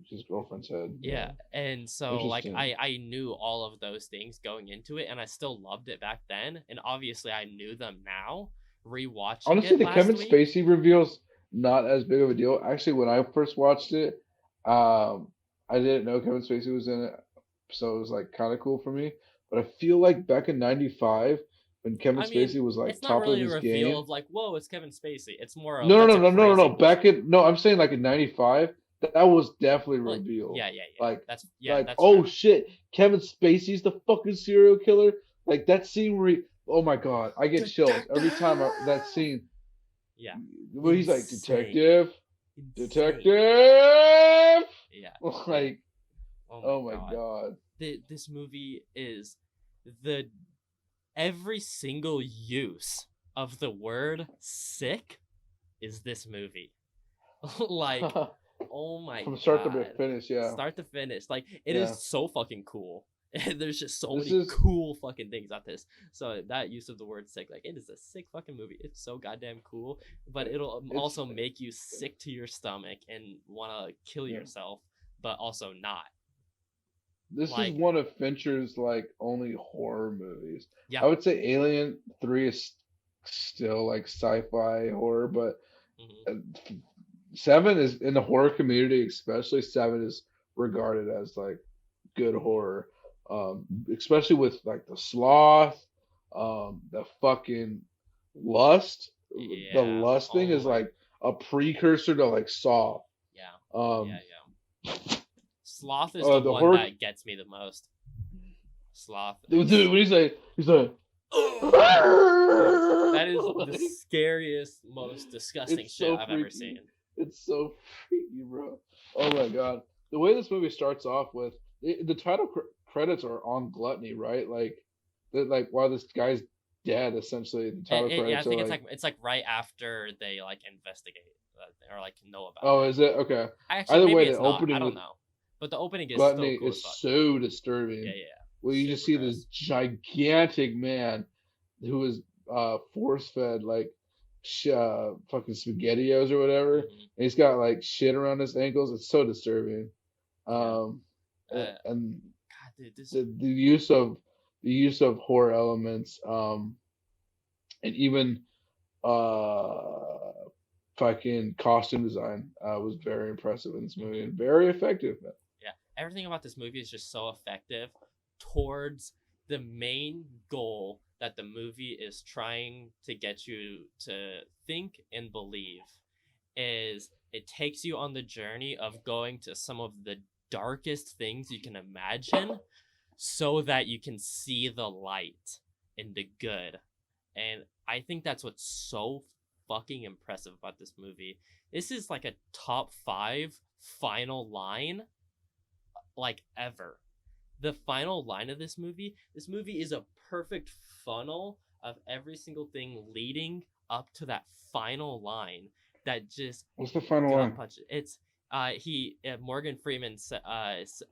His girlfriend's head. Yeah, and so like Interesting. I knew all of those things going into it, and I still loved it back then, and obviously I knew them now. Rewatching Honestly, it the last Kevin week, Spacey reveal's not as big of a deal. Actually, when I first watched it, I didn't know Kevin Spacey was in it, so it was like kind of cool for me. But I feel like back in '95, when Kevin I mean, Spacey was like it's not top really of a his reveal game. of like, whoa, it's Kevin Spacey. It's more of No, no, that's no, a no, no, no, no. crazy Back in no, I'm saying like in '95, that was definitely Well, revealed. yeah. Like, That's oh true. shit, Kevin Spacey's the fucking serial killer. Like that scene where oh my god, I get chills every time that scene. Yeah, Where he's like, Insane. detective, Insane. detective. Yeah. Like, Oh my god. god. This movie is the every single use of the word sick is this movie. Like, oh my god. From start to finish, yeah. Start to finish. Like, it Yeah. is so fucking cool. And there's just so This many is- cool fucking things about this. So that use of the word sick, like, it is a sick fucking movie. It's so goddamn cool, but it'll also make you sick to your stomach and want to kill Yeah. yourself, but also not. This Like- is one of Fincher's like only horror movies. Yeah. I would say Alien 3 is still like sci-fi horror, but Mhm. 7 is in the horror community, especially 7 is regarded as like good horror. Especially with like the sloth, the fucking lust. The Yeah. lust thing Oh is my- like a precursor to like Saw. Yeah. Um, Yeah. Sloth is the the one horror- that gets me the most. Sloth. dude, when he's like That is the scariest, most disgusting It's shit so I've ever freaky. seen. It's so freaky, bro. Oh my god. The way this movie starts off with the title credits are on gluttony, right? Like, like while this guy's dead, essentially, the title Yeah, I credits think are it's like right after they like investigate or like know about. Oh, it. is it okay? Actually, Either maybe way, it's the not. opening I don't with know. But the opening is gluttony still cool is as fuck. so disturbing. Yeah. Well, you just see Super this gigantic man who is force fed like fucking spaghettios or whatever. Mhm. And he's got like shit around his ankles. It's so disturbing. Uh, And God, dude, this. the use of horror elements, and even fucking costume design was very impressive in this movie and very effective. Yeah, everything about this movie is just so effective towards the main goal that the movie is trying to get you to think and believe. Is it takes you on the journey of going to some of the darkest things you can imagine so that you can see the light and the good. And I think that's what's so fucking impressive about this movie. This is like a top 5 final line like ever. The final line of this movie is a perfect funnel of every single thing leading up to that final line that just What's the final gut line? punch. It's Morgan Freeman says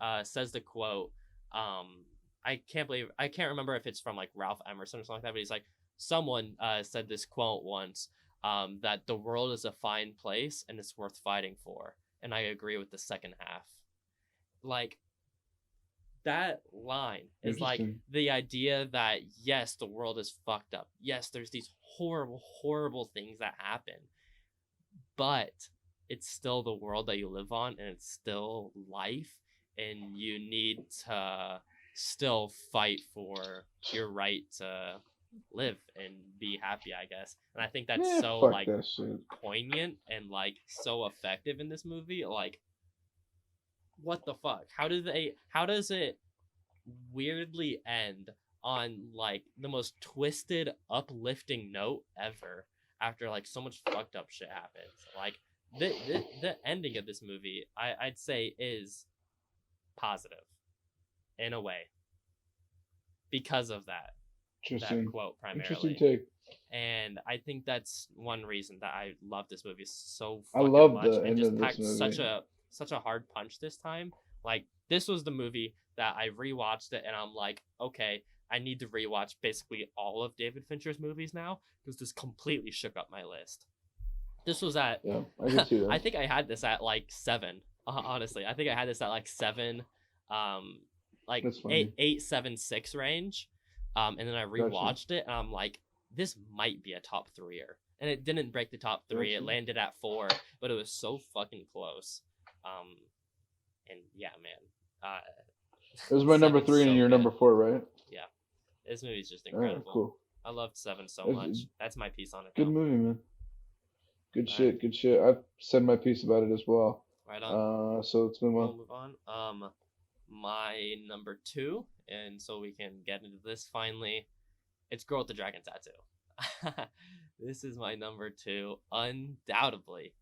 the quote. I can't remember if it's from like Ralph Emerson or something like that, but he's like, someone said this quote once, that the world is a fine place and it's worth fighting for, and I agree with the second half. Like, that line is like Interesting. the idea that yes, the world is fucked up. Yes, there's these horrible, horrible things that happen, but it's still the world that you live on, and it's still life, and you need to still fight for your right to live and be happy, I guess. And I think that's Yeah, so fuck like that shit. poignant and like so effective in this movie. Like, what the fuck? How does it weirdly end on like the most twisted, uplifting note ever after like so much fucked up shit happens? Like, the ending of this movie, I'd say, is positive in a way because of that Interesting. quote Interesting primarily. take. And I think that's one reason that I love this movie so I fucking love much, the and end just of this packed movie. such a hard punch this time. Like, this was the movie that I rewatched it, and I'm like, okay, I need to rewatch basically all of David Fincher's movies now, because this completely shook up my list. This was at Yeah, I can see I that. think I had this at like 7. Honestly, I think I had this at like 7, like That's funny. 8, 7, 6 range. And then I Gotcha. rewatched it, and I'm like, this might be a top threeer. And it didn't break the top three. It Gotcha. landed at 4, but it was so fucking close. Um, and yeah, man, It was my number Seven's three and so your good. number four, right? Yeah, this movie's just All right, incredible. cool. I loved 7 so It's much. That's my piece on it, good though. movie, man. Good All right, shit. Good shit. I've said my piece about it as well. right on. So let's move on. We'll move on. My number 2, and so we can get into this finally. It's Girl with the Dragon Tattoo. This is my number 2, undoubtedly.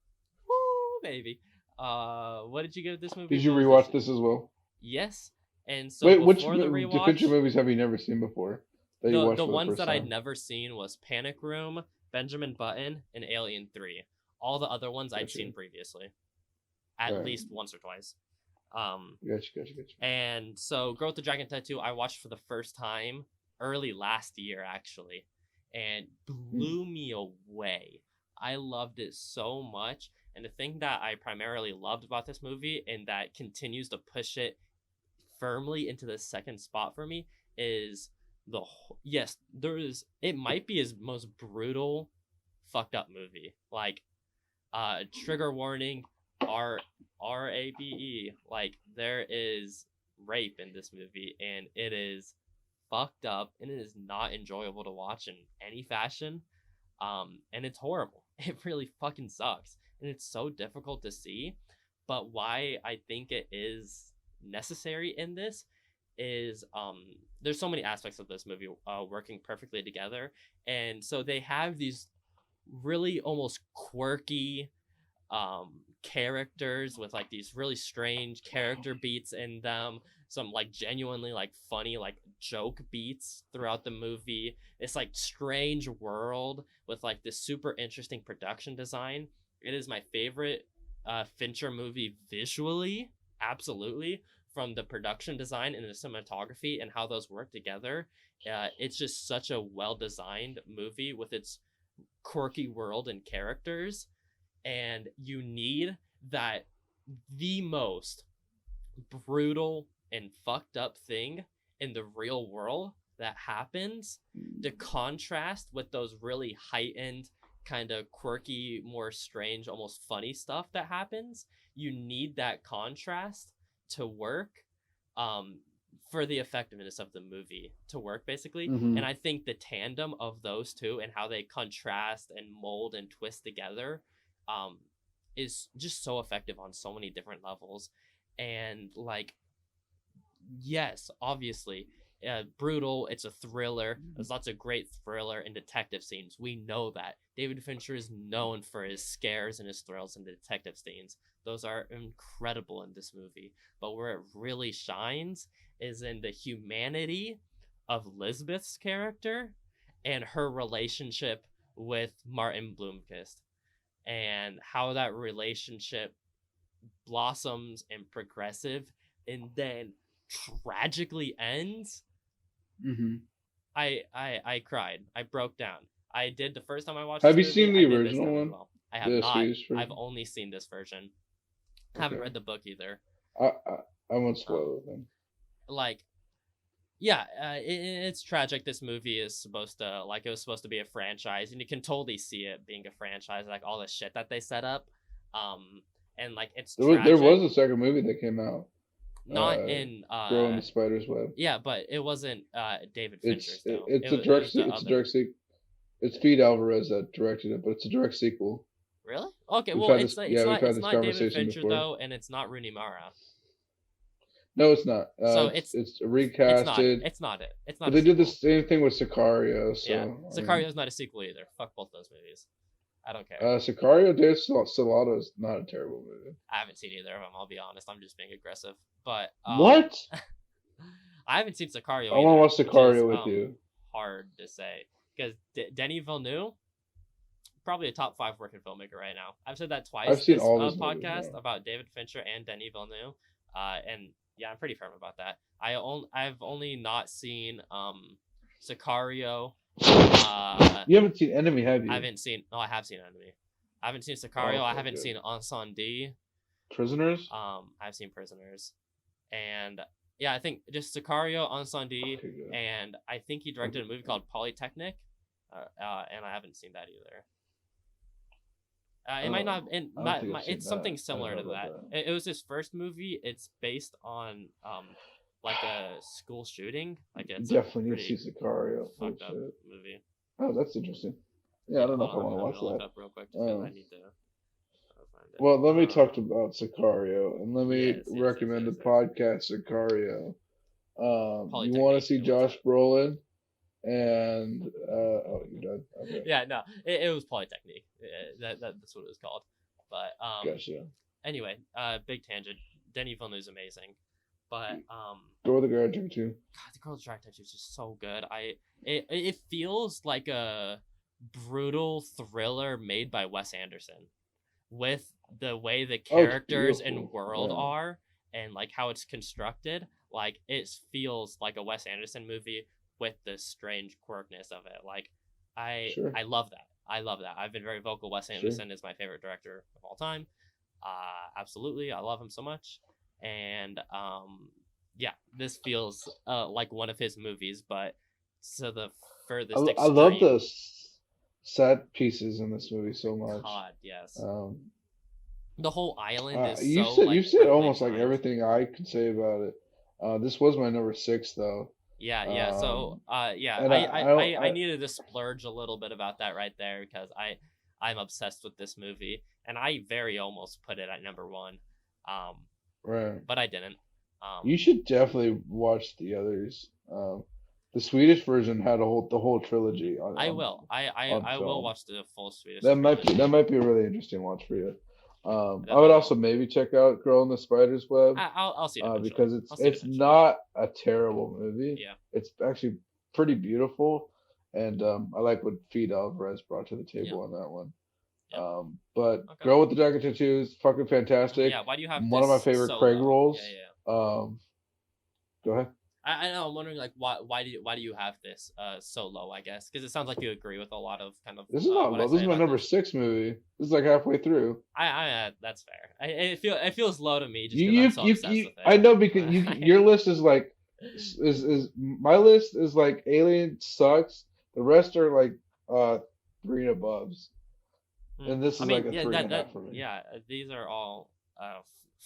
Woo, baby. What did you give this movie? Did you What was this? rewatch this as well? Yes. And so Wait, which before the Fincher rewatch, movies have you never seen before that you watched the for the ones first that I'd time? never seen was Panic Room, Benjamin Button, and Alien 3. All the other ones I'd Gotcha. seen previously, at Alright. least once or twice. Gotcha. And so Girl with the Dragon Tattoo, I watched for the first time early last year, actually, and blew me away. I loved it so much. And the thing that I primarily loved about this movie, and that continues to push it firmly into the second spot for me, is yes, it might be his most brutal, fucked up movie. Like, trigger warning, rape. Like, there is rape in this movie, and it is fucked up, and it is not enjoyable to watch in any fashion. And it's horrible. It really fucking sucks, and it's so difficult to see. But why I think it is necessary in this is, there's so many aspects of this movie working perfectly together, and so they have these really almost quirky characters with like these really strange character beats in them, some like genuinely like funny like joke beats throughout the movie. It's like strange world with like this super interesting production design. It is my favorite Fincher movie visually, absolutely, from the production design and the cinematography and how those work together. It's just such a well designed movie with its quirky world and characters, and you need that the most brutal and fucked up thing in the real world that happens to contrast with those really heightened, kind of quirky, more strange, almost funny stuff that happens. You need that contrast to work, um for the effectiveness of the movie to work, basically. And Mm-hmm. I think the tandem of those two and how they contrast and mold and twist together, um is just so effective on so many different levels. And like, yes, obviously, brutal. It's a thriller. There's lots of great thriller and detective scenes. We know that David Fincher is known for his scares and his thrills and detective scenes. Those are incredible in this movie. But where it really shines is in the humanity of Lisbeth's character and her relationship with Martin Bloomquist, and how that relationship blossoms and progressive and then tragically ends. Hmm. I cried. I broke down. I did the first time I watched Have this you movie. seen I the did this original time as one? well. I have The not. Swedish I've version? only seen this version. I haven't Okay. read the book either. I won't Um, spoil it then. like yeah, it's tragic. This movie is supposed to like it was supposed to be a franchise, and you can totally see it being a franchise. Like all the shit that they set up, and like it's There tragic. was a second movie that came out. Not Uh, in Girl in the Spider's Web. yeah, but it wasn't David Fincher's though. It's a It direct was the it's a other. direct sequel. It's Pete Alvarez that directed it, but it's a direct sequel. Really? Okay, We've well, had this yeah, we've had it's this not David conversation Fincher before. though, and it's not Rooney Mara. No, it's not. So It's it's not recasted. it's not it. It's But not a they did the sequel. same thing with Sicario. So Yeah, I mean, Sicario's not a sequel either. Fuck both those movies. I don't care. Sicario de Salado is not a terrible movie. I haven't seen either of them. I'll be honest. I'm just being aggressive. But What? I haven't seen Sicario I either. want to watch Which is Sicario with you. hard to say because Denis Villeneuve probably a top 5 working filmmaker right now. I've said that twice I've seen this all his movies podcast now. about David Fincher and Denis Villeneuve. And yeah, I'm pretty firm about that. I've only not seen Sicario. You haven't seen Enemy, have you? I haven't seen. No, I have seen Enemy. I haven't seen Sicario. Oh, I okay, haven't good. seen Incendie. Prisoners? I've seen Prisoners, and yeah, I think just Sicario, Incendie, Okay, good. and I think he directed a movie called Polytechnic, and I haven't seen that either. It might not. And I don't think I've seen it's something that. I similar don't to know that. about It was his first movie. It's based on like a school shooting. Like it's a Definitely need to pretty see Sicario. Oh, fucked up shit. movie. Oh, that's interesting. Yeah, I don't know if I Hold on, want to I'm watch gonna look that. up real quick because I need to find it. Well, let me talk about Sicario, and let me Yes, recommend yes. the podcast Sicario. You want to Polytechnique, see it was Josh Brolin, and oh, you're done. Okay, yeah, no, it was Polytechnique. That's what it was called. But gotcha. anyway, big tangent. Denis Villeneuve's amazing, but Go with the Guardian too. God, the Girl's Drag Tattoo is just so good. It feels like a brutal thriller made by Wes Anderson, with the way the characters and world are, and like how it's constructed. Like it feels like a Wes Anderson movie with the strange quirkness of it. Like I love that. I love that. I've been very vocal. Wes Anderson is my favorite director of all time. Absolutely, I love him so much. And yeah, this feels like one of his movies, but to the furthest extreme. I love the set pieces in this movie so much. God, yes. The whole island is you've said almost like everything I could say about it. This was my number 6 though. Yeah. So yeah, and I needed to splurge a little bit about that right there because I'm obsessed with this movie, and I very almost put it at number 1. Right. But I didn't. You should definitely watch the others. The Swedish version had the whole trilogy. I will watch the full Swedish. That might be a really interesting watch for you. I would also maybe check out Girl in the Spider's Web. I'll see it because it's not a terrible movie. Yeah, it's actually pretty beautiful, and I like what Pete Alvarez brought to the table on that one. Yeah. But Girl with the Dragon Tattoo is fucking fantastic. Yeah, why do you have one of my favorite Craig roles? Yeah. Go ahead. I know. I'm wondering, like, why do you have this so low? I guess because it sounds like you agree with a lot of kind of. This is not low. This is my number 6 movie. This is like halfway through. That's fair. It feels low to me. Just I'm so obsessed with it. I know because your list is like is my list is like Alien sucks. The rest are like 3 and aboves, and this is like a 3.5 for me. Yeah, these are all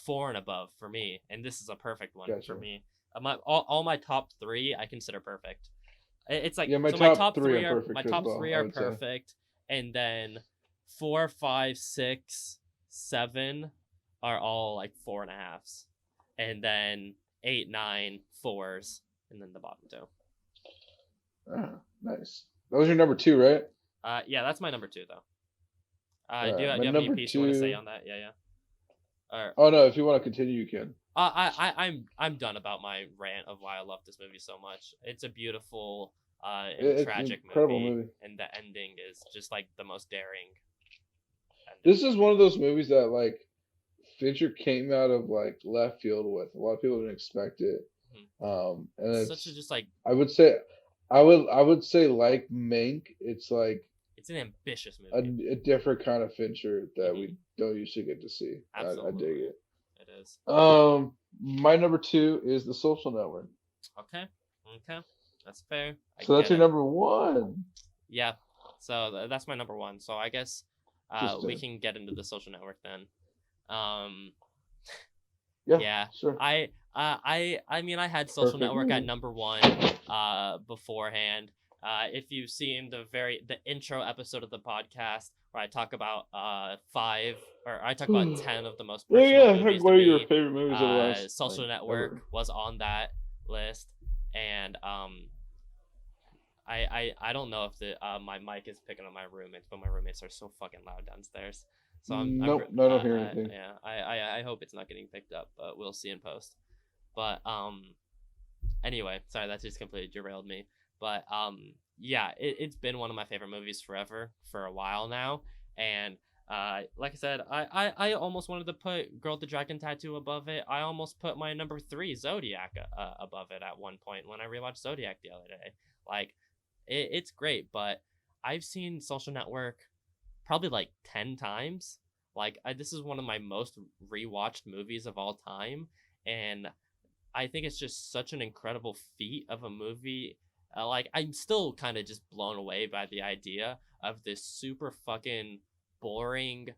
4 and above for me, and this is a perfect one for me. All my top 3 I consider perfect. It's like my top 3 are perfect. My top 3 are perfect, and then 4, 5, 6, 7 are all like 4.5s, and then 8, 9, 4s, and then the bottom 2. Ah, nice. That was your number 2, right? Yeah, that's my number 2 though. Do you have any piece you want to say on that? Yeah. Oh no, if you want to continue, you can. I'm done about my rant of why I love this movie so much. It's a beautiful and It's an tragic incredible movie, movie. and the ending is just like the most daring ending This is one of those movies that like Fincher came out of like left field with. A lot of people didn't expect it. Mhm. And Such a it's just like I would say I would say like Mank, it's like it's an ambitious a, movie. a different kind of Fincher that Hmm. we don't usually get to see. I dig Absolutely, it. it is. My number two is The Social Network. Okay, okay, that's fair. I So that's get your it. number one. Yeah. So that's my number one. So I guess we Interesting. can get into the social network then. Um, Yeah, yeah. sure. I mean I had social Perfect network at movie. number one beforehand. If you've seen the intro episode of the podcast where I talk about five or I talk about 10 of the most Yeah, personal yeah. movies What to are your me, favorite movies of the last like social network ever? was on that list. And I don't know if the my mic is picking up my roommates, but my roommates are so fucking loud downstairs. So Nope, no, I don't hear anything. yeah, I hope it's not getting picked up, but we'll see in post. But anyway, sorry, that just completely derailed me. But yeah, it's been one of my favorite movies forever for a while now, and like I said, I almost wanted to put Girl with the Dragon Tattoo above it. I almost put my number three Zodiac above it at one point when I rewatched Zodiac the other day. Like it's great, but I've seen Social Network probably like 10 times. Like this is one of my most rewatched movies of all time, and I think it's just such an incredible feat of a movie. Like I'm still kind of just blown away by the idea of this super fucking boring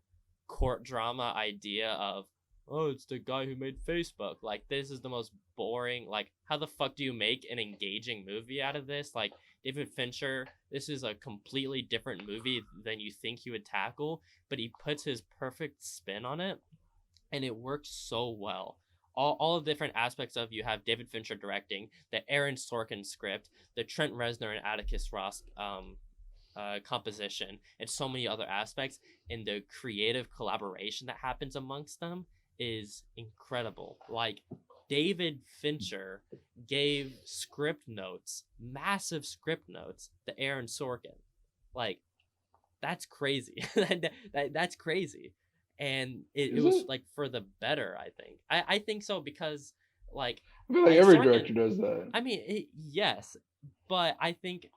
court drama idea of, oh, it's the guy who made Facebook. Like this is the most boring. Like how the fuck do you make an engaging movie out of this? Like David Fincher, this is a completely different movie than you think he would tackle, but he puts his perfect spin on it, and it works so well. All the different aspects of you have David Fincher directing, the Aaron Sorkin script, the Trent Reznor and Atticus Ross composition, and so many other aspects, and the creative collaboration that happens amongst them is incredible. Like David Fincher gave script notes, massive script notes, to Aaron Sorkin. Like that's crazy. That's crazy, and it Is was it? like for the better. I think I think so because like I feel like every Sorkin. director does that. I mean yes, but I think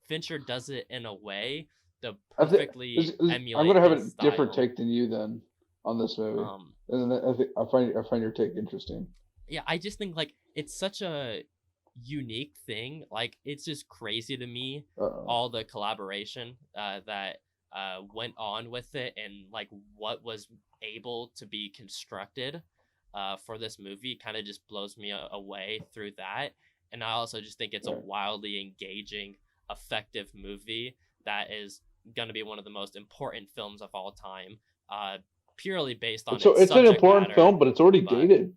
Fincher does it in a way to I think perfectly I'm gonna emulate have his a different style. take than you then on this movie, Um, and then I find your take interesting. yeah, I just think like it's such a unique thing. Like it's just crazy to me Uh, all the collaboration that went on with it, and like what was able to be constructed for this movie kind of just blows me away through that. And I also just think it's a right. wildly engaging, effective movie that is going to be one of the most important films of all time, uh, purely based on its It's an subject important matter. film, but it's already But dated.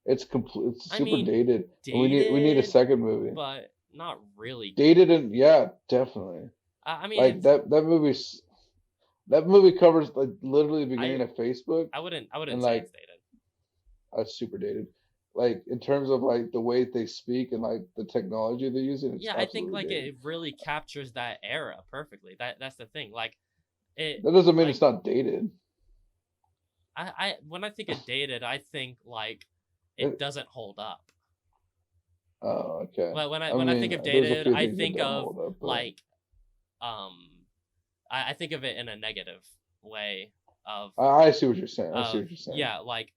It's complete. It's I super mean, dated. And we need a dated, second movie. but not really. Dated and yeah, definitely. I mean, Like it's that movie covers like literally the beginning I of Facebook I and wouldn't say like it's dated. super dated. Like in terms of like the way they speak and like the technology they're using, it's Yeah, I think absolutely like dated. it really captures that era perfectly. That's the thing. Like it That doesn't mean like it's not dated. I when I think of dated, I think like it It, doesn't hold up. oh, okay. Well, I when I think mean, of there's a dated, few I things that think don't of hold up, but like um I think of it in a negative way I see what you're saying. I see of what you're saying. yeah, like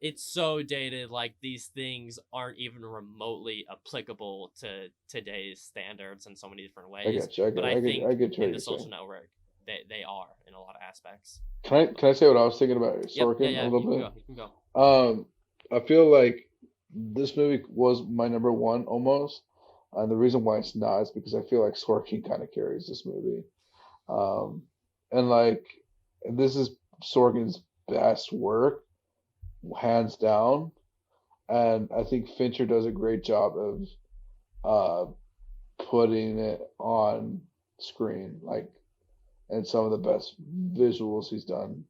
it's so dated, like these things aren't even remotely applicable to today's standards in so many different I ways, get you. I but get. I I get. think I get what in the you're social saying. network they are in a lot of aspects. Can I say what I was thinking about Yep, yeah, Sorkin a yeah, little you can bit? go, you can go. I feel like this movie was my number one almost, and the reason why it's not is because I feel like Sorkin kind of carries this movie. Um, and like this is Sorkin's best work, hands down. And I think Fincher does a great job of uh, putting it on screen, like, and some of the best visuals he's done.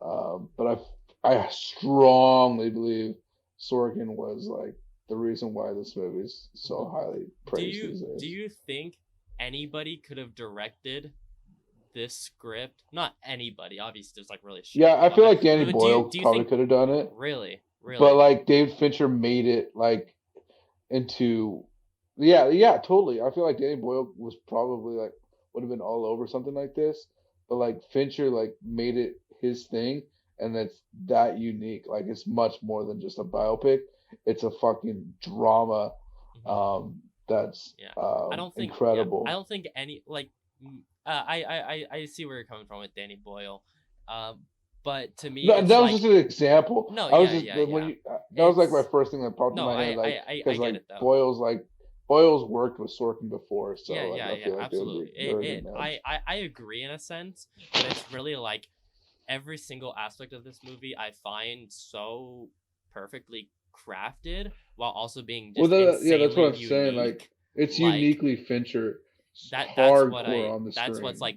But I strongly believe Sorkin was like the reason why this movie is so highly Do praised you these do days. you think anybody could have directed this script? Not anybody, obviously. There's like really shitty Yeah, I people out feel there. like Danny But Boyle do you probably think could have done it, really, but really? like David Fincher made it like into yeah, totally. I feel like Danny Boyle was probably like would have been all over something like this, but like Fincher like made it his thing, and that's that unique. Like it's much more than just a biopic. It's a fucking drama Mhm. that's Yeah, I don't think. Yeah, I incredible. don't think any like. I see where you're coming from with Danny Boyle, um, but to me, No, it's that was like just an example. no, I was yeah, just yeah, when yeah. you that was like my It's first thing that popped in no, my head, I because get it though. Boyle's worked with Sorkin before, so Yeah, like yeah, I yeah, feel like absolutely. they're a good match. I agree in a sense, but it's really like every single aspect of this movie I find so perfectly crafted while also being Well, just yeah, that's insanely what I'm saying. Like unique. it's Like uniquely Fincher, that's what hardcore on the that's what's screen, like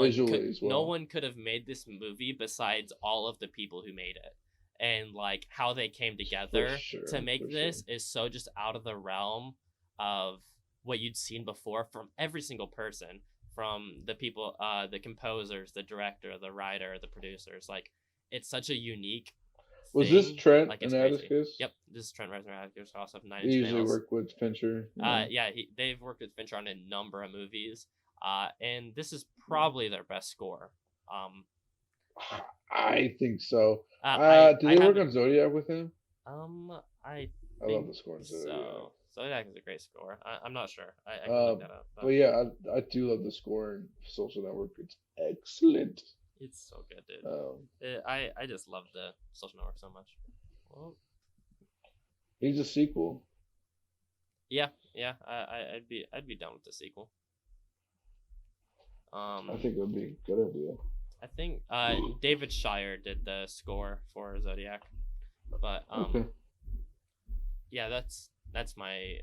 visually as no well. one could have made this movie besides all of the people who made it. And like how they came For together to sure, make for sure. this is so just out of the realm of what you'd seen before from every single person, from the people, the composers, the director, the writer, the producers. Like it's such a unique Was this thing. Trent Like and it's crazy. Atticus? Yep, this is Trent Reznor, Atticus Ross of Nine They Inch usually Nails. work with Fincher. Yeah, Yeah, they've worked with Fincher on a number of movies. And this is probably their best score. Um, I think so. Did I they work haven't. on Zodiac with him? I I love think the score in Zodiac. so. Zodiac is a great score. I'm not sure. I can Uh, look that up. but But yeah, I do love the score in Social Network. It's excellent. it's so good, dude. Um, I just love the Social Network so much. Well, Needs a sequel. yeah, yeah. I'd be down with the sequel. I Um, think it would be a good idea. I think David Shire did the score for Zodiac, but Okay. yeah, that's my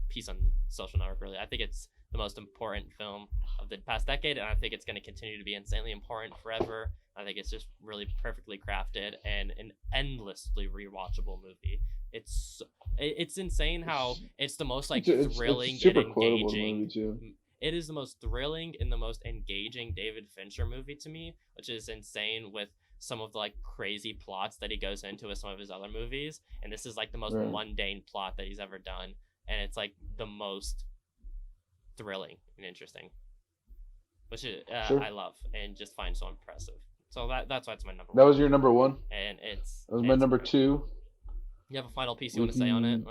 piece on Social Network. Really, I think it's the most important film of the past decade, and I think it's going to continue to be insanely important forever. I think it's just really perfectly crafted and an endlessly rewatchable movie. It's insane how it's the most like It's a thrilling and super quotable movie engaging. too. It is the most thrilling and the most engaging David Fincher movie to me, which is insane with some of the like crazy plots that he goes into with some of his other movies. And this is like the most Right. mundane plot that he's ever done. And it's like the most thrilling and interesting, which is, Sure. I love and just find so impressive. So that's why it's my number That one. was your number one. And That was my it's number incredible. two. You have a final piece you We want to say on it, can.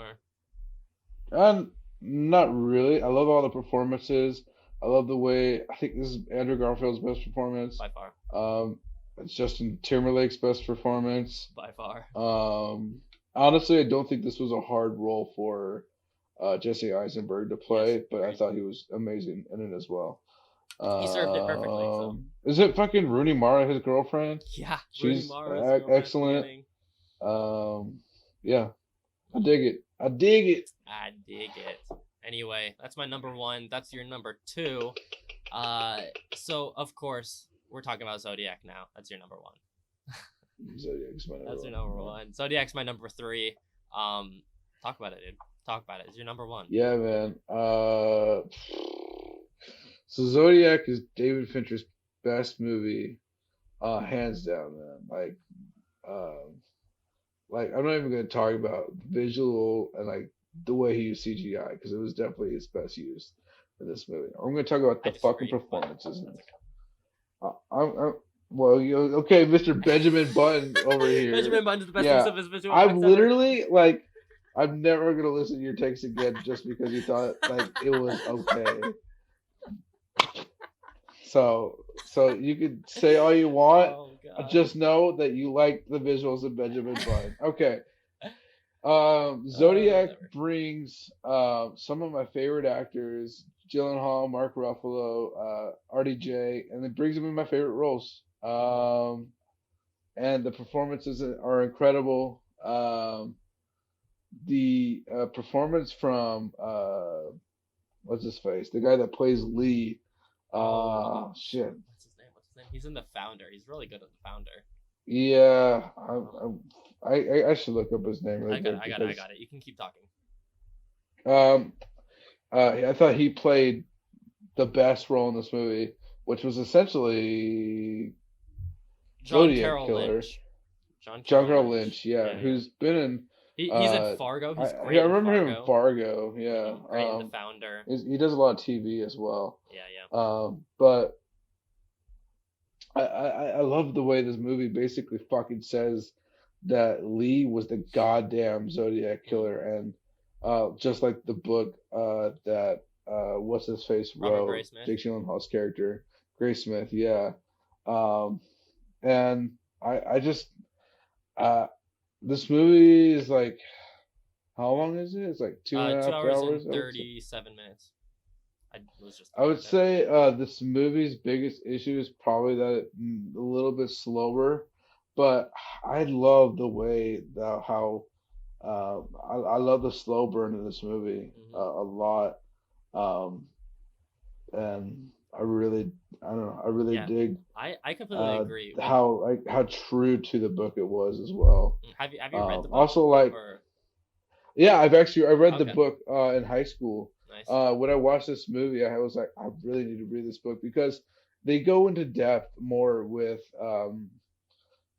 or Not really. I love all the performances. I love the way. I think this is Andrew Garfield's best performance. by far, Um, it's Justin Timberlake's best performance. by far, Honestly, I don't think this was a hard role for Jesse Eisenberg to yes, play, but I agreed. thought he was amazing in it as well. He served it perfectly. So Is it fucking Rooney Mara, his girlfriend? yeah, Rooney She's Mara's girlfriend at the excellent. beginning. Yeah, I dig it. I dig it. I dig it. Anyway, that's my number one. That's your number two. So of course we're talking about Zodiac now. That's your number one. Zodiac's my number That's your one. number one. Zodiac's my number three. Talk about it, dude. Talk about it. It's your number one. Yeah, man. So Zodiac is David Fincher's best movie, hands down, man. Like I'm not even gonna talk about visual and like the way he used CGI because it was definitely his best use in this movie. I'm gonna talk about I the fucking disagree, but performances in this. I'm well, okay, Mr. Benjamin Button over here. Benjamin Button is the best use Yeah, of his visual I've effects ever. literally like I'm never gonna listen to your takes again just because you thought like it was okay. So you could say all you want. Oh god. Just know that you like the visuals of Benjamin Button. Okay. Zodiac Whatever. brings some of my favorite actors, Gyllenhaal, Mark Ruffalo, RDJ, and it brings them in my favorite roles. And the performances are incredible. The performance from what's his face, the guy that plays Lee. Shit. What's his name? He's in The Founder. He's really good at The Founder. Yeah, I should look up his name really I got it. quick I got it. I because got it. You can keep talking. um I thought he played the best role in this movie, which was essentially John Zodiac Carroll Killer. Lynch. John John Carroll Carroll Lynch. Lynch, yeah, Yeah, yeah. who's been in He's in Fargo. He's great I in remember him in Fargo. Fargo, yeah. Great in The Founder. He does a lot of TV as well. Yeah, yeah. But I love the way this movie basically fucking says that Lee was the goddamn Zodiac Mhm. killer, and just like the book that what's his face Robert wrote, Graysmith. Jake Gyllenhaal's character, Graysmith, yeah. Um, and I just this movie is like, how long is it? It's like two and a Two half hours and hours. I would say. 37 minutes. I was just I looking would at it. say this movie's biggest issue is probably that it's a little bit slower, but I love the way that how I love the slow burn in this movie Hmm. a lot, um, and I don't know I really Yeah, dig I completely agree. When how true to the book it was as well. have you read the book Also, like, or yeah, I read the okay, book in high school. nice. When I watched this movie, I was like, I really need to read this book because they go into depth more with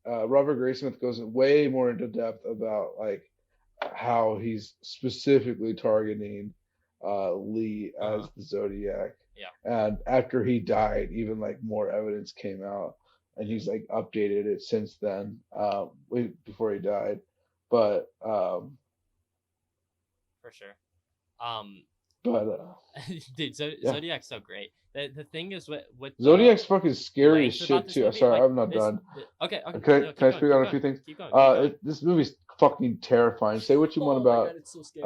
Robert Graysmith goes way more into depth about like how he's specifically targeting Lee Uh-huh. as the Zodiac, Yeah. and after he died, even like more evidence came out, and Hmm. he's like updated it since then, way before he died, but For sure. Um, but dude, yeah. Zodiac's so great. The thing is with the Zodiac's fucking scary as length about shit this too. movie, Sorry, like I'm not done. okay, okay, Okay, no, can keep I going, speak keep on a going, few things? keep going, keep going. This movie's fucking terrifying. Say what you want Oh my about god, it's so scary.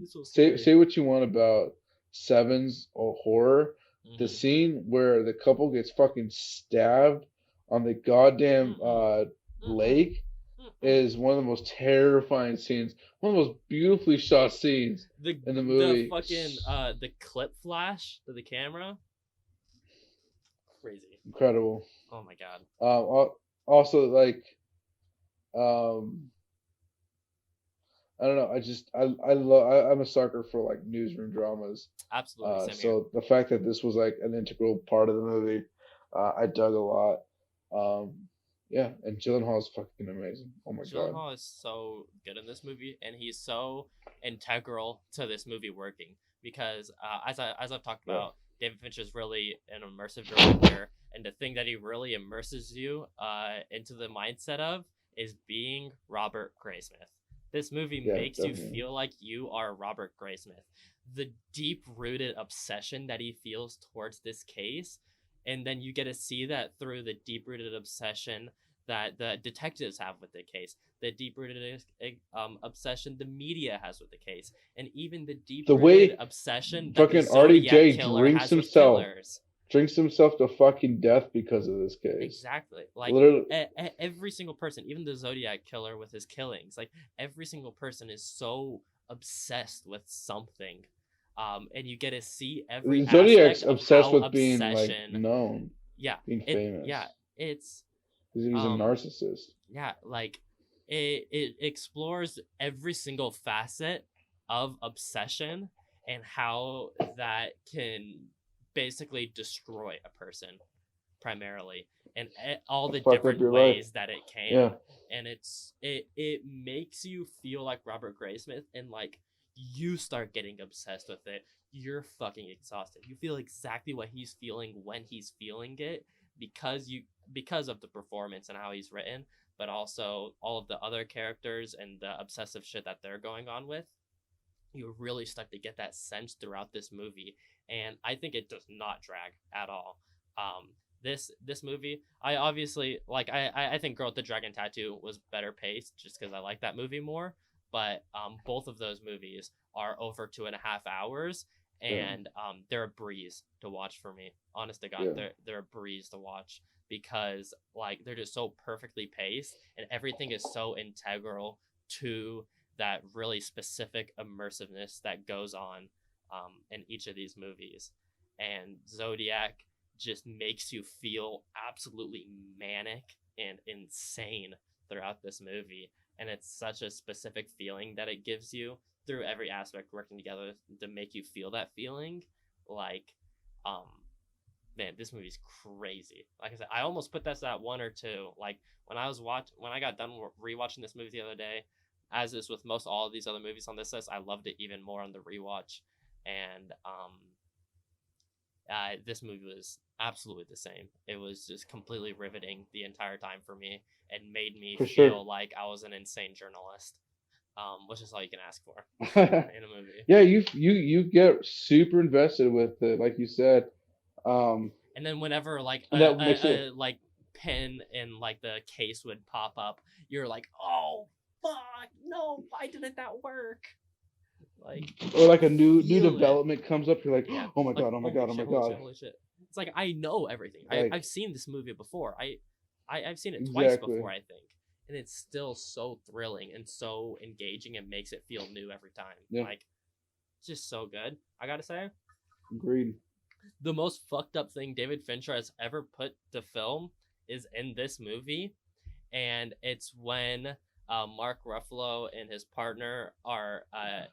It's so scary. say what you want about Seven's or horror. The Mm-hmm. scene where the couple gets fucking stabbed on the goddamn Mm-mm. Mm-mm. lake Mm-mm. is one of the most terrifying scenes. One of the most beautifully shot scenes in the The movie. fucking the clip flash to the camera, crazy. Incredible. Oh my god. Also, like, um, I don't know. I love. I'm a sucker for like newsroom dramas. Absolutely, same here. So the fact that this was like an integral part of the movie, I dug a lot. Um, yeah, and Gyllenhaal is fucking amazing. Oh my god. Gyllenhaal is so good in this movie, and he's so integral to this movie working because, as I've talked Yeah, about, David Fincher is really an immersive director, and the thing that he really immerses you into the mindset of is being Robert Graysmith. This movie yeah, makes you definitely. feel like you are Robert Graysmith. The deep rooted obsession that he feels towards this case, and then you get to see that through the deep rooted obsession that the detectives have with the case, the deep rooted obsession the media has with the case, and even the deep The rooted way obsession that the fucking Zodiac RDJ killer has with killers. drinks himself to fucking death because of this case. Exactly. Like Literally, every single person, even the Zodiac killer with his killings, like every single person is so obsessed with something. And you get to see every Zodiac's aspect of obsessed how with being like obsession. known, Yeah, being yeah, famous. it's Because he's a um narcissist. yeah, like it explores every single facet of obsession and how that can basically destroy a person primarily, and all the Fuck up different your life. ways that it Yeah. can. And it makes you feel like Robert Graysmith, and like you start getting obsessed with it. You're fucking exhausted. You feel exactly what he's feeling when he's feeling it, because of the performance and how he's written, but also all of the other characters and the obsessive shit that they're going on with. You really start to get that sense throughout this movie, and I think it does not drag at all. This movie, I obviously like. I think Girl with the Dragon Tattoo was better paced, just because I like that movie more. But both of those movies are over 2.5 hours, Yeah. and they're a breeze to watch for me. Honest to God, Yeah. they're a breeze to watch because like they're just so perfectly paced, and everything is so integral to that really specific immersiveness that goes on in each of these movies. And Zodiac just makes you feel absolutely manic and insane throughout this movie, and it's such a specific feeling that it gives you through every aspect working together to make you feel that feeling. Like, um, man, this movie's crazy. Like I said, I almost put this at 1 or 2. Like when I got done rewatching this movie the other day, as is with most all of these other movies on this list, I loved it even more on the rewatch. And this movie was absolutely the same. It was just completely riveting the entire time for me, and made me For feel sure. like I was an insane journalist, which is all you can ask for in a movie. Yeah, you get super invested with it, like you said. Um, And then whenever like that makes it like pen in like the case would pop up, you're like, oh fuck, no, why didn't that work? Like or like you a new feel it. development comes up, you're like, Yeah, oh my like god, oh my holy god, oh my shit, holy god. shit, holy shit. It's like I know everything. Like I've seen this movie before. I've seen it twice exactly. before, I think. And it's still so thrilling and so engaging and makes it feel new every time. Yeah, Like, it's just so good. I gotta say, agreed. the most fucked up thing David Fincher has ever put to film is in this movie, and it's when Mark Ruffalo and his partner are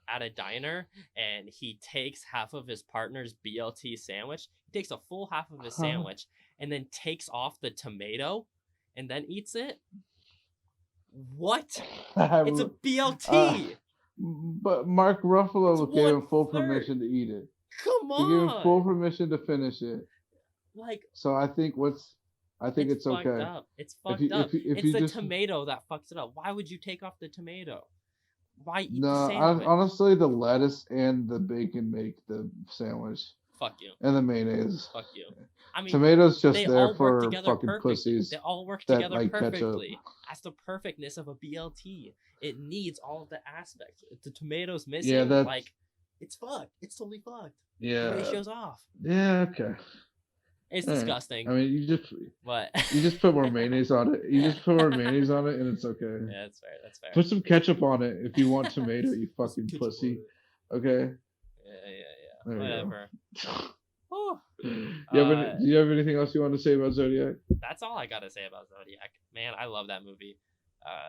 at a diner, and he takes half of his partner's BLT sandwich. He takes a full half of his Huh? sandwich and then takes off the tomato and then eats it. What? It's a I, uh, BLT. but Mark It's Ruffalo gave him one full third. permission to eat it. Come He gave him full on. permission to finish it. Like, So I think it's it's fucked okay. up. It's fucked up. If It's you the just tomato that fucks it up. Why would you take off the tomato? Why eat no, the sandwich? honestly, the lettuce and the bacon make the sandwich Fuck you. and the mayonnaise. Fuck you. I mean, Tomatoes just they there all work for together fucking perfectly. They pussies all work that together like ketchup. perfectly. That's the perfectness of a BLT. It needs all of the aspects. If the tomato's Yeah, missing, that's like, it's fucked. It's totally fucked. The yeah, ratio's off. yeah, okay. It's All right. disgusting, I mean, but you just put more mayonnaise on it. You just put more yeah, mayonnaise on it, and it's okay. that's fair. That's fair. Put some ketchup on it if you want tomato, you Put some fucking ketchup on pussy. it. Okay, Yeah, yeah, yeah. there we go. Whatever. Oh, Do you have anything else you want to say about Zodiac? that's all I gotta say about Zodiac. Man, I love that movie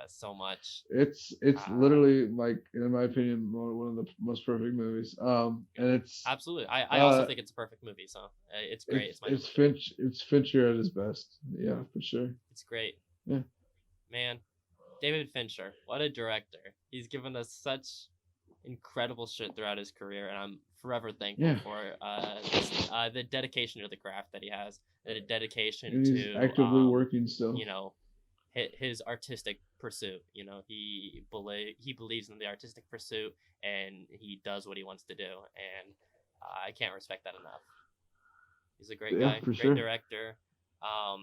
so much. It's Uh, literally like, in my opinion, one of the most perfect movies. And Absolutely. I also think it's a perfect movie, so it's great. It's my number 3. It's Fincher at his best. Yeah, for sure. It's great. Yeah. Man, David Fincher, what a director. He's given us such incredible shit throughout his career, and I'm forever thankful Yeah. for the dedication to the craft that he has, the dedication And he's to actively working still. you know, his artistic pursuit. You know, he believes in the artistic pursuit, and he does what he wants to do, and I can't respect that enough. He's a great Yeah, guy, for great sure. director.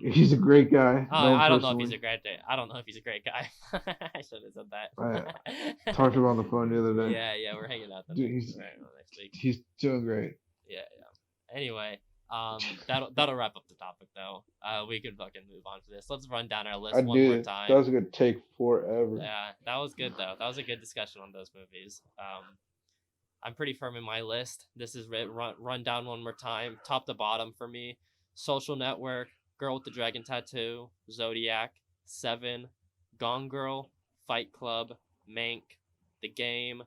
He's a great guy. Known I don't know if he's personally. a great day. I don't know if he's a great guy. I should have said I that. talked to him on the phone the other day. Yeah, we're hanging out Dude, next week. he's doing great. Yeah. Anyway, that'll wrap up the topic though. We can fucking move on to this. Let's run down our list I one more did. time. That was gonna take forever. Yeah, that was good though. That was a good discussion on those movies. I'm pretty firm in my list. This is run down one more time, top to bottom for me. Social Network, Girl with the Dragon Tattoo, Zodiac, Seven, Gone Girl, Fight Club, Mank, The Game,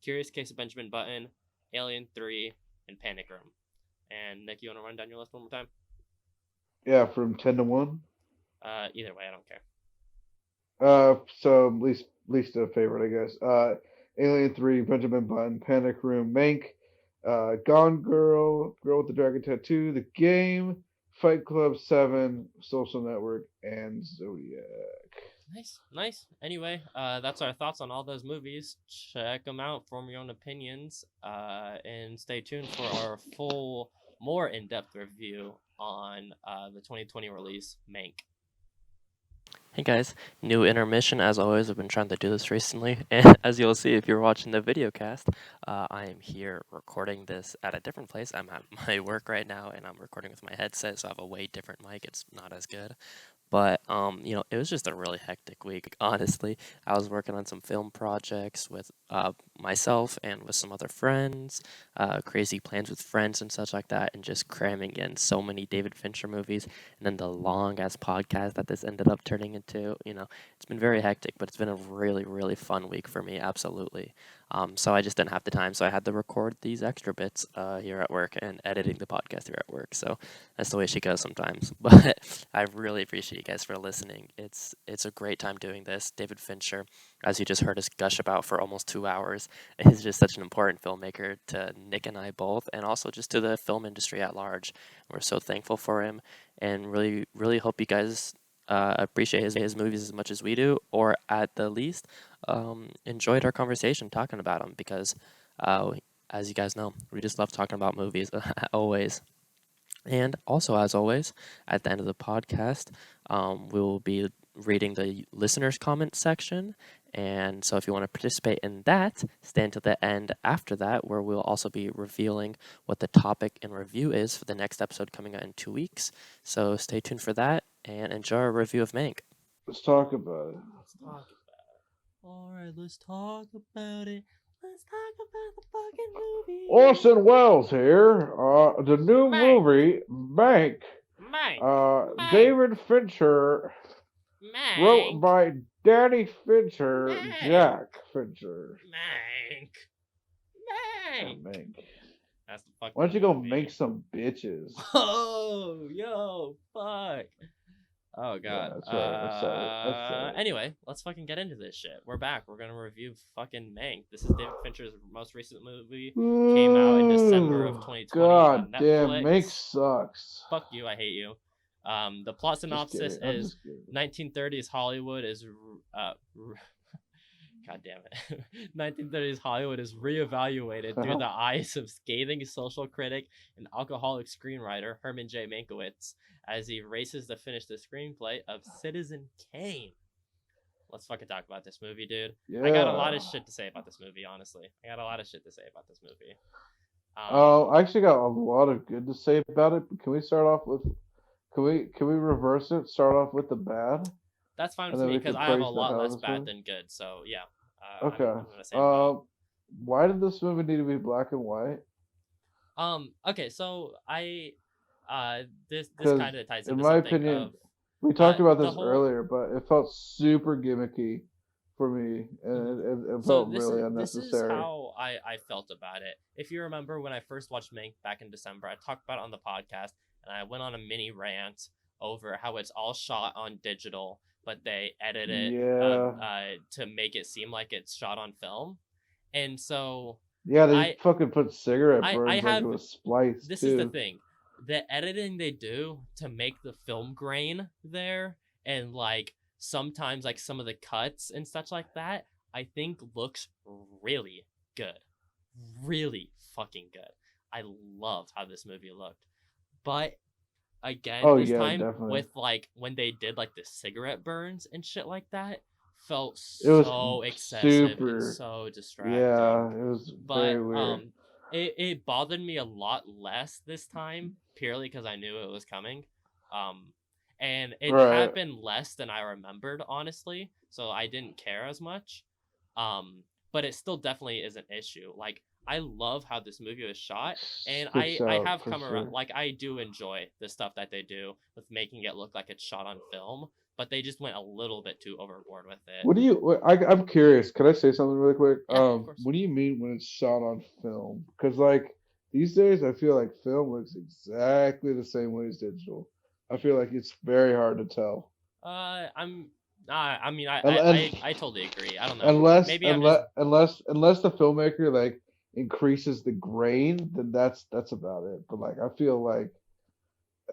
Curious Case of Benjamin Button, Alien 3, and Panic Room. And Nick, you want to run down your list one more time? Yeah, from 10 to 1. Either way, I don't care. So least a favorite, I guess. Alien 3, Benjamin Button, Panic Room, Mank, Gone Girl, Girl with the Dragon Tattoo, The Game, Fight Club, Seven, Social Network, and Zodiac. Nice. Anyway, that's our thoughts on all those movies. Check them out, form your own opinions, and stay tuned for our full, more in-depth review on the 2020 release, Mank. Hey guys, new intermission as always. I've been trying to do this recently, and as you'll see if you're watching the video cast, I am here recording this at a different place. I'm at my work right now, and I'm recording with my headset, so I have a way different mic. It's not as good. But it was just a really hectic week. Honestly, I was working on some film projects with myself and with some other friends, crazy plans with friends and such like that, and just cramming in so many David Fincher movies, and then the long ass podcast that this ended up turning into. It's been very hectic, but it's been a really, really fun week for me, absolutely. So I just didn't have the time, so I had to record these extra bits here at work and editing the podcast here at work. So that's the way she goes sometimes. But I really appreciate you guys for listening. It's a great time doing this. David Fincher, as you just heard us gush about for almost 2 hours, is just such an important filmmaker to Nick and I both, and also just to the film industry at large. We're so thankful for him, and really, really hope you guys appreciate his movies as much as we do, or at the least, enjoyed our conversation talking about them, because, as you guys know, we just love talking about movies always. And also, as always, at the end of the podcast, we will be reading the listeners' comment section. And so, if you want to participate in that, stay until the end after that, where we'll also be revealing what the topic and review is for the next episode coming out in 2 weeks. So, stay tuned for that and enjoy our review of Mank. Let's talk about it. Let's talk about it. All right, let's talk about it. Let's talk about the fucking movie. Orson Welles here. The new Mank. movie, Mank. Mank. David Fincher, wrote Mank. by Danny Fincher, Mank. Jack Fincher. Mank. Yeah, Mank. Mank. That's the fucking Why don't you go movie. make some bitches? Oh, yo, fuck. Oh, God. Yeah, that's right. That's right. Anyway, let's fucking get into this shit. We're back. We're gonna review fucking Mank. This is David Fincher's most recent movie. Came out in December of 2020 God on Netflix. damn, Mank sucks. Fuck you, I hate you. The plot synopsis is 1930s Hollywood is God damn it. 1930s Hollywood is reevaluated through the eyes of scathing social critic and alcoholic screenwriter Herman J. Mankiewicz as he races to finish the screenplay of Citizen Kane. Let's fucking talk about this movie, dude. Yeah. I got a lot of shit to say about this movie, honestly. I I actually got a lot of good to say about it. But can we start off with? Can we reverse it? Start off with the bad. That's fine with me because I have a lot less bad than good. So yeah. Okay. I'm gonna say why did this movie need to be black and white? Okay, so this kind of ties into in my something opinion, of, we talked about this earlier, but it felt super gimmicky for me, and it felt really unnecessary. This is how I felt about it. If you remember when I first watched Mank back in December, I talked about it on the podcast, and I went on a mini rant over how it's all shot on digital, but they edit it to make it seem like it's shot on film. And so they fucking put cigarette burns like it was spliced. This is the thing. The editing they do to make the film grain there, and like sometimes like some of the cuts and such like that, I think looks really good. Really fucking good. I loved how this movie looked. But again, definitely. With like when they did like the cigarette burns and shit like that, felt so excessive and so distracting. Yeah, it was very weird. It bothered me a lot less this time, purely because I knew it was coming. And it happened less than I remembered, honestly, so I didn't care as much. But it still definitely is an issue. Like, I love how this movie was shot, and I have come around. Like, I do enjoy the stuff that they do with making it look like it's shot on film, but they just went a little bit too overboard with it. I'm curious. Can I say something really quick? Yeah, of course. What do you mean when it's shot on film? Because like these days, I feel like film looks exactly the same way as digital. I feel like it's very hard to tell. I totally agree. I don't know. Unless the filmmaker like increases the grain, then that's about it. But like I feel like,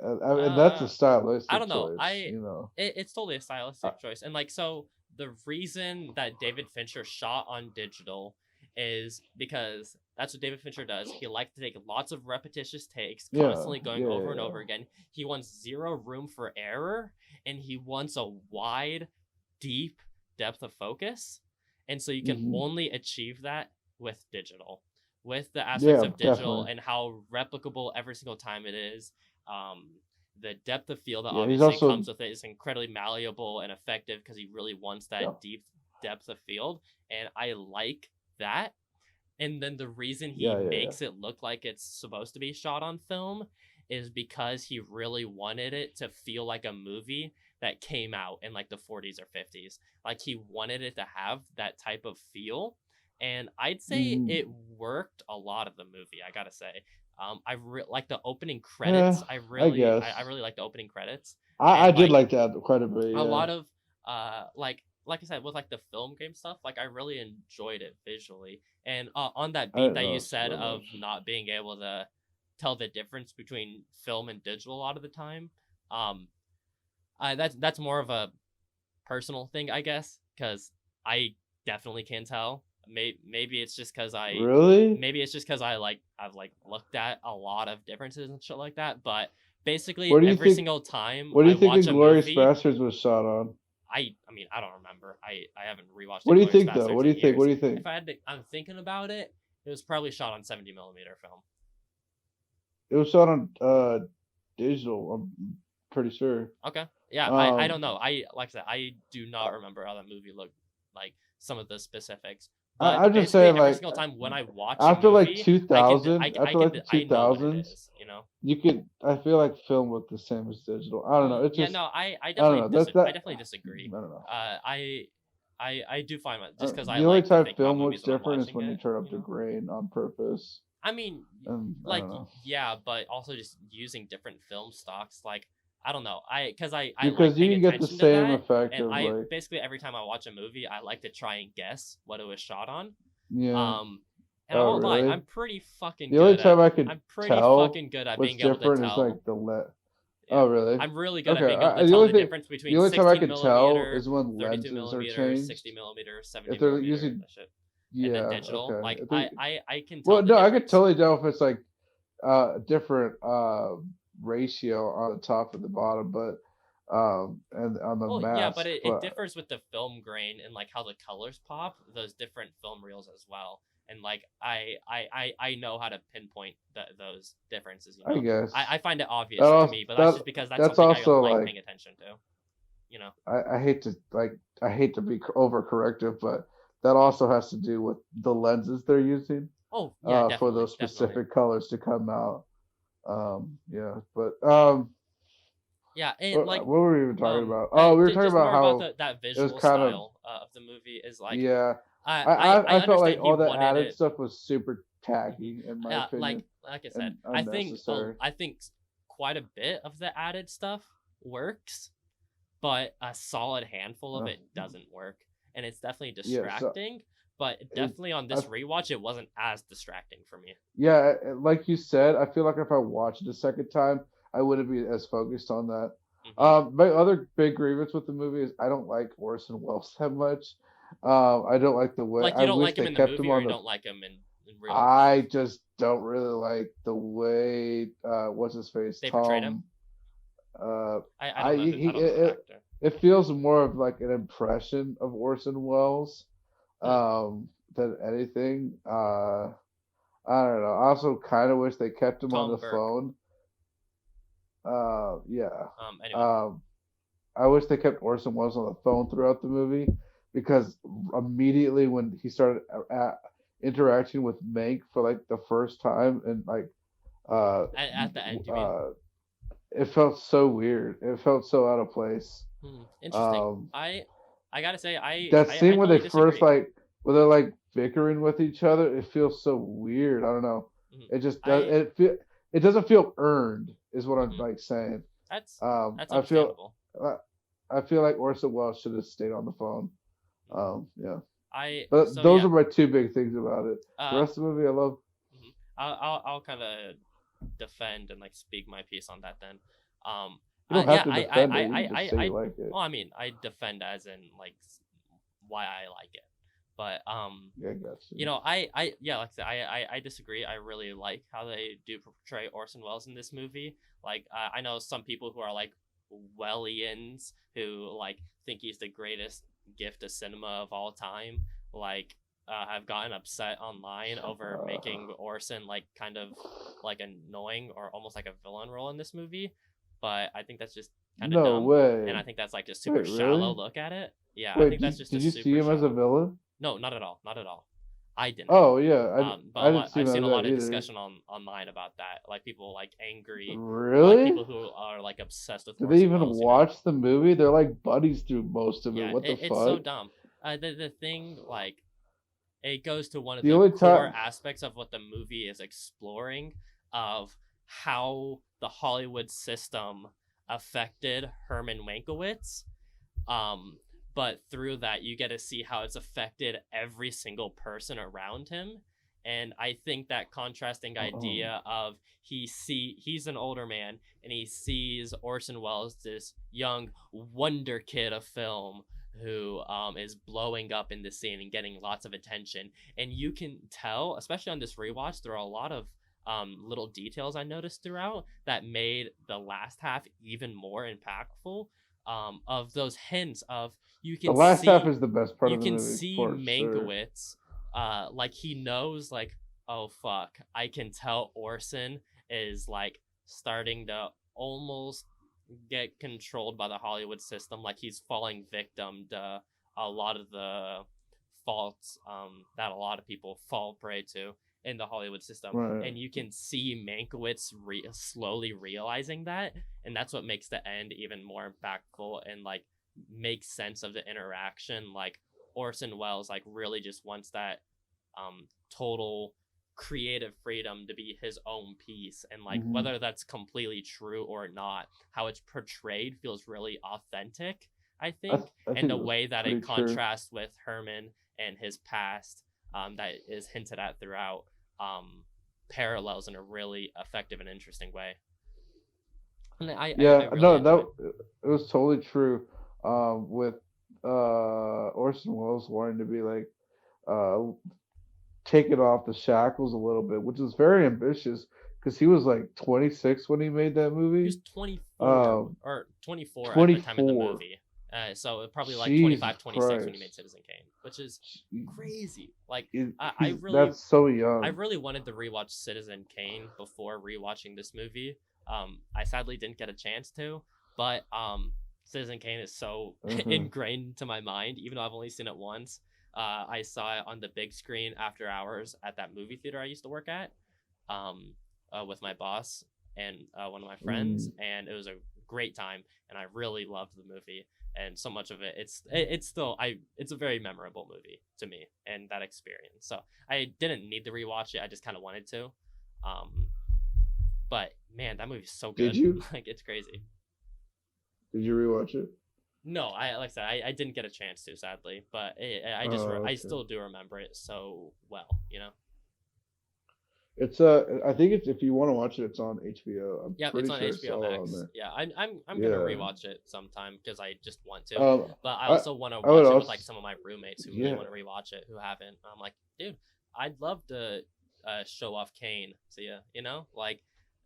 and that's a stylistic. I don't know. Choice, it's totally a stylistic choice, and like so the reason that David Fincher shot on digital is because that's what David Fincher does. He likes to take lots of repetitious takes, constantly going over and over again. He wants zero room for error, and he wants a wide, deep depth of focus. And so you can only achieve that with digital, with the aspects of digital and how replicable every single time it is. The depth of field that obviously comes with it is incredibly malleable and effective because he really wants that deep depth of field. And I like that. and then the reason he Yeah, yeah, yeah. makes it look like it's supposed to be shot on film is because he really wanted it to feel like a movie that came out in like the 40s or 50s. Like he wanted it to have that type of feel. And I'd say Mm, it worked a lot of the movie, I gotta say. Like the opening yeah, credits. I guess. I really like the opening credits, I and did like like that quite a bit. a Yeah. lot of like I said with like the film game stuff, like I really enjoyed it visually. And on that I beat didn't that you notice it said that of much. not being able to tell the difference between film and digital a lot of the time, um, that's more of a personal thing, I guess, because I definitely can tell. Maybe it's just because Really? I've like looked at a lot of differences and shit like that. But What basically, do you every think? single time What do I you think watch a Inglorious movie, Bastards was shot on? I mean, I don't remember. I haven't rewatched What do you Inglorious think though? Bastards What do in you think? What years. do you think? If I had to, I'm thinking about it. It was probably shot on 70 millimeter film. It was shot on digital. I'm pretty sure. Okay. Yeah, I Um, don't know. I like I said, I do not remember how that movie looked, like some of the specifics. I'm But just basically, saying, every like single time when I watch a after like movie, after like the I two know what it thousands, is. You know. you could. I feel like film looked the same as digital. I don't know. It's Yeah. just No. I don't know. That's I that. definitely I disagree. don't know. I do find it just because I The only like to time think about film looks movies when I'm different is watching when you it. turn up You the know. grain on purpose. I mean, And I like don't know. yeah, but also just using different film stocks. Like I don't know. I like Because you paying can get the attention to same that, effect and of I like, basically every time I watch a movie, I like to try and guess what it was shot on. yeah. Um, and I Oh, won't lie, really? The only time I could I'm pretty tell fucking good at what's being able to different is tell. like the let. Yeah, Oh, really? I'm really good at Okay. being able to The tell only the thing, difference the between only time I 16 could tell millimeter, is when 32 lenses are millimeter, 60 changed. millimeter, 70 If they're millimeter, using, that shit, and then yeah, digital. okay. Like I can tell Well, the no, I could difference. totally tell if it's like a different ratio on the top and the bottom, but and on the Well, yeah, but mask, it but differs with the film grain and like how the colors pop. Those different film reels as well, and like I know how to pinpoint those differences. You I know, guess I find it that obvious to also me, but that's that just because that's that's something I also like like paying attention to. You know. I hate to I hate to be overcorrective, but that also has to do with the lenses they're using Oh yeah, for definitely, those definitely. specific colors to come out. Yeah, but Yeah, and like what were we even talking about? Oh, we were talking just about more about how that it was visual kind of style of the movie is like yeah. I I felt like understand he all the wanted added it. stuff was super Mhm. tacky in my opinion Like I said, and unnecessary. I think quite a bit of the added stuff works, but a solid handful of Uh, it doesn't work, and it's definitely yeah, so distracting. But it definitely on I this rewatch, it wasn't as distracting for me. yeah, like you said, I feel like if I watched it a second time, I wouldn't be as focused on that. Hmm. My other big grievance with the movie is I don't like Orson Welles that much. I don't like the way. Like you I don't wish like him they in the kept him movie, or on you the. don't like him in real life. I just don't really like the way. What's his face? They portrayed him. Tom. I don't know I don't know the actor. It feels more of like an impression of Orson Welles, Hmm. than anything. I don't know. I also kind of wish they kept him on Tom the Burke. phone. Yeah. Anyway. Um, I wish they kept Orson Welles on the phone throughout the movie because immediately when he started interacting with Mank for like the first time and like uh, At the end, you mean? it felt so weird. It felt so out of place. Interesting. Um, I gotta say that scene I where they totally first disagree. like where they're like bickering with each other, it feels so weird. I don't know. Mhm. It just does. I It doesn't feel earned, is what I'm mhm. like saying. That's Um, that's I feel understandable. I, I feel like Orson Welles should have stayed on the phone. Mhm. Yeah. I But so those yeah. are my two big things about it. The Uh, rest of the movie I love. I'll kind of defend and like speak my piece on that then. You don't have Yeah, to defend it. You can just say you like it. well, I mean, I defend as in like why I like it, but Yeah, I got you you. know, yeah, like I said, I disagree. I really like how they do portray Orson Welles in this movie. Like, I know some people who are like Wellians who like think he's the greatest gift of cinema of all time. Like, have gotten upset online over Uh, making Orson like kind of like annoying or almost like a villain role in this movie. But I think that's just kind of no dumb, and I way. think that's like just super Wait, shallow really? look at it. Yeah, I Wait, think that's just a did you see super him as a shallow. villain? No, not at all. Not at all. I didn't. Oh yeah, But I didn't see I've none seen of a lot that of either. discussion online about that, like people like angry, like Really? people who are like obsessed with Did they Orson even Welles, you know? watch the movie? They're like buddies through most of it. Yeah, What the it's so fuck? dumb. The thing like it goes to one of The the only core time. aspects of what the movie is exploring of how the Hollywood system affected Herman Mankiewicz. Um, but through that, you get to see how it's affected every single person around him. And I think that contrasting Oh, idea of he's an older man and he sees Orson Welles, this young wonder kid of film who is blowing up in the scene and getting lots of attention. And you can tell, especially on this rewatch, there are a lot of little details I noticed throughout that made the last half even more impactful. Of those hints of you the can last half see is the best part you of the can movie see for sure. Mankiewicz, like he knows, like, oh fuck, I can tell Orson is like starting to almost get controlled by the Hollywood system, like he's falling victim to a lot of the faults that a lot of people fall prey to in the Hollywood system, Right. and you can see Mankiewicz slowly realizing that, and that's what makes the end even more impactful and like makes sense of the interaction. Like Orson Welles like really just wants that total creative freedom to be his own piece, and like Hmm. whether that's completely true or not, how it's portrayed feels really authentic, I think, I and think the it was way that pretty it true. contrasts with Herman and his past, that is hinted at throughout, parallels in a really effective and interesting way. And I Yeah, really no, enjoyed. it was totally true. With Orson Welles wanting to be like uh taken off the shackles a little bit, which is very ambitious because he was like 26 when he made that He movie. was 24 Um, or 24 at the time of the 24. movie. So probably like Jesus 25, 26 when he made Christ. Citizen Kane, which is crazy. Like I He's really that's so I young. really wanted to rewatch Citizen Kane before rewatching this movie. I sadly didn't get a chance to, but Citizen Kane is so Uh-huh. ingrained into my mind, even though I've only seen it once. I saw it on the big screen after hours at that movie theater I used to work at, um, with my boss and one of my friends, Mm. and it was a great time, and I really loved the movie. And so much of it, it's still it's a very memorable movie to me and that experience. So I didn't need to rewatch it. I just kind of wanted to. Um, but man, that movie's so Did good. you? Like it's crazy. Did you rewatch it? No, I like I said, I didn't get a chance to, sadly, but Oh, I okay. still do remember it so well. You know. It's I think it's if you want to watch it, it's on HBO. I'm Yep, it's pretty on sure it's HBO all on Max. there. Yeah, I'm gonna Yeah. rewatch it sometime because I just want to, Um, but I I also want to I would watch it with also like some of my roommates who really yeah. want to rewatch it who haven't. I'm like, dude, I'd love to show off Kane to you. You know, like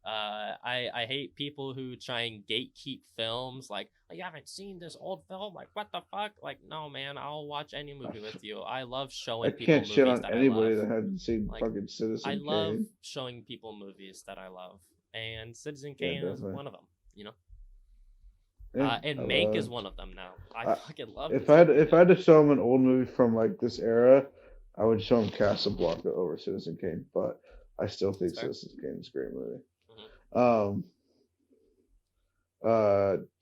I hate people who try and gatekeep films. Like, oh, you haven't seen this old film? Like, what the fuck? Like, no, man, I'll watch any movie with you. I love I showing people can't shit movies on that I anybody love. that hasn't seen Like, fucking I Citizen love Kane. showing people movies that I love, and Citizen Yeah, Kane is definitely. one of them. You know, Yeah, and I Mank is love. one of them now. I I, fucking love this movie, if I man. had to show him an old movie from like this era, I would show him Casablanca over Citizen Kane. But I still That's think fair. Citizen Kane is a great movie. Hmm. Um,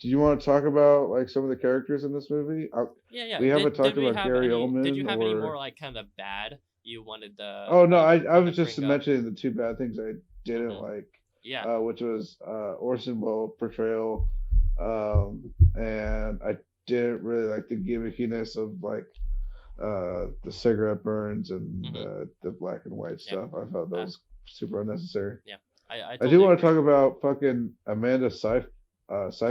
do you want to talk about like some of the characters in this movie? Yeah, yeah. We haven't Did talked we about have Gary any? Did you Oldman have any more or. like kind of bad you wanted to Oh no, I kind was of just bring up? mentioning the two bad things I didn't Hmm. like, Yeah. which was Orson Welles portrayal, and I didn't really like the gimmickiness of like the cigarette burns and Hmm. the black and white Yeah. stuff. I thought that Uh, was super unnecessary. yeah. I I do totally want to agree. talk about fucking Amanda Seyfried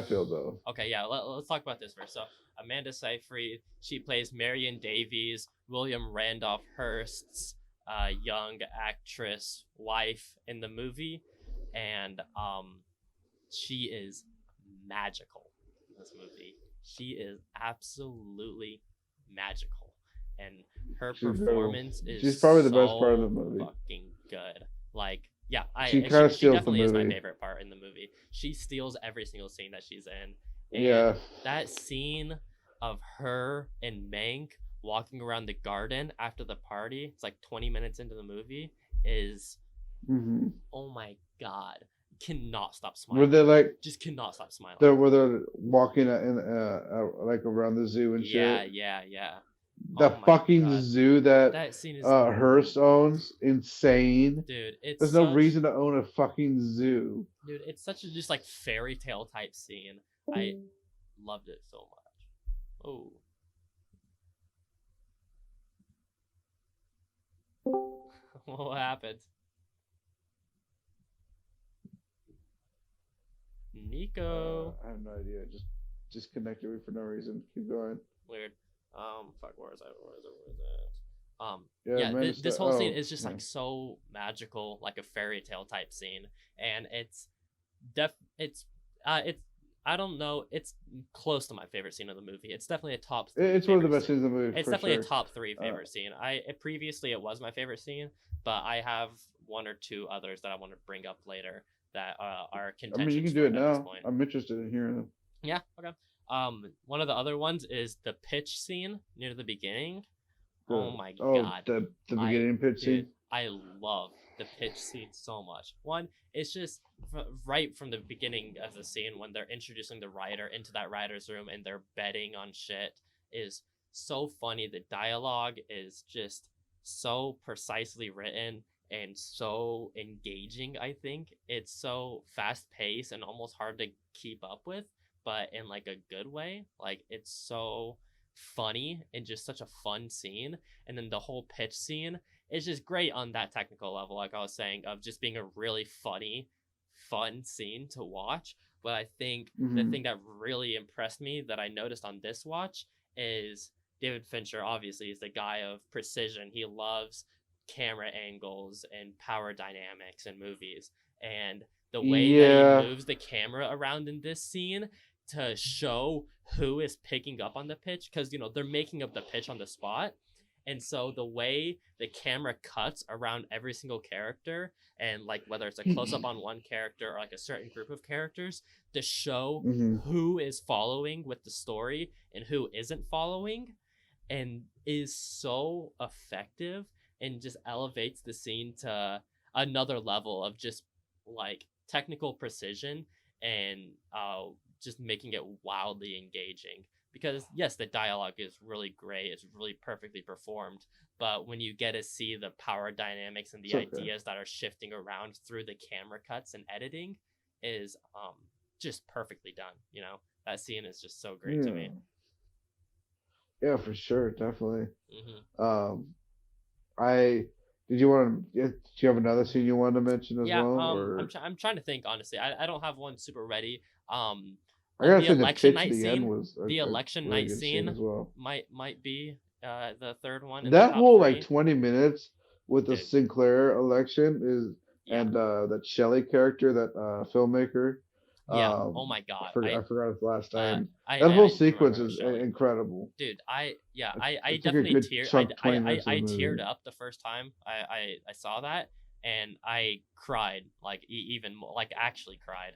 though. Okay, yeah, let's talk about this first. So, Amanda Seyfried, she plays Marion Davies, William Randolph Hearst's young actress wife in the movie, and she is magical in this movie. She is absolutely magical, and her She's incredible. performance is She's probably the best part of the so movie. fucking good. Like, yeah, She kind of she steals the definitely is my movie. favorite part in the movie. She steals every single scene that she's in, and Yeah. that scene of her and Mank walking around the garden after the party. It's like 20 minutes into the movie. Is Mm-hmm. oh my god, cannot stop Were smiling. they like Just cannot stop smiling. they're walking like around the zoo and Yeah, shit? yeah, yeah. The Oh my fucking god, zoo that that scene is Hearst owns, insane. dude. It's There's no such reason to own a fucking zoo. dude. It's such a just like fairy tale type scene. I loved it so much. Oh, what happened? Nico. I have no idea. Just disconnected me for no reason. Keep going. Weird. Fuck. Where is that? Where is it? Where is it? Yeah, Yeah. This whole scene oh, is just yeah. like so magical, like a fairy tale type scene, and it's it's I don't know. It's close to my favorite scene of the movie. It's definitely a top three. It's one of the favorite best scene. scenes in the movie. It's for definitely sure. a top three favorite scene. Previously it was my favorite scene, but I have one or two others that I want to bring up later that are I contention. mean, you can do it now. I'm interested in hearing them. Yeah. Okay. One of the other ones is the pitch scene near the beginning. Oh my god. The beginning pitch scene. I love the pitch scene so much. One, it's just right from the beginning of the scene when they're introducing the writer into that writer's room and they're betting on shit is so funny. The dialogue is just so precisely written and so engaging. I think it's so fast paced and almost hard to keep up with, but in like a good way. Like it's so funny and just such a fun scene. And then the whole pitch scene is just great on that technical level, like I was saying, of just being a really funny, fun scene to watch. But I think the thing that really impressed me that I noticed on this watch is David Fincher obviously is the guy of precision. He loves camera angles and power dynamics in movies. And the way that he moves the camera around in this scene to show who is picking up on the pitch, because they're making up the pitch on the spot, and so the way the camera cuts around every single character, and like whether it's a close-up on one character or like a certain group of characters, to show who is following with the story and who isn't following, and is so effective and just elevates the scene to another level of just like technical precision and just making it wildly engaging. Because yes, the dialogue is really great, it's really perfectly performed, but when you get to see the power dynamics and the ideas that are shifting around through the camera cuts and editing is just perfectly done. That scene is just so great to me. Yeah, for sure, definitely. I did you want to? Do you have another scene you wanted to mention as well? Or? I'm trying to think honestly. I don't have one super ready. I gotta the say election the night the scene. end was The election really night good scene as well. might be the third one. In That the top whole three. like 20 minutes with the Sinclair election is and that Shelley character, that filmmaker. Yeah. Oh my god. I forgot his last name. That whole sequence is incredible. Dude, I It's definitely like a good chunk, 20 minutes of I the movie. teared up the first time I saw that, and I cried like even more, like actually cried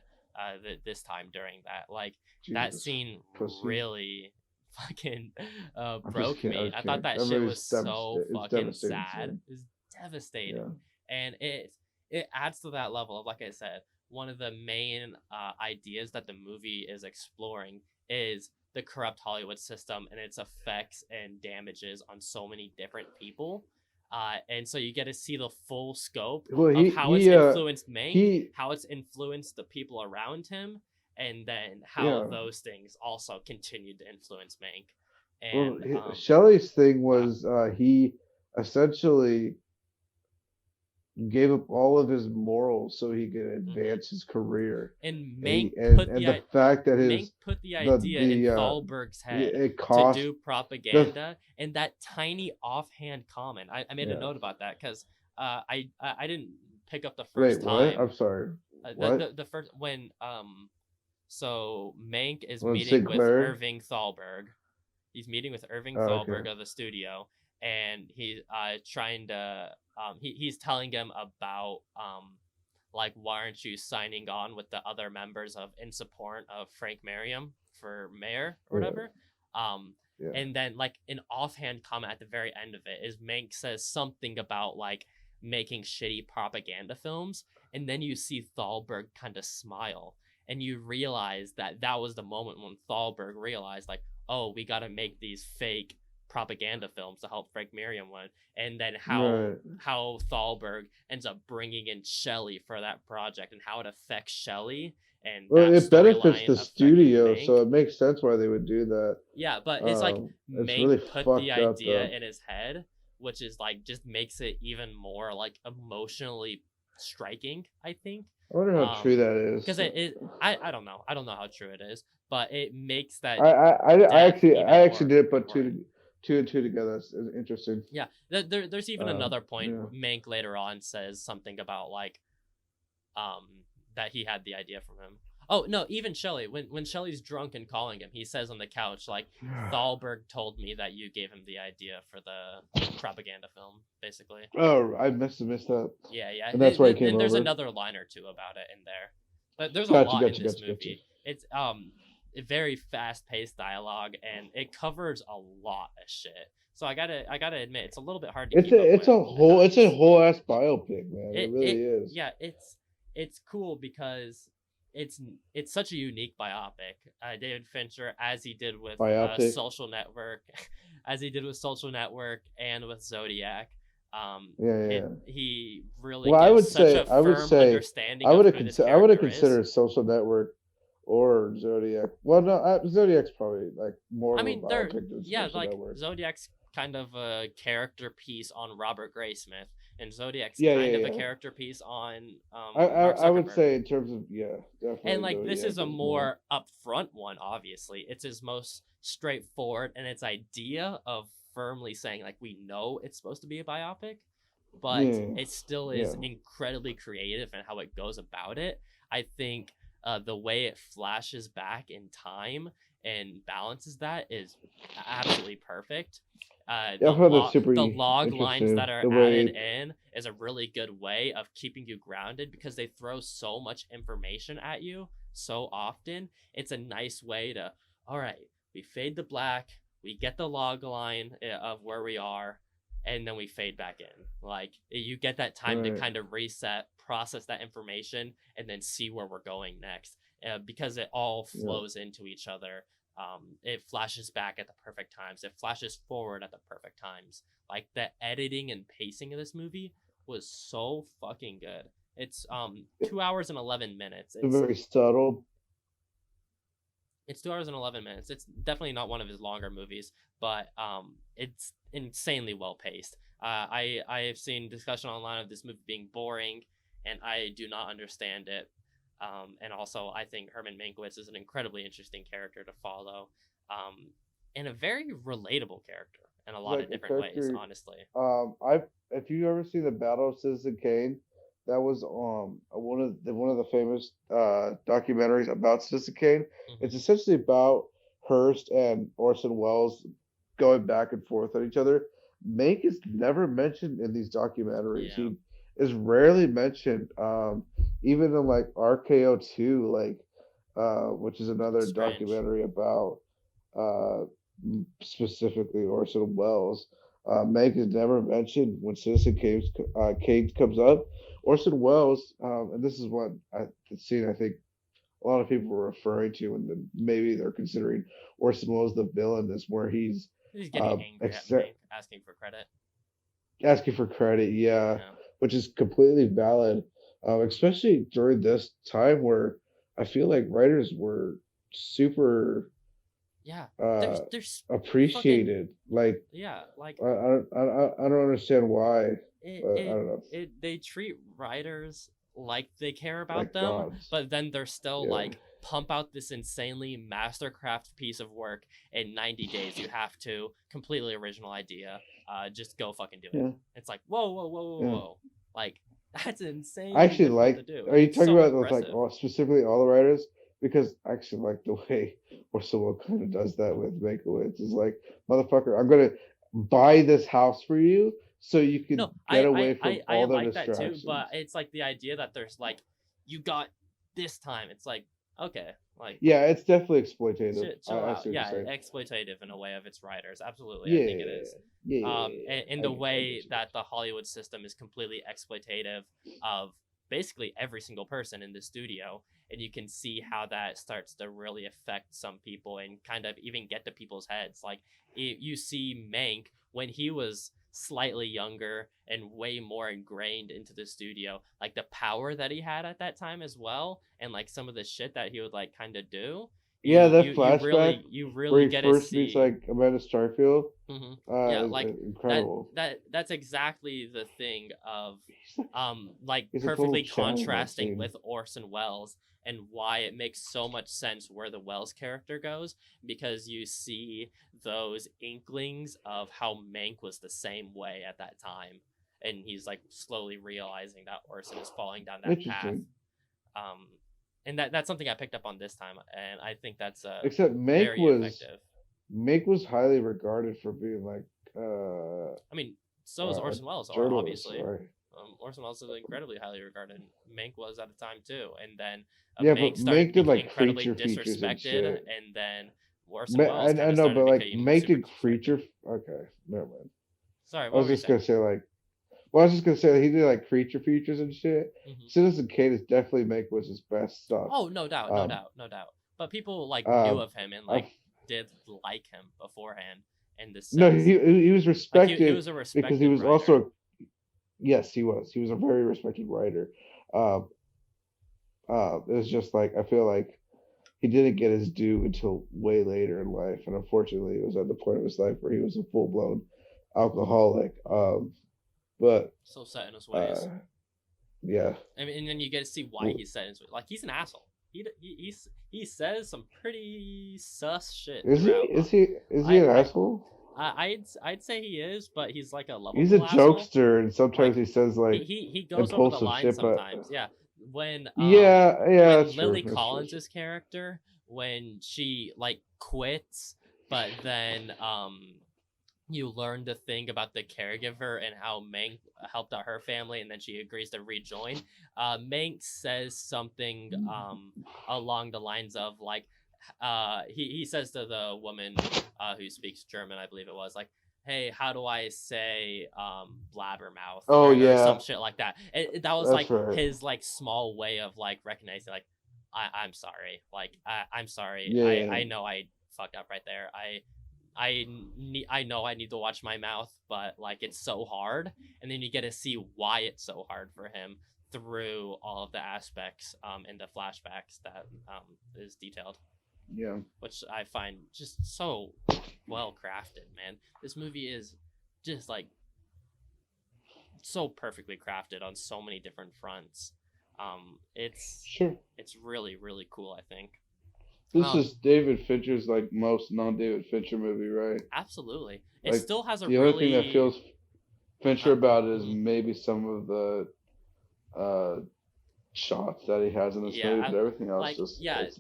this time during that. Like that scene really fucking broke me. I thought that shit was so fucking sad. It was devastating. And it adds to that level of, like I said, one of the main ideas that the movie is exploring is the corrupt Hollywood system and its effects and damages on so many different people. And so you get to see the full scope of how it's influenced Mank, how it's influenced the people around him, and then how those things also continued to influence Mank. And Shelley's thing was he essentially gave up all of his morals so he could advance his career. And Mank the fact that Mank put the idea in Thalberg's head to do propaganda, and that tiny offhand comment. I made a note about that because I didn't pick up the first time. What? I'm sorry. The first when so Mank is meeting with Irving Thalberg. He's meeting with Irving Thalberg of the studio, and he's trying to he's telling him about like, why aren't you signing on with the other members of in support of Frank Merriam for mayor or whatever. Yeah. And then like an offhand comment at the very end of it is Mank says something about like making shitty propaganda films, and then you see Thalberg kind of smile, and you realize that that was the moment when Thalberg realized like, oh, we got to make these fake propaganda films to help Frank Miriam win, and then Right. how Thalberg ends up bringing in Shelley for that project and how it affects Shelley and Well, that it benefits storyline the affecting studio, Mank. so it makes sense why they would do that. Yeah, but it's like It's Mank really put the fucked up idea though. in his head, which is like just makes it even more like emotionally striking, I think. I wonder how true that is. Because I don't know. I don't know how true it is, but it makes that I death actually even I actually more did put important. two and two together. It's interesting. Yeah, there's even another point. Yeah. Mank later on says something about like um that he had the idea from him. Oh no, even Shelley, when Shelley's drunk and calling him, he says on the couch like Thalberg told me that you gave him the idea for the propaganda film, basically. Oh, I must have missed that, Yeah, yeah. and that's why he came And there's over. another line or two about it in there. But there's a Gotcha, lot in gotcha, this gotcha, gotcha. movie. It's a very fast paced dialogue, and it covers a lot of shit. So I gotta admit, it's a little bit hard to keep up with at It's a times. whole ass biopic, man. It really It is. yeah, it's cool because it's such a unique biopic. David Fincher, as he did with Biopic. Social Network, as he did with Social Network and with Zodiac, Yeah, yeah. he really Well, gives such a firm understanding of who this I would have character is. considered Social Network or Zodiac. Well, no, Zodiac's probably like more I of a mean, they're biopic than yeah, Social like Network. Zodiac's kind of a character piece on Robert Graysmith, and Zodiac's Yeah, kind yeah, of a yeah. character piece on Mark I would Zuckerberg. say in terms of And definitely like this Zodiac is a is more. more upfront one, obviously. It's his most straightforward, and its idea of firmly saying like we know it's supposed to be a biopic, but Yeah, it still yeah. is incredibly creative in how it goes about it. I think the way it flashes back in time and balances that is absolutely perfect. Yeah, I found that The super log lines interesting. that are The added way, in is a really good way of keeping you grounded because they throw so much information at you so often. It's a nice way to, all right, we fade to black, we get the log line of where we are, and then we fade back in. Like you get that time to right, kind of reset, process that information, and then see where we're going next. Because it all yeah. flows into each other. It flashes back at the perfect times. It flashes forward at the perfect times. Like the editing and pacing of this movie was so fucking good. It's 2 hours and 11 minutes. It's very subtle. It's 2 hours and 11 minutes. It's definitely not one of his longer movies, but it's insanely well paced. I have seen discussion online of this movie being boring, and I do not understand it. And also, I think Herman Mankiewicz is an incredibly interesting character to follow, and a very relatable character in a lot Like of a different ways. character. Honestly, I if you ever seen the Battle of Citizen Kane, that was one of the famous documentaries about Citizen Kane. hmm It's essentially about Hearst and Orson Welles going back and forth on each other. Mank is never mentioned in these documentaries. yeah, He is rarely mentioned, even in like RKO two, which is another strange. documentary about uh, specifically Orson Welles. Meg is never mentioned when Kane comes up. Orson Welles, and this is what the scene I think a lot of people were referring to, and then maybe they're considering Orson Welles the villain. Is where he's He's getting uh, angry at accept, Mank, asking for credit. asking for credit, yeah, Yeah, which is completely valid, especially during this time where I feel like writers were super yeah. uh, There's fucking appreciated. Like yeah. Like I don't understand why, it but I it don't know. it they treat writers like they care about Like them, gods, but then they're still yeah, like pump out this insanely mastercraft piece of work in 90 days. You have to completely original idea. Just go fucking do it. yeah, It's like whoa, whoa, whoa, whoa, yeah. whoa. Like that's I insanely actually difficult to like. do, Are and you it's talking so about with like impressive. specifically all the writers? Because I actually like the way Orson Welles kind of does that with Mankiewicz. It's like, motherfucker, I'm gonna buy this house for you so you can No, get away from I all the like that too, but distractions. it's like the idea that there's like you got this time. It's like Okay, like Yeah, it's definitely exploitative. chill I out. see what you're Yeah, saying. exploitative in a way of its writers. Absolutely, I think it Yeah, is. yeah, In I the get you. I get way you. that the Hollywood system is completely exploitative of basically every single person in the studio, and you can see how that starts to really affect some people and kind of even get to people's heads. Like you see Mank when he was slightly younger and way more ingrained into the studio, like the power that he had at that time as well, and like some of the shit that he would like kind of do. You Yeah, you that you flashback really you where really he get to first meets see. like Amanda Starfield, Yeah, like is that incredible. that's exactly the thing of He's like like he's a total perfectly Chad in that contrasting scene. with Orson Welles, and why it makes so much sense where the Welles character goes, because you see those inklings of how Mank was the same way at that time, and he's like slowly realizing that Orson is falling down that path. Interesting. um and that's something I picked up on this time, and I think that's Except very effective. Mank was highly regarded for being like I mean, so is a Orson Welles, or journalist, obviously. right? Orson Welles is incredibly highly regarded. Mank was at the time too, and then Yeah, but Mank started Mank did being like incredibly creature features and disrespected, shit. and then Orson Welles I kind of know, started but like becoming Mank super did disrespected. creature. Okay, never mind. Sorry, I what was were you just saying? gonna say like, well, I was just gonna say that he did like creature features and shit. Hmm. Citizen Kane is definitely Mank was his best stuff. Oh, no doubt, no Um, doubt, no doubt. But people like knew um, of him and I, like did like him beforehand in this no, sense. he was Like he respected was a because he respected was writer. also yes, he was. He was a very respected writer. Um, it was just like I feel like he didn't get his due until way later in life, and unfortunately, it was at the point of his life where he was a full blown alcoholic. But So set in his uh, ways. yeah, I mean, and then you get to see why he's set in his ways. Like he's an asshole. He says some pretty sus shit is he? throughout. Is he an asshole? I'd say he is, but he's like a He's a lovable asshole. jokester, and sometimes Like he says like he goes over the impulsive line shit. But sometimes. Yeah, when yeah, yeah, when that's true. Lily That's true. Collins's character, when she like quits, but then you learn the thing about the caregiver and how Mank helped out her family, and then she agrees to rejoin. Mank says something along the lines of like, he says to the woman who speaks German, I believe it was, like, hey, how do I say blabbermouth, Oh or some yeah, shit like that. That was that's like right. his like small way of like recognizing like, I'm sorry, like I'm sorry, Yeah, I know I fucked up right there. I know I need to watch my mouth, but like it's so hard, and then you get to see why it's so hard for him through all of the aspects in the flashbacks that is detailed, yeah. which I find just so well crafted, man. This movie is just like so perfectly crafted on so many different fronts. It's Sure. really really cool, I think. This Um, is David Fincher's like most non-David Fincher movie, right? Absolutely, it Like still has a the only thing that really feels Fincher about it is mhm. maybe some of the uh shots that he has in this Yeah, movie, but everything else like just yeah, the it's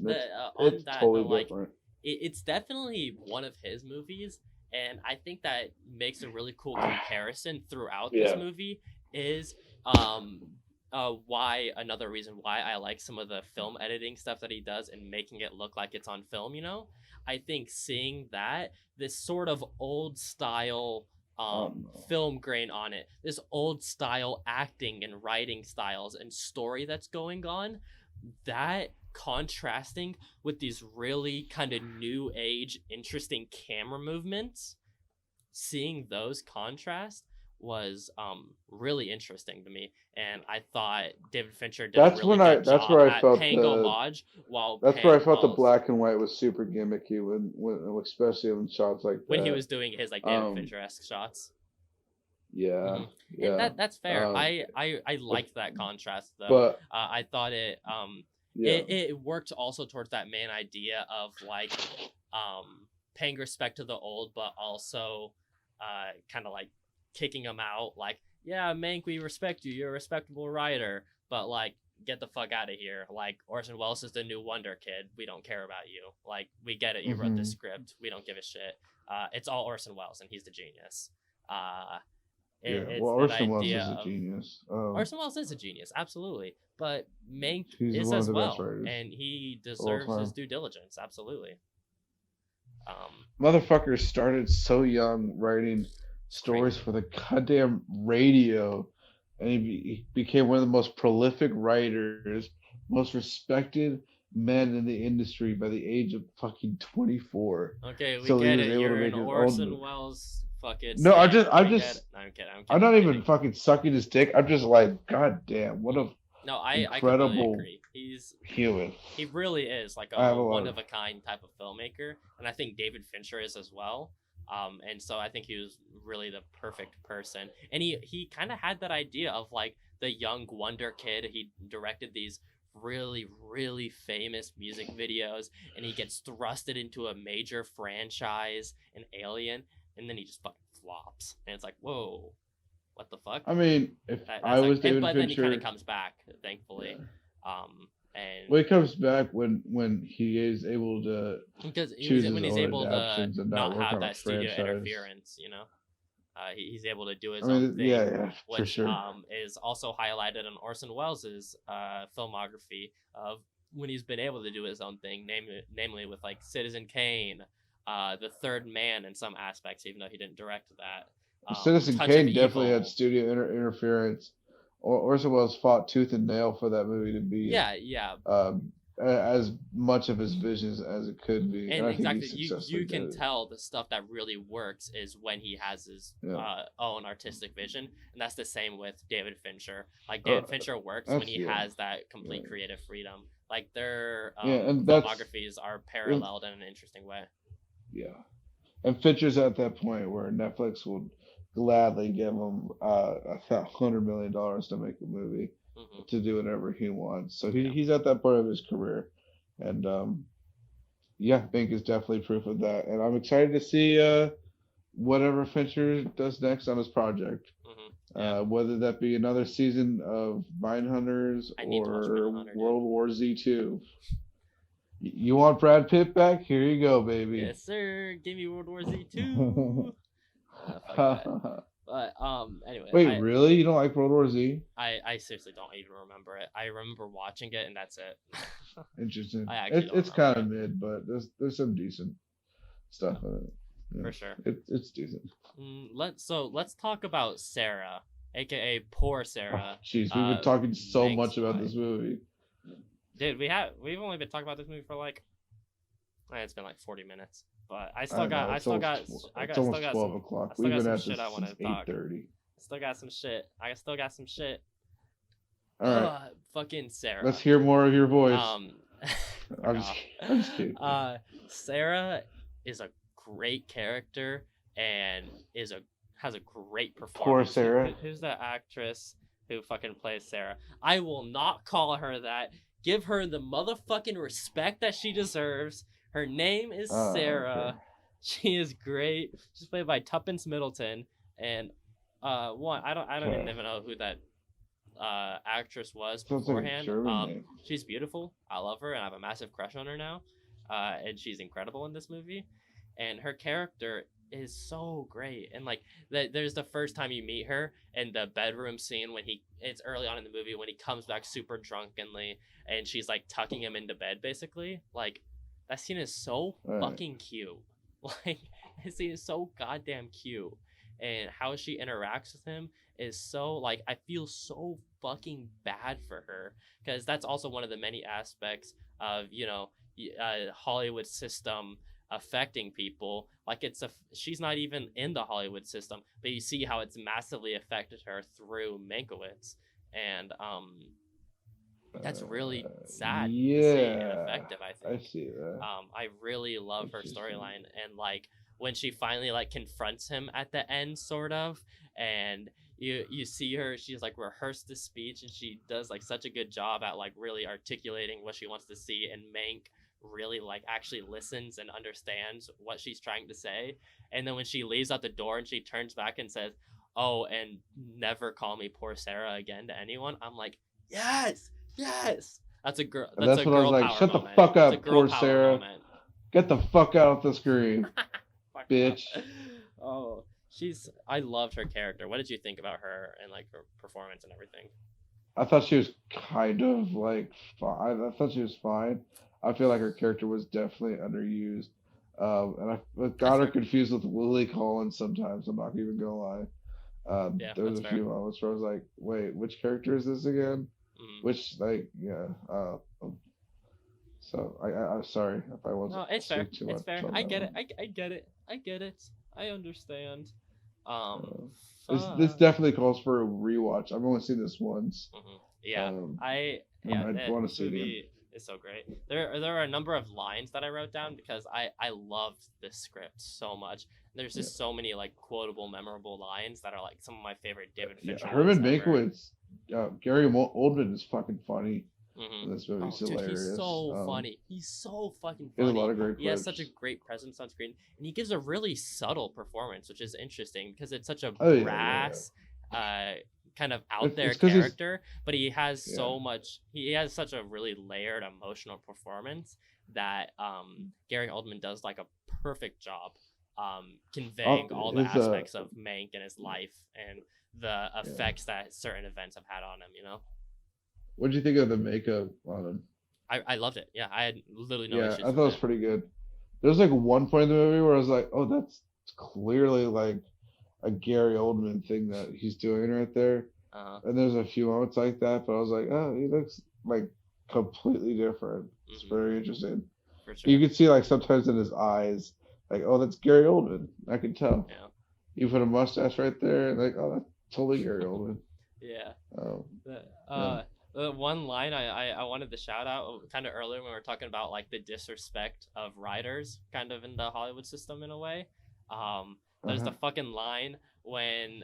on that totally though, like different. it's definitely one of his movies, and I think that makes a really cool comparison throughout this Yeah. movie. Is um why another reason why I like some of the film editing stuff that he does and making it look like it's on film. I think seeing that, this sort of old style No. film grain on it, this old style acting and writing styles and story that's going on, that contrasting with these really kind of new age interesting camera movements, seeing those contrast was really interesting to me, and I thought David Fincher did a really good That's job where I at felt paying the homage while that's where I paying felt the while black and white was super gimmicky when especially in shots like when he that. was doing his like David Um Fincher-esque shots. yeah, Hmm. And yeah. that's fair. I The, liked that contrast though. but I thought yeah. it worked also towards that main idea of like paying respect to the old, but also kind of like kicking them out. Like, yeah, Mank, we respect you. You're a respectable writer, but like, get the fuck out of here. Like, Orson Welles is the new Wonder Kid. We don't care about you. Like, we get it. You wrote this Hmm. script. We don't give a shit. It's all Orson Welles, and he's the genius. Uh, Yeah. It's Well, that Orson Welles idea is a of genius. Orson Welles is a genius, absolutely, but Mank He's is one of as the best well, writers and he of all deserves his time. due diligence, absolutely. Um, Motherfucker started so young writing it's stories crazy. for the goddamn radio, and he became one of the most prolific writers, most respected men in the industry by the age of fucking 24. Okay, we So he get was it. able to You're an make his own Orson movie. Welles fucking No, stan. I'm We get it. just, No, I'm kidding. I'm I'm kidding. not I'm even kidding. fucking sucking his dick. I'm just like, god damn, what a No, I completely incredible agree. human. He really is like I have a a lot one of, of a kind type of filmmaker, and I think David Fincher is as well. And so I think he was really the perfect person, and he kind of had that idea of like the young wonder kid. He directed these really famous music videos, and he gets thrusted into a major franchise, an Alien, and then he just fucking flops, and it's like, whoa, what the fuck? I mean, if I That's like, was David but then he kind of Fincher, comes back, thankfully. yeah. And Well, he comes back when he is able to because choose his when he's own able to adaptions and not not work have on a that studio franchise. interference, he's able to do I his own mean, thing, yeah, for which sure. is also highlighted in Orson Welles' filmography of when he's been able to do his own thing, namely with like Citizen Kane, The Third Man in some aspects, even though he didn't direct that. Citizen Touch of Kane definitely had Evil. studio interference. Orson Welles fought tooth and nail for that movie to be Yeah, as much of his vision as it could be, and and I think he exactly, successfully you can did it. tell the stuff that really works is when he has his Yeah, own artistic vision, and that's the same with David Fincher. Like David Fincher works when that's he yeah, has that complete yeah, creative freedom. Like their yeah, and that's filmographies are paralleled in an interesting way. yeah. And Fincher's at that point where Netflix will gladly give him $100 million to make a movie Hmm. to do whatever he wants. So Yeah. he's at that point of his career, and yeah, Bink is definitely proof of that. And I'm excited to see whatever Fincher does next on his project. Yeah. Whether that be another season of Mindhunters I need to watch or Mindhunter, dude. World War Z2. You want Brad Pitt back? Here you go, baby. Yes, sir. Give me World War Z2. Fuck that. But anyway, Wait, really? You don't like World War Z? I seriously don't even remember it. I remember watching it, and that's it. Interesting. I actually don't It's kind remember of it. mid, but there's some decent stuff in it. Yeah, For sure. it's decent. Let's talk about Sarah, aka Poor Oh, Sarah. jeez, we've been talking so Mank's much about wife. this movie. Dude, we've only been talking about this movie for like, it's been like 40 minutes, but I I still got know I it's still got almost I it's got still almost got 12 some o'clock. I still We've got been some at shit I this want since to talk. 8:30. Still got some shit. I still got some shit. All right, Fucking Sarah. let's hear more of your voice. Fuck I'm just off. I'm just kidding. Sarah is a great character and has a great performance. Poor Sarah. Who's the actress who fucking plays Sarah? I will not call her that. Give her the motherfucking respect that she deserves. Her name is Sarah. Okay. She is great. She's played by Tuppence Middleton, and I don't Okay. even know who that actress was Sounds like a beforehand. German name. She's beautiful. I love her, and I have a massive crush on her now. And she's incredible in this movie, and her character is so great. And like, there's the first time you meet her in the bedroom scene when it's early on in the movie when he comes back super drunkenly, and she's like tucking him into bed, basically. Like, that scene is so Right. fucking cute. Like, that scene is so goddamn cute, and how she interacts with him is so, like, I feel so fucking bad for her, because that's also one of the many aspects of Hollywood system affecting people. Like, she's not even in the Hollywood system, but you see how it's massively affected her through Mankiewicz, and that's really sad to see and Yeah, effective, I I think. see that. I really love her Interesting. storyline, and like when she finally like confronts him at the end, sort of, and you see her, she's like rehearsed the speech, and she does like such a good job at like really articulating what she wants to see, and Mank really like actually listens and understands what she's trying to say. And then when she leaves out the door and she turns back and says, "Oh, and never call me Poor Sarah again to anyone," I'm like, yes. That's a girl. And That's that's a when I was girl like, power shut the moment. fuck That's a up, girl poor power Sarah. moment. Get the fuck out of the screen, Fuck bitch. off. Oh, I loved her character. What did you think about her and like her performance and everything? I thought she was kind of like fine. I thought she was fine. I feel like her character was definitely underused. And I That's got her fair. confused with Lily Collins sometimes. I'm not even gonna lie. Yeah, There was that's a fair. few moments where I was like, wait, which character is this again? Mm. Which, like, yeah. So I'm sorry if I wasn't No, it's fair. speak too It's much fair. on I that get it. one. I get it. I get it. I understand. Um, Uh, this fuck. definitely calls for a rewatch. I've only seen this once. Yeah, Um, yeah, I want to this see it again. movie is so great. There are a number of lines that I wrote down because I loved this script so much. There's Yeah, just so many like quotable, memorable lines that are like some of my favorite David yeah. Fincher lines Herman ever. Mankiewicz, Gary Oldman is fucking funny Hmm. in this movie. Oh, He's dude, he's hilarious. so funny. He's so fucking He has a lot funny. of great He has such a quips. great presence on screen, and he gives a really subtle performance, which is interesting because it's such a Oh yeah, yeah, yeah. brass, kind of out there It's because he's character, but he has yeah. so much. He has such a really layered emotional performance that Gary Oldman does like a perfect job conveying all the His aspects of Mank and his life and the yeah. effects that certain events have had on him. You know. What did you think of the makeup on him? I loved it. Yeah, I had literally no Yeah, issues I thought with it was it. pretty good. There's like one point in the movie where I was like, oh, that's clearly like a Gary Oldman thing that he's doing right there. Uh, And there's a few moments like that, but I was like, oh, he looks like completely different. It's hmm very interesting. for You sure. can see like sometimes in his eyes, like, oh, that's Gary Oldman. I can tell. Yeah. You put a mustache right there, and like, oh, that's totally Gary Oldman. Yeah. Um, The yeah, the one line I wanted to shout out kind of earlier when we were talking about like the disrespect of writers kind of in the Hollywood system in a way. There's the uh-huh. fucking line when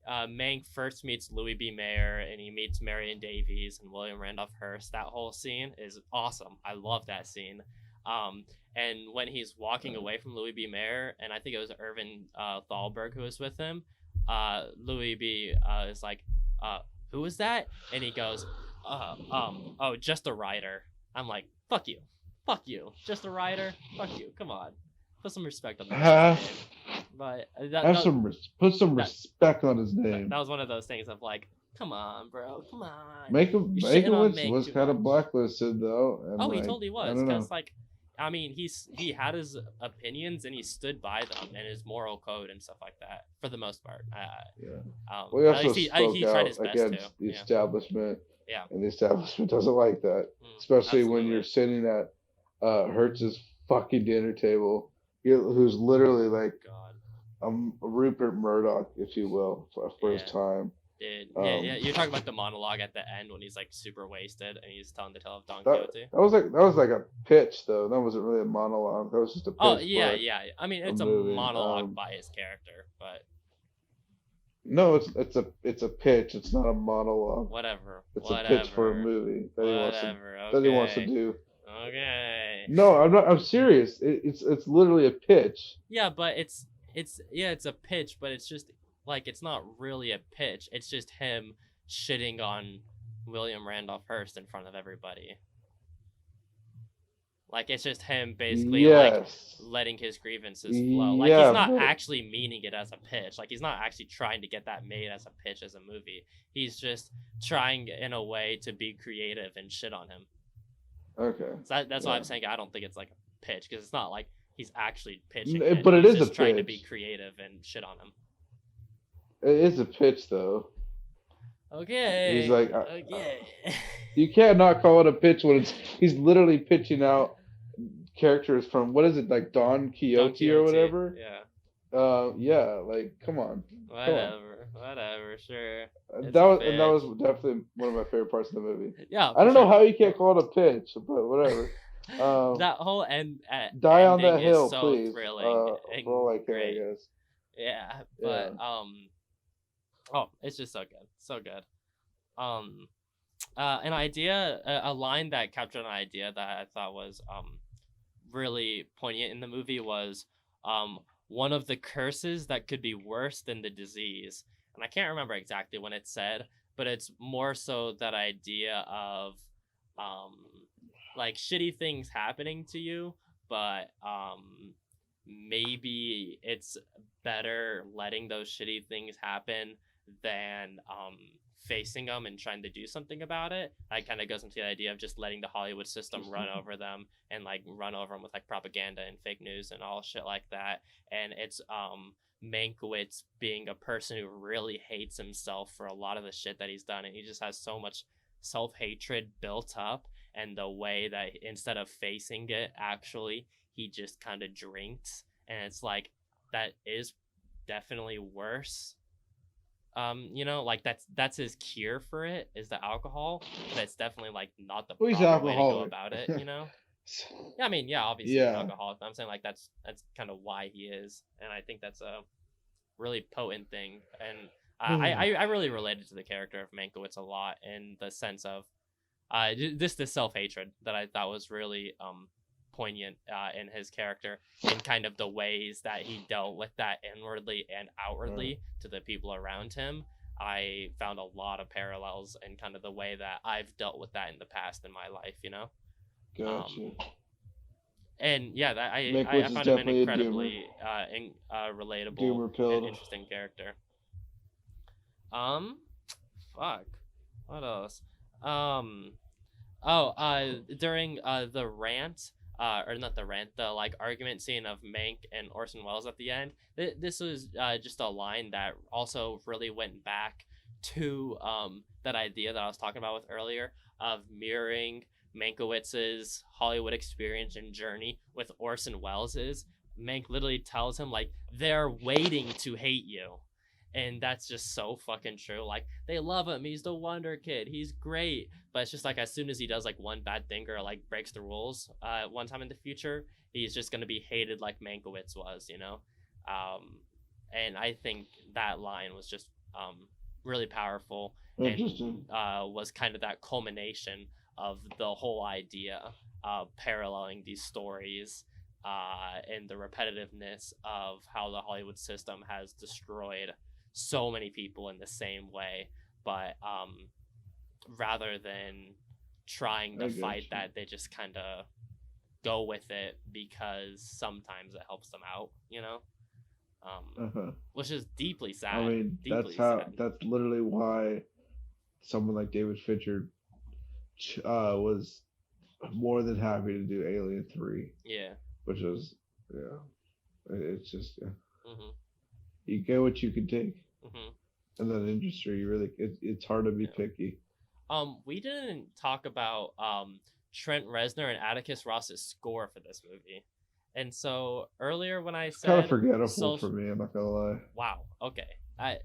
Mank first meets Louis B. Mayer and he meets Marion Davies and William Randolph Hearst. That whole scene is awesome. I love that scene. And when he's walking away from Louis B. Mayer, and I think it was Irvin Thalberg who was with him, Louis B. Is like, who was that? And he goes, oh, just a writer. I'm like, fuck you, just a writer, fuck you. Come on, put some respect on the man's Have name. But put some that respect on his that name. was one of those things of like, come on, bro, come on, you're shitting on Mankiewicz Mank was too kind of much. blacklisted though, and Oh, he like totally I was, don't because know. like, I mean, he had his opinions and he stood by them and his moral code and stuff like that for the most part. Yeah. Well, he At also least spoke he tried out his best to. against the Yeah, establishment, yeah, and the establishment doesn't like that, especially when you're absolutely. sitting at Hertz's fucking dinner table, who's literally like God, Rupert Murdoch, if you will, for his yeah. time. Dude, yeah. Um, You're talking about the monologue at the end when he's like super wasted and he's telling the tale of Don that Quixote. that was like a pitch though. That wasn't really a monologue. That was just a Oh pitch yeah, for yeah. I mean, a it's a movie. monologue by his character, but No, it's a pitch. It's not a monologue. whatever, It's a pitch for a whatever, movie whatever. that he wants to Okay, do. okay. No, I'm not. I'm serious. It's literally a pitch. Yeah, but it's a pitch, but it's just like it's not really a pitch. It's just him shitting on William Randolph Hearst in front of everybody. Like it's just him basically like Yes. letting his grievances flow. Like he's Yeah, not but actually meaning it as a pitch. Like he's not actually trying to get that made as a pitch as a movie. He's just trying in a way to be creative and shit on him. okay. So that's why Yeah. I'm saying I don't think it's like a pitch because it's not like he's actually pitching it. But it He's is a just trying to be pitch. creative and shit on him. It is a pitch though. He's Okay. like, Okay. you can't not call it a pitch when he's literally pitching out characters from what is it like Don Don Quixote or Quixote. whatever. Yeah. Yeah, like come on, come on. Whatever. Sure. It's That a that pitch. was definitely one of my favorite parts of the movie. Yeah, I for don't know sure. how you can't call it a pitch, but whatever. Um, That whole Die on ending that is hill, so please. thrilling For all I and care, I great. guess. Yeah, Yeah. but oh, it's just so good, so good. Um, an idea, a line that captured an idea that I thought was really poignant in the movie was one of the curses that could be worse than the disease, and I can't remember exactly when it's said, but it's more so that idea of um like shitty things happening to you, but maybe it's better letting those shitty things happen than facing them and trying to do something about it. That kind of goes into the idea of just letting the Hollywood system run over them and like run over them with like propaganda and fake news and all shit like that. And it's Mankiewicz being a person who really hates himself for a lot of the shit that he's done, and he just has so much self-hatred built up, and the way that instead of facing it, actually he just kind of drinks, and it's like that is definitely worse. Like that's his cure for it is the alcohol, but it's definitely like not the Well, he's proper way to go alcoholic. about it. Yeah, I mean, yeah, obviously he's Yeah. alcoholic, but I'm saying like that's kind of why he is, and I think that's a really potent thing, and I really related to the character of Mankiewicz a lot in the sense of just the self hatred that I thought was really poignant in his character, and kind of the ways that he dealt with that inwardly and outwardly to the people around him. I found a lot of parallels in kind of the way that I've dealt with that in the past in my life, Gotcha. And yeah, that I Mankiewicz is found him an definitely a incredibly relatable Doomer and pilled. interesting character. Fuck, what else? During the rant, or not the rant, the like argument scene of Mank and Orson Welles at the end. This was just a line that also really went back to that idea that I was talking about with earlier of mirroring Mankiewicz's Hollywood experience and journey with Orson Welles's. Mank literally tells him like they're waiting to hate you. And that's just so fucking true. Like, they love him. He's the Wonder Kid. He's great. But it's just like as soon as he does like one bad thing or like breaks the rules one time in the future, he's just going to be hated like Mankiewicz was, And I think that line was just really powerful and was kind of that culmination of the whole idea of paralleling these stories and the repetitiveness of how the Hollywood system has destroyed so many people in the same way, but rather than trying to fight that, they just kind of go with it because sometimes it helps them out, which is deeply sad. I mean, that's literally why someone like David Fincher was more than happy to do Alien 3. Yeah. Which is, it's just, you get what you can take. In that industry, you really, it's hard to be picky. We didn't talk about Trent Reznor and Atticus Ross's score for this movie. And so earlier when I said kind of forgettable for me, I'm not gonna lie. Wow. Okay. I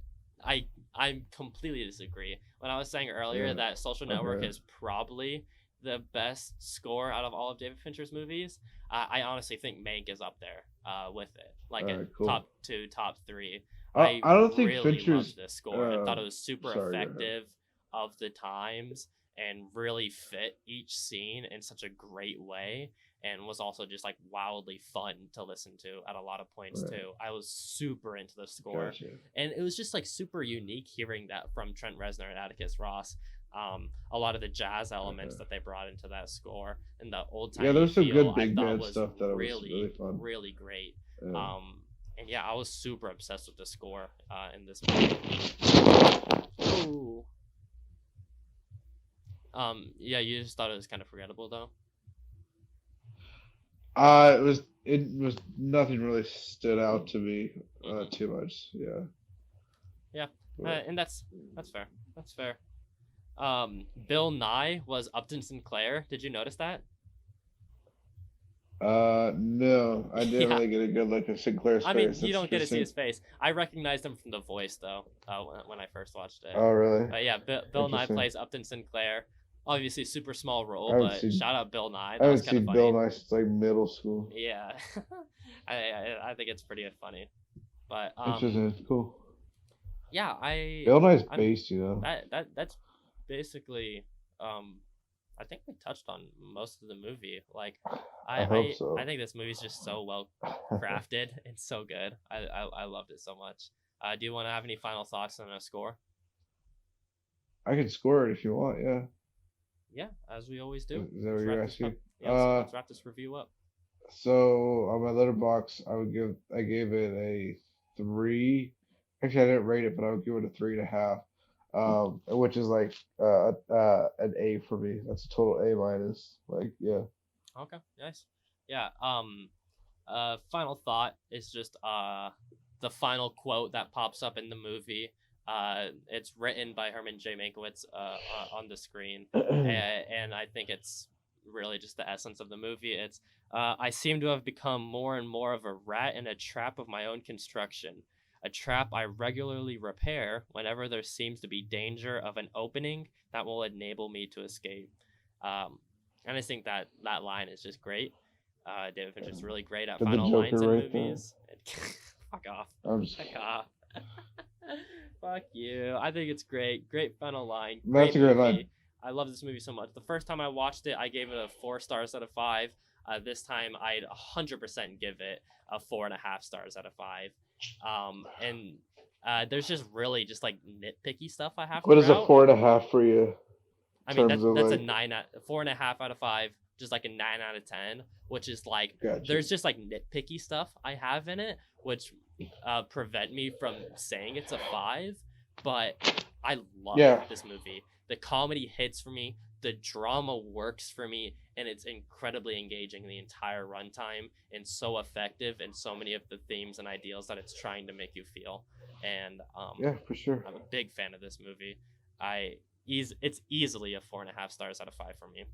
completely disagree. When I was saying earlier that Social Network is probably the best score out of all of David Fincher's movies, I honestly think Mank is up there with it, like top 2, top 3. I don't think really Fincher's loved this score. I thought it was super effective of the times and really fit each scene in such a great way, and was also just like wildly fun to listen to at a lot of points too. I was super into the score, and it was just like super unique hearing that from Trent Reznor and Atticus Ross. A lot of the jazz elements that they brought into that score and the old time there's some good big band stuff that really, was really fun, really great. And yeah, I was super obsessed with the score in this movie. Ooh. Yeah, you just thought it was kind of forgettable though. It was nothing really stood out to me too much. Yeah, and that's fair. That's fair. Bill Nye was Upton Sinclair. Did you notice that? No, I didn't really get a good look at Sinclair's face. I mean, you don't get to see his face. I recognized him from The Voice though when I first watched it. Oh really? But yeah, Bill Nye plays Upton Sinclair. Obviously, super small role, but shout out Bill Nye. I haven't seen Bill Nye since like middle school. Yeah, I think it's pretty funny, but it's cool. Yeah, Bill Nye's based, That's basically I think we touched on most of the movie. Like I hope so. I think this movie's just so well crafted and so good. I loved it so much. Do you want to have any final thoughts on a score? I can score it if you want, yeah. Yeah, as we always do. Is that what you're asking? Yeah, so let's wrap this review up. So on my Letterboxd, I gave it a 3. Actually, I didn't rate it, but I would give it a 3.5. Which is like an A for me. That's a total A minus. Like, yeah. Okay, nice. Yeah. Final thought is just the final quote that pops up in the movie. It's written by Herman J. Mankiewicz on the screen, and I think it's really just the essence of the movie. It's I seem to have become more and more of a rat in a trap of my own construction, a trap I regularly repair whenever there seems to be danger of an opening that will enable me to escape. And I think that that line is just great. David Fincher's really great at Did the final lines Joker in right there? movies. Fuck off. I'm just. Fuck off. Fuck you. I think it's great. Great final line. That's Great a great movie. line. I love this movie so much. The first time I watched it, I gave it a 4 stars out of 5. This time, I'd 100% give it a 4.5 stars out of 5. And there's just really just like nitpicky stuff I have What is a throughout. 4.5 for you? I mean, terms of, that's like- a 4.5 out of 5, just like a 9 out of 10, which is like Gotcha. there's just like nitpicky stuff I have in it, which prevent me from saying it's a 5. But I love Yeah. this movie. The comedy hits for me, the drama works for me, and it's incredibly engaging the entire runtime and so effective in so many of the themes and ideals that it's trying to make you feel. And Yeah, for sure. I'm a big fan of this movie. It's easily a 4.5 stars out of 5 for me.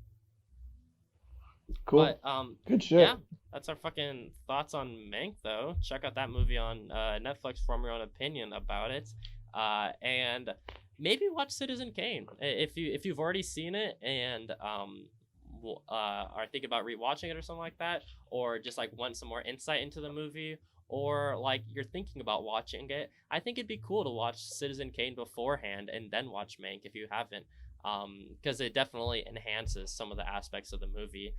Cool. But Good shit. yeah, that's our fucking thoughts on Mank, though. Check out that movie on Netflix, form your own opinion about it, and maybe watch Citizen Kane if you've already seen it and are thinking about rewatching it or something like that, or just like want some more insight into the movie, or like you're thinking about watching it. I think it'd be cool to watch Citizen Kane beforehand and then watch Mank if you haven't, because it definitely enhances some of the aspects of the movie.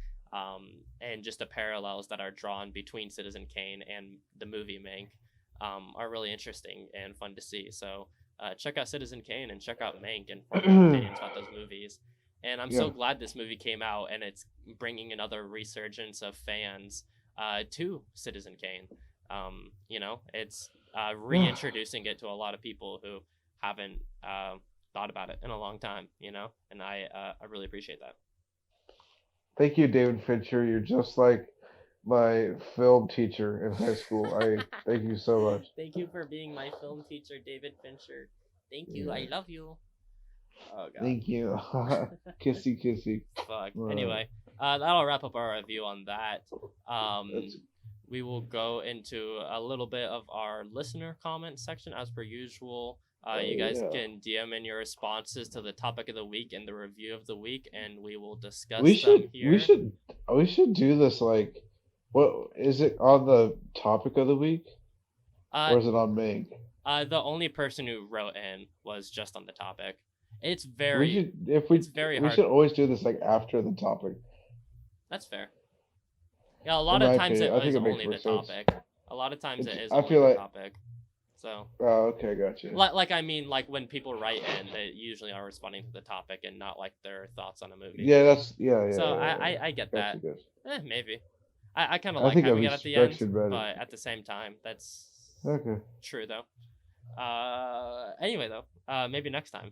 And just the parallels that are drawn between Citizen Kane and the movie Mank are really interesting and fun to see. So check out Citizen Kane and check out Mank and form your own opinions about those movies. And I'm so glad this movie came out and it's bringing another resurgence of fans to Citizen Kane. It's reintroducing it to a lot of people who haven't thought about it in a long time, and I really appreciate that. Thank you, David Fincher. You're just like my film teacher in high school. I thank you so much. Thank you for being my film teacher, David Fincher. Thank you. I love you. Oh god. Thank you. Kissy, kissy. Fuck. Anyway, that'll wrap up our review on that. That's- We will go into a little bit of our listener comment section as per usual. You guys can DM in your responses to the topic of the week and the review of the week, and we will discuss them here. We should do this. Like, what is it on the topic of the week, or is it on Mank? The only person who wrote in was just on the topic. It's It's very we hard. should always do this like after the topic. That's fair. Yeah, a lot In of my times opinion, I it think is it makes only more the sense. topic. A lot of times it is I only feel the like- topic. So, Oh, okay, gotcha. like I mean, like when people write in, they usually are responding to the topic and not like their thoughts on a movie. Yeah, So yeah. I get that. Gotcha, gotcha. Maybe. I kind of I like think having I'd it at the respect end, you better. but at the same time, that's Okay. true though. Anyway though, maybe next time.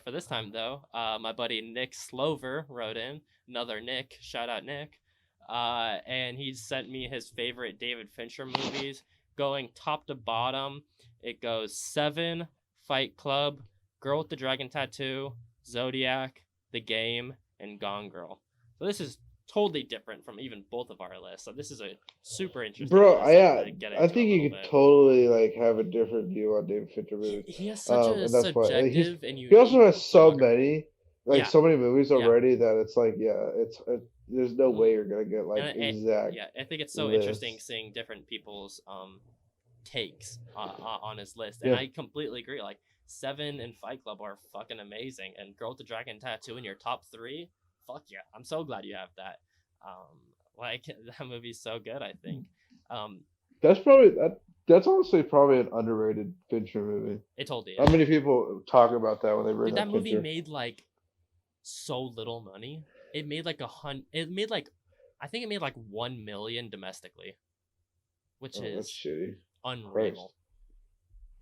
For this time though, my buddy Nick Slover wrote in. Another Nick, shout out Nick. And he sent me his favorite David Fincher movies, going top to bottom. It goes Seven, Fight Club, Girl with the Dragon Tattoo, Zodiac, The Game, and Gone Girl. So this is totally different from even both of our lists. So this is a super interesting Bro, list yeah, to get I into think a you little could bit. totally like have a different view on David Fincher movies. He has such a and that's why, like, subjective and unique He also has so filmography. many, like Yeah. so many movies Yeah. already that it's like, there's no way you're gonna get like And exact. Yeah, I think it's so list. interesting seeing different people's takes on his list, and Yeah. I completely agree. Like Seven and Fight Club are fucking amazing, and Girl with the Dragon Tattoo in your top 3, fuck yeah! I'm so glad you have that. Like that movie's so good. I think That's honestly probably an underrated Fincher movie. it totally is. How many people talk about that when they bring Dude, up that movie Fincher? made like so little money. It made like I think it made like 1 million domestically, which Oh, that's is shitty. unreal.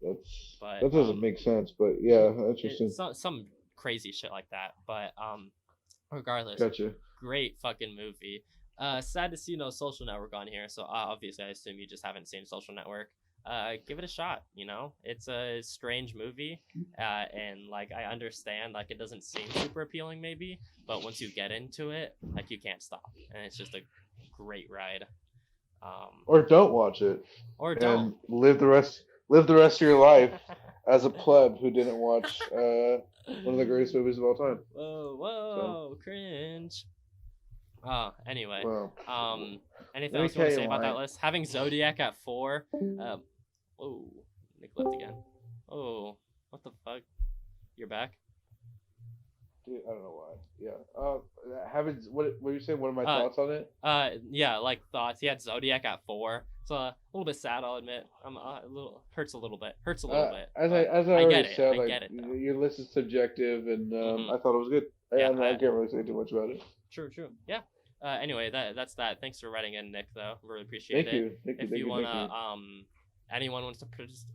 But That doesn't make sense, but yeah, interesting. some crazy shit like that. But regardless, Gotcha. great fucking movie. Sad to see no Social Network on here. So obviously, I assume you just haven't seen Social Network. Give it a shot. You know, it's a strange movie, and like I understand, like it doesn't seem super appealing, maybe, but once you get into it, like you can't stop, and it's just a great ride. Or don't watch it Or and don't. live the rest of your life as a pleb who didn't watch one of the greatest movies of all time. Whoa, So, whoa, cringe. Anyway, well, anything let me else you want tell to you say about why. that list? Having Zodiac at 4. Oh, Nick left again. Oh, what the fuck? You're back. Dude, I don't know why. Yeah. Having what you saying? What are my Uh, thoughts on it? yeah, like thoughts. He had Zodiac at 4. So a little bit sad, I'll admit. I'm a little hurts a little bit. Hurts a little bit, but As I I get already it. said, I like get it though. your list is subjective, and Mhm. I thought it was good. Yeah. I can't really say too much about it. True. Yeah. Anyway, that's that. Thanks for writing in, Nick. Though, really appreciate it. If you wanna, anyone wants to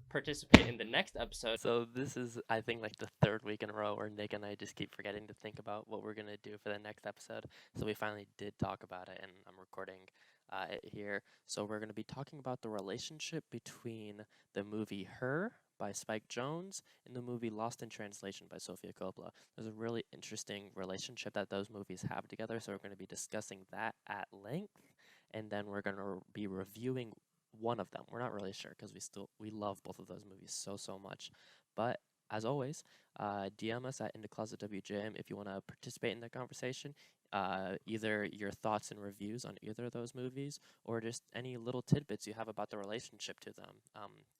participate in the next episode. So this is, I think, like the third week in a row where Nick and I just keep forgetting to think about what we're gonna do for the next episode. So we finally did talk about it, and I'm recording it here. So we're gonna be talking about the relationship between the movie Her by Spike Jonze and the movie Lost in Translation by Sofia Coppola. There's a really interesting relationship that those movies have together, so we're going to be discussing that at length, and then we're going to be reviewing one of them. We're not really sure because we love both of those movies so much. But as always, DM us at InTheClosetWJM if you want to participate in the conversation. Either your thoughts and reviews on either of those movies, or just any little tidbits you have about the relationship to them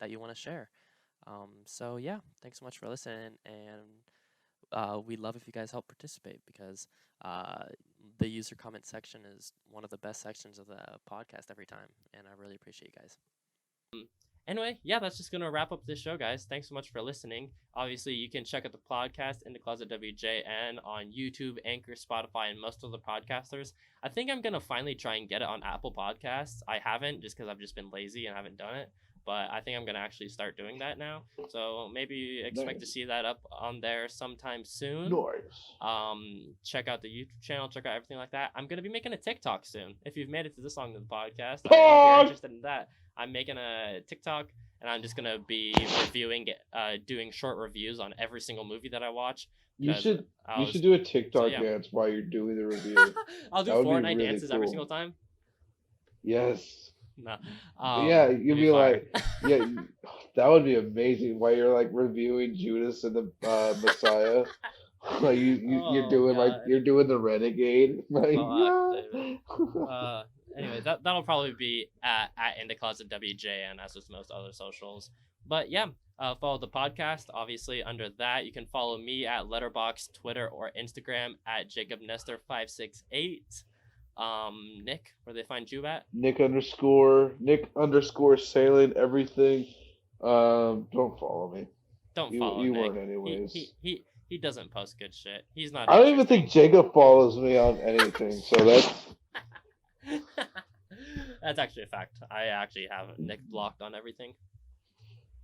that you want to share. So yeah, thanks so much for listening, and we love if you guys help participate because the user comment section is one of the best sections of the podcast every time, and I really appreciate you guys. Anyway, yeah, that's just gonna wrap up this show, guys. Thanks so much for listening. Obviously, you can check out the podcast In the Closet WJN on YouTube, Anchor, Spotify, and most of the podcasters. I think I'm gonna finally try and get it on Apple Podcasts. I haven't, just because I've just been lazy and haven't done it. But I think I'm gonna actually start doing that now. So maybe expect to see that up on there sometime soon. Nice. Check out the YouTube channel, check out everything like that. I'm gonna be making a TikTok soon. If you've made it to this long in the podcast, I hope you're interested in that. I'm making a TikTok, and I'm just gonna be reviewing it, doing short reviews on every single movie that I watch. You should do a TikTok dance while you're doing the review. I'll do Fortnite dances every single time. Yes. No. Yeah, you'd be like, yeah, that would be amazing. While you're like reviewing Judas and the Messiah, like you're doing God. you're doing the Renegade. Like, Anyway, that'll probably be at In the Closet WJN, as with most other socials. But yeah, follow the podcast. Obviously, under that, you can follow me at Letterboxd, Twitter, or Instagram at JacobNestor568. Nick, where they find you at? Nick underscore sailing everything. Don't follow me. Don't follow you Nick. weren't anyways. He doesn't post good shit. He's not. I don't even think Jacob follows me on anything. So that's. That's actually a fact. I actually have Nick blocked on everything.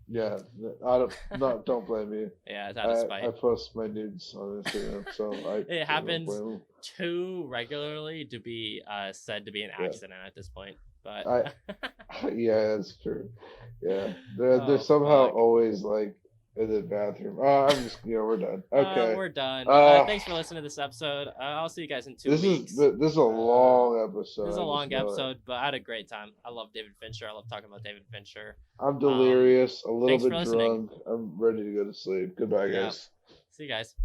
Yeah, don't blame me. Yeah, it's out of spite. I post my nudes on Instagram, so it happens too regularly to be said to be an accident at this point. But yeah, that's true. Yeah, they're somehow always like in the bathroom. I'm just we're done. Okay, we're done. Thanks for listening to this episode. I'll see you guys in 2 weeks. This is a long episode. This is a long episode, but I had a great time. I love David Fincher. I love talking about David Fincher. I'm delirious, a little bit drunk. I'm ready to go to sleep. Goodbye, guys. See you guys.